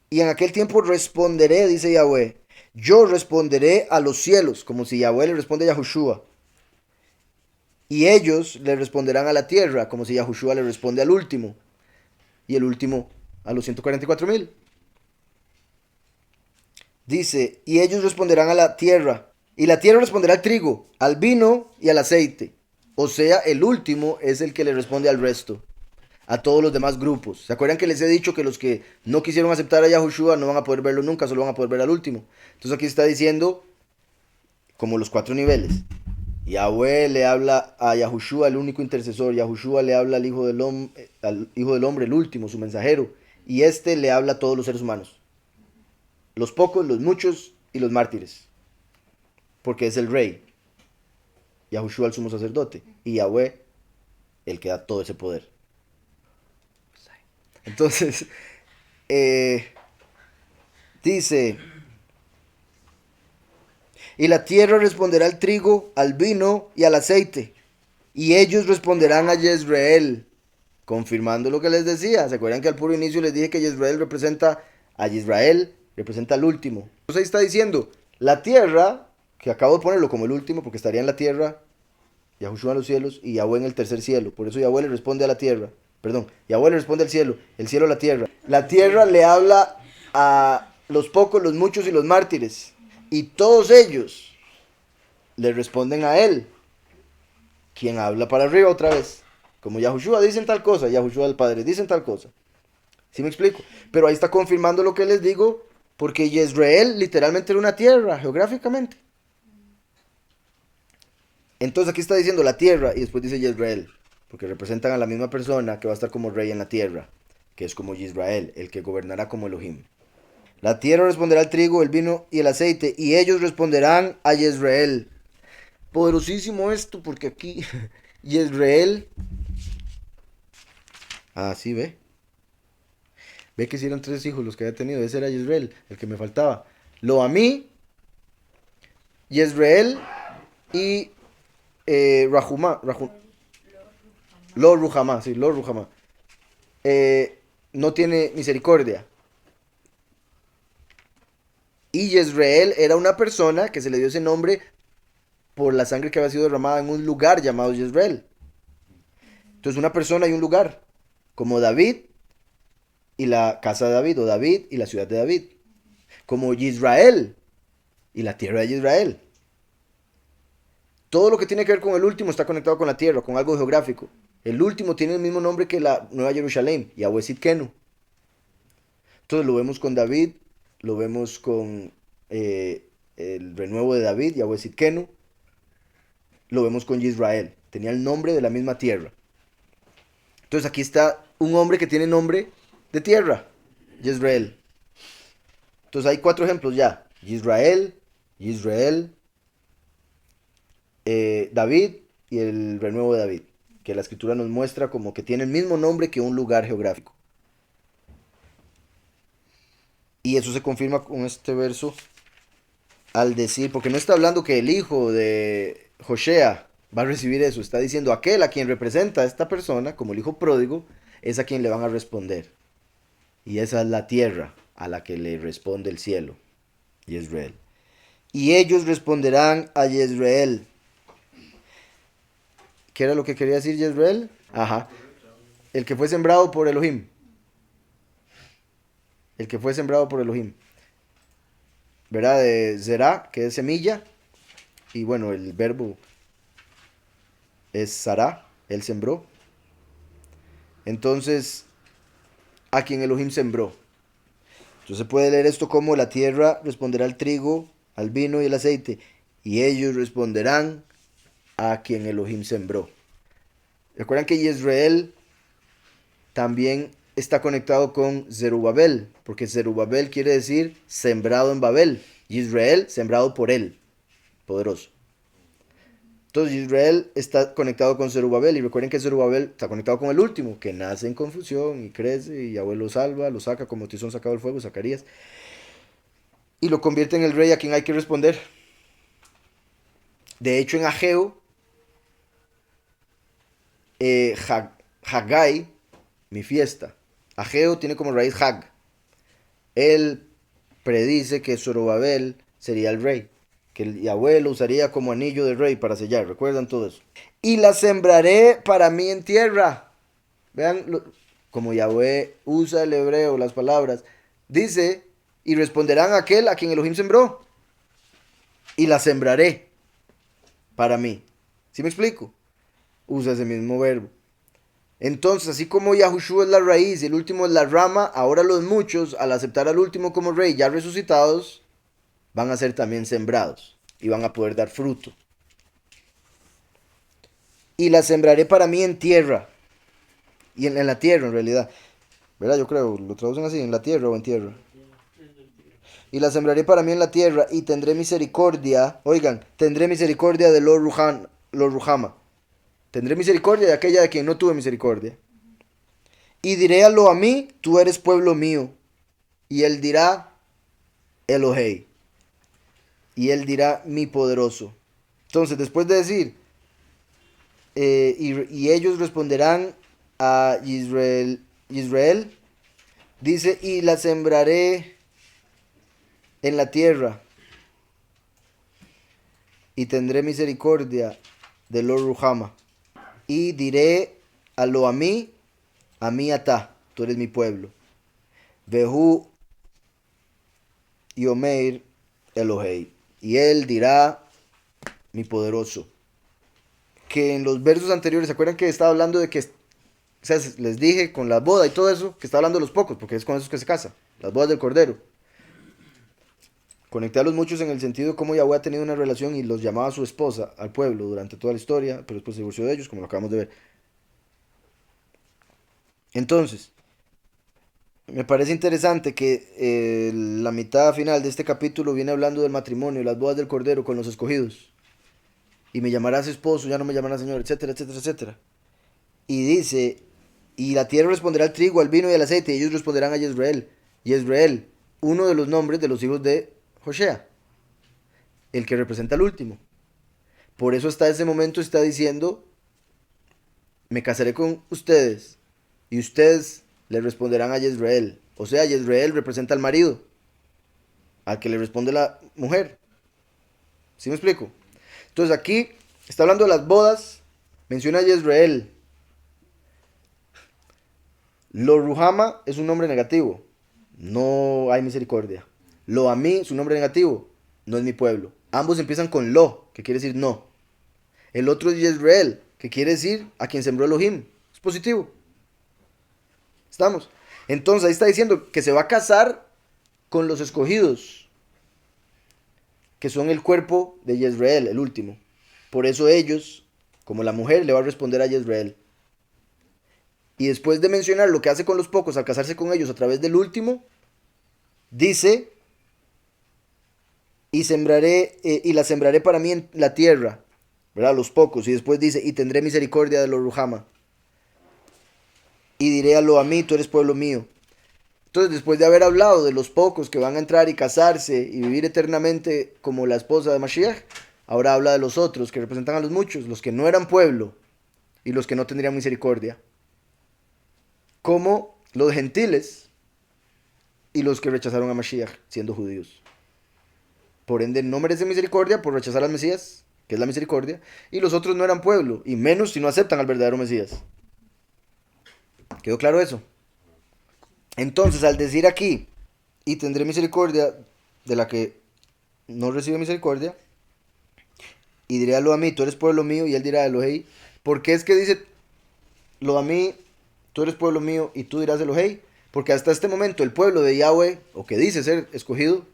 y en aquel tiempo responderé, dice Yahweh. Yo responderé a los cielos, como si Yahweh le responde a Yahushua. Y ellos le responderán a la tierra, como si Yahushua le responde al último. Y el último a los 144,000. Dice, y ellos responderán a la tierra. Y la tierra responderá al trigo, al vino y al aceite. O sea, el último es el que le responde al resto, a todos los demás grupos. ¿Se acuerdan que les he dicho que los que no quisieron aceptar a Yahushua no van a poder verlo nunca, solo van a poder ver al último? Entonces aquí está diciendo como los 4 niveles. Yahweh le habla a Yahushua, el único intercesor. Yahushua le habla al Hijo del Hombre, el último, su mensajero. Y este le habla a todos los seres humanos. Los pocos, los muchos y los mártires. Porque es el rey. Yahushua el sumo sacerdote. Y Yahweh el que da todo ese poder. Entonces, dice, y la tierra responderá al trigo, al vino y al aceite. Y ellos responderán a Jezreel, confirmando lo que les decía. ¿Se acuerdan que al puro inicio les dije que Jezreel representa a Israel, representa al último? Entonces ahí está diciendo, la tierra, que acabo de ponerlo como el último, porque estaría en la tierra, Yahushua en los cielos y Yahweh en el tercer cielo. Por eso Yahweh le responde a la tierra. Perdón, Yahweh le responde al cielo, el cielo a la tierra. La tierra le habla a los pocos, los muchos y los mártires. Y todos ellos le responden a él, quien habla para arriba otra vez. Como Yahushua dicen tal cosa, Yahushua el Padre dicen tal cosa. ¿Sí me explico? Pero ahí está confirmando lo que les digo, porque Jezreel literalmente era una tierra, geográficamente. Entonces aquí está diciendo la tierra y después dice Jezreel, porque representan a la misma persona que va a estar como rey en la tierra, que es como Israel, el que gobernará como Elohim. La tierra responderá al trigo, el vino y el aceite, y ellos responderán a Jezreel. Poderosísimo esto, porque aquí Jezreel... Ah, sí, ve. Ve que si eran 3 hijos los que había tenido. Ese era Jezreel, el que me faltaba. Lo a mí, Jezreel y Rahumá. Lo Ruhamá, sí, Lo Ruhamá. No tiene misericordia. Y Jezreel era una persona que se le dio ese nombre por la sangre que había sido derramada en un lugar llamado Jezreel. Entonces una persona y un lugar, como David y la casa de David, o David y la ciudad de David. Como Israel y la tierra de Israel. Todo lo que tiene que ver con el último está conectado con la tierra, con algo geográfico. El último tiene el mismo nombre que la Nueva Jerusalén, Yahweh Sidkenu. Entonces lo vemos con David, lo vemos con el renuevo de David, Yahweh Sidkenu. Lo vemos con Israel. Tenía el nombre de la misma tierra. Entonces aquí está un hombre que tiene nombre de tierra, Jezreel. Entonces hay 4 ejemplos ya. Israel, David y el renuevo de David. Que la escritura nos muestra como que tiene el mismo nombre que un lugar geográfico. Y eso se confirma con este verso al decir, porque no está hablando que el hijo de Joshea va a recibir eso, está diciendo aquel a quien representa a esta persona, como el hijo pródigo, es a quien le van a responder. Y esa es la tierra a la que le responde el cielo, Yisrael. Y ellos responderán a Yisrael. ¿Qué era lo que quería decir Yisrael? Ajá. El que fue sembrado por Elohim. El que fue sembrado por Elohim. ¿Verdad? De Zerá, que es semilla. Y bueno, el verbo es Sará, él sembró. Entonces, a quien Elohim sembró. Entonces puede leer esto como la tierra responderá al trigo, al vino y el aceite. Y ellos responderán a quien Elohim sembró. Recuerdan que Israel también está conectado con Zerubabel, porque Zerubabel quiere decir sembrado en Babel. Israel, sembrado por él, poderoso. Entonces Israel está conectado con Zerubabel, y recuerden que Zerubabel está conectado con el último, que nace en confusión y crece, y Yahweh lo salva, lo saca como tizón sacado del fuego, Zacarías, y lo convierte en el rey a quien hay que responder. De hecho, en Ageo, Haggai, mi fiesta. Ageo tiene como raíz Hag. Él predice que Zorobabel sería el rey, que el Yahweh lo usaría como anillo de rey para sellar. ¿Recuerdan todo eso? Y la sembraré para mí en tierra. Vean como Yahweh usa el hebreo, las palabras. Dice, y responderán a aquel a quien Elohim sembró. Y la sembraré para mí. ¿Sí me explico? Usa ese mismo verbo. Entonces, así como Yahushua es la raíz y el último es la rama, ahora los muchos, al aceptar al último como rey ya resucitados, van a ser también sembrados y van a poder dar fruto. Y la sembraré para mí en tierra, y en la tierra en realidad, ¿verdad? Yo creo, lo traducen así, en la tierra o en tierra. Y la sembraré para mí en la tierra y tendré misericordia, oigan, tendré misericordia de los Ruhama. Tendré misericordia de aquella de quien no tuve misericordia. Y diré a mí, tú eres pueblo mío. Y él dirá, Elohei. Y él dirá, mi poderoso. Entonces, después de decir, y ellos responderán a Israel, dice, y la sembraré en la tierra, y tendré misericordia de los Ruhama. Y diré a mí atá, tú eres mi pueblo. Vehu Yomeir Elohei. Y él dirá, mi poderoso. Que en los versos anteriores, ¿se acuerdan que estaba hablando de que, o sea, les dije con la boda y todo eso, que estaba hablando de los pocos, porque es con esos que se casa, las bodas del Cordero? Conecté a los muchos en el sentido de cómo Yahweh ha tenido una relación y los llamaba a su esposa, al pueblo, durante toda la historia, pero después se divorció de ellos, como lo acabamos de ver. Entonces, me parece interesante que la mitad final de este capítulo viene hablando del matrimonio, las bodas del Cordero con los escogidos. Y me llamarás esposo, ya no me llamarás señor, etcétera, etcétera, etcétera. Y dice, y la tierra responderá al trigo, al vino y al aceite, y ellos responderán a Yisrael. Yisrael, uno de los nombres de los hijos de Joshea, el que representa al último. Por eso hasta ese momento está diciendo, me casaré con ustedes, y ustedes le responderán a Yisrael. O sea, Yisrael representa al marido, al que le responde la mujer. ¿Sí me explico? Entonces aquí está hablando de las bodas, menciona a Yisrael. Lo Ruhama es un nombre negativo, no hay misericordia. Lo a mí es un nombre negativo, no es mi pueblo. Ambos empiezan con lo, que quiere decir no. El otro es Yisrael, que quiere decir a quien sembró Elohim. Es positivo. ¿Estamos? Entonces ahí está diciendo que se va a casar con los escogidos, que son el cuerpo de Yisrael, el último. Por eso ellos, como la mujer, le va a responder a Yisrael. Y después de mencionar lo que hace con los pocos al casarse con ellos a través del último, dice, y la sembraré para mí en la tierra, ¿verdad? Los pocos. Y después dice, y tendré misericordia de los Ruhama. Y diré a mí, tú eres pueblo mío. Entonces, después de haber hablado de los pocos que van a entrar y casarse y vivir eternamente como la esposa de Mashiach, ahora habla de los otros que representan a los muchos, los que no eran pueblo y los que no tendrían misericordia, como los gentiles y los que rechazaron a Mashiach siendo judíos. Por ende, no merecen misericordia por rechazar al Mesías, que es la misericordia, y los otros no eran pueblo, y menos si no aceptan al verdadero Mesías. ¿Quedó claro eso? Entonces, al decir aquí, y tendré misericordia de la que no recibe misericordia, y diré a lo a mí, tú eres pueblo mío, y él dirá a Elohei, ¿por qué es que dice lo a mí, tú eres pueblo mío, y tú dirás Elohei? Porque hasta este momento el pueblo de Yahweh, o que dice ser escogido,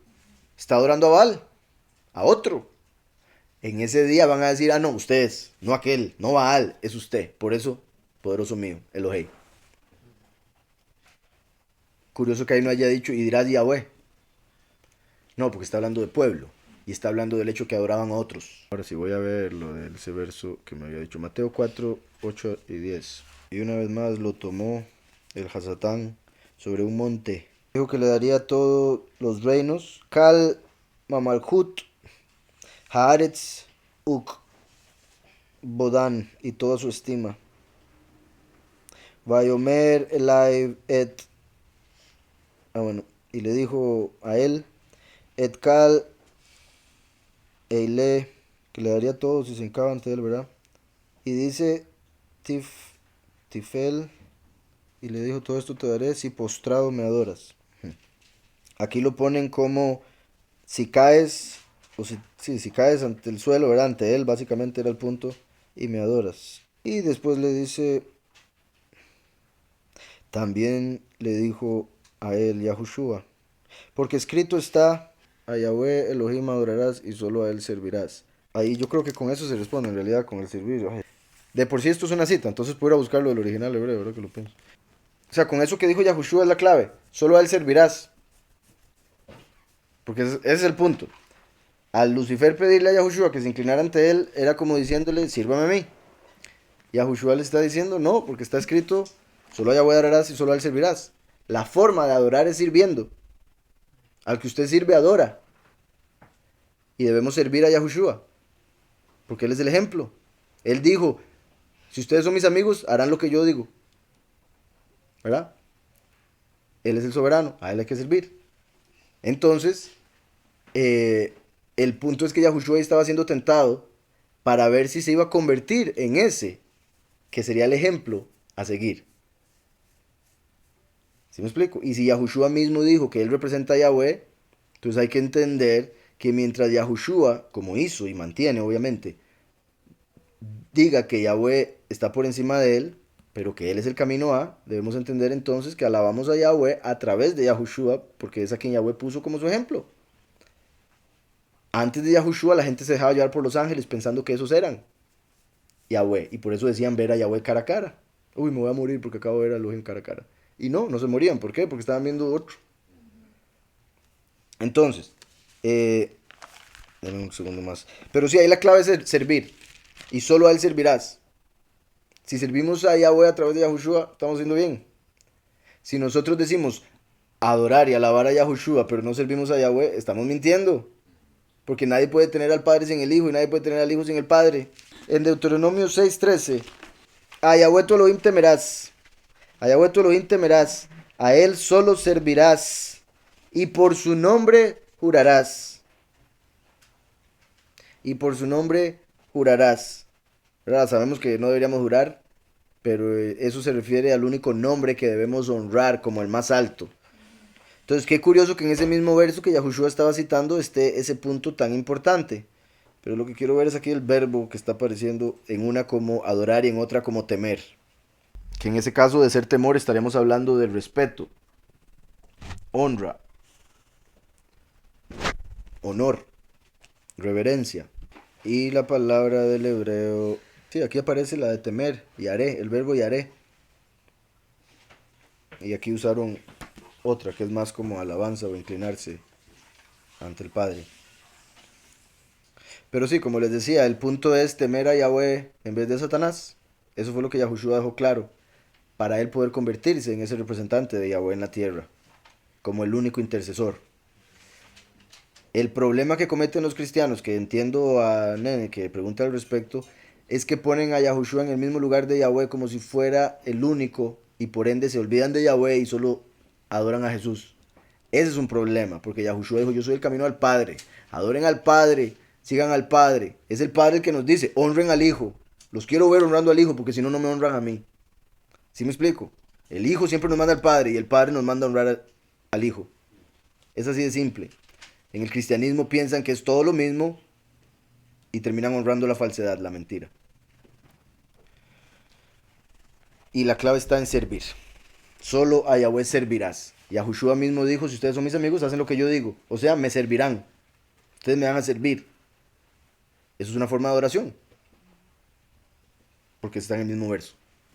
está adorando a Baal, a otro. En ese día van a decir, ah, no, ustedes, no aquel, no Baal, es usted. Por eso, poderoso mío, Elohei. Curioso que ahí no haya dicho, y dirás Yahweh. No, porque está hablando de pueblo. Y está hablando del hecho que adoraban a otros. Ahora sí voy a ver lo de ese verso que me había dicho. Mateo 4, 8 y 10. Y una vez más lo tomó el Hasatán sobre un monte. Dijo que le daría todos los reinos. Kal, Mamalhut, Haaretz, Uk, Bodán y toda su estima. Vayomer Elai et. Ah, bueno. Y le dijo a él, et Kal Eile, que le daría todo si se hincaba ante él, ¿verdad? Y dice Tifel, y le dijo, todo esto te daré si postrado me adoras. Aquí lo ponen como si caes, o si caes ante el suelo, ¿verdad? Ante él, básicamente era el punto, y me adoras. Y después le dice, también le dijo a él, Yahushua, porque escrito está, a Yahweh Elohim adorarás y solo a él servirás. Ahí yo creo que con eso se responde en realidad, con el servicio. Ay, de por sí esto es una cita, entonces puedo ir a buscarlo del original hebreo, ahora que lo pienso. O sea, con eso que dijo Yahushua es la clave. Solo a él servirás. Porque ese es el punto. Al Lucifer pedirle a Yahushua que se inclinara ante él, era como diciéndole, sírvame a mí. Yahushua le está diciendo, no, porque está escrito, solo a Yahweh adorarás y solo a él servirás. La forma de adorar es sirviendo. Al que usted sirve, adora. Y debemos servir a Yahushua. Porque él es el ejemplo. Él dijo, si ustedes son mis amigos, harán lo que yo digo. ¿Verdad? Él es el soberano, a él hay que servir. Entonces, el punto es que Yahushua estaba siendo tentado para ver si se iba a convertir en ese, que sería el ejemplo a seguir. ¿Sí me explico? Y si Yahushua mismo dijo que él representa a Yahweh, entonces hay que entender que mientras Yahushua, como hizo y mantiene obviamente, diga que Yahweh está por encima de él, pero que él es el camino a, debemos entender entonces que alabamos a Yahweh a través de Yahushua, porque es a quien Yahweh puso como su ejemplo. Antes de Yahushua la gente se dejaba llevar por los ángeles pensando que esos eran Yahweh, y por eso decían ver a Yahweh cara a cara. Uy, me voy a morir porque acabo de ver a Elohim cara a cara. Y no, no se morían. ¿Por qué? Porque estaban viendo otro. Entonces, dame un segundo más. Pero sí, ahí la clave es servir. Y solo a él servirás. Si servimos a Yahweh a través de Yahushua, estamos haciendo bien. Si nosotros decimos adorar y alabar a Yahushua, pero no servimos a Yahweh, estamos mintiendo. Porque nadie puede tener al Padre sin el Hijo y nadie puede tener al Hijo sin el Padre. En Deuteronomio 6:13, a Yahweh tu Elohim temerás. A Yahweh tu Elohim temerás. A él solo servirás. Y por su nombre jurarás. Y por su nombre jurarás. ¿Verdad? Sabemos que no deberíamos jurar, pero eso se refiere al único nombre que debemos honrar como el más alto. Entonces, qué curioso que en ese mismo verso que Yahushua estaba citando esté ese punto tan importante. Pero lo que quiero ver es aquí el verbo que está apareciendo en una como adorar y en otra como temer. Que en ese caso de ser temor estaríamos hablando del respeto, honra, honor, reverencia. Y la palabra del hebreo, sí, aquí aparece la de temer, yaré, el verbo yaré. Y aquí usaron otra que es más como alabanza o inclinarse ante el Padre. Pero sí, como les decía, el punto es temer a Yahweh en vez de Satanás. Eso fue lo que Yahushua dejó claro, para él poder convertirse en ese representante de Yahweh en la tierra. como el único intercesor. El problema que cometen los cristianos, que entiendo a Nene que pregunta al respecto, es que ponen a Yahushua en el mismo lugar de Yahweh como si fuera el único y por ende se olvidan de Yahweh y solo adoran a Jesús. Ese es un problema, porque Yahushua dijo, yo soy el camino al Padre. Adoren al Padre, sigan al Padre. Es el Padre el que nos dice, honren al Hijo. Los quiero ver honrando al Hijo, porque si no, no me honran a mí. ¿Sí me explico? El Hijo siempre nos manda al Padre y el Padre nos manda a honrar al Hijo. Es así de simple. En el cristianismo piensan que es todo lo mismo y terminan honrando la falsedad, la mentira. Y la clave está en servir. Solo a Yahweh servirás. Yahushua mismo dijo, si ustedes son mis amigos, hacen lo que yo digo. O sea, me servirán. Ustedes me van a servir. Eso es una forma de adoración. Porque está en el mismo verso.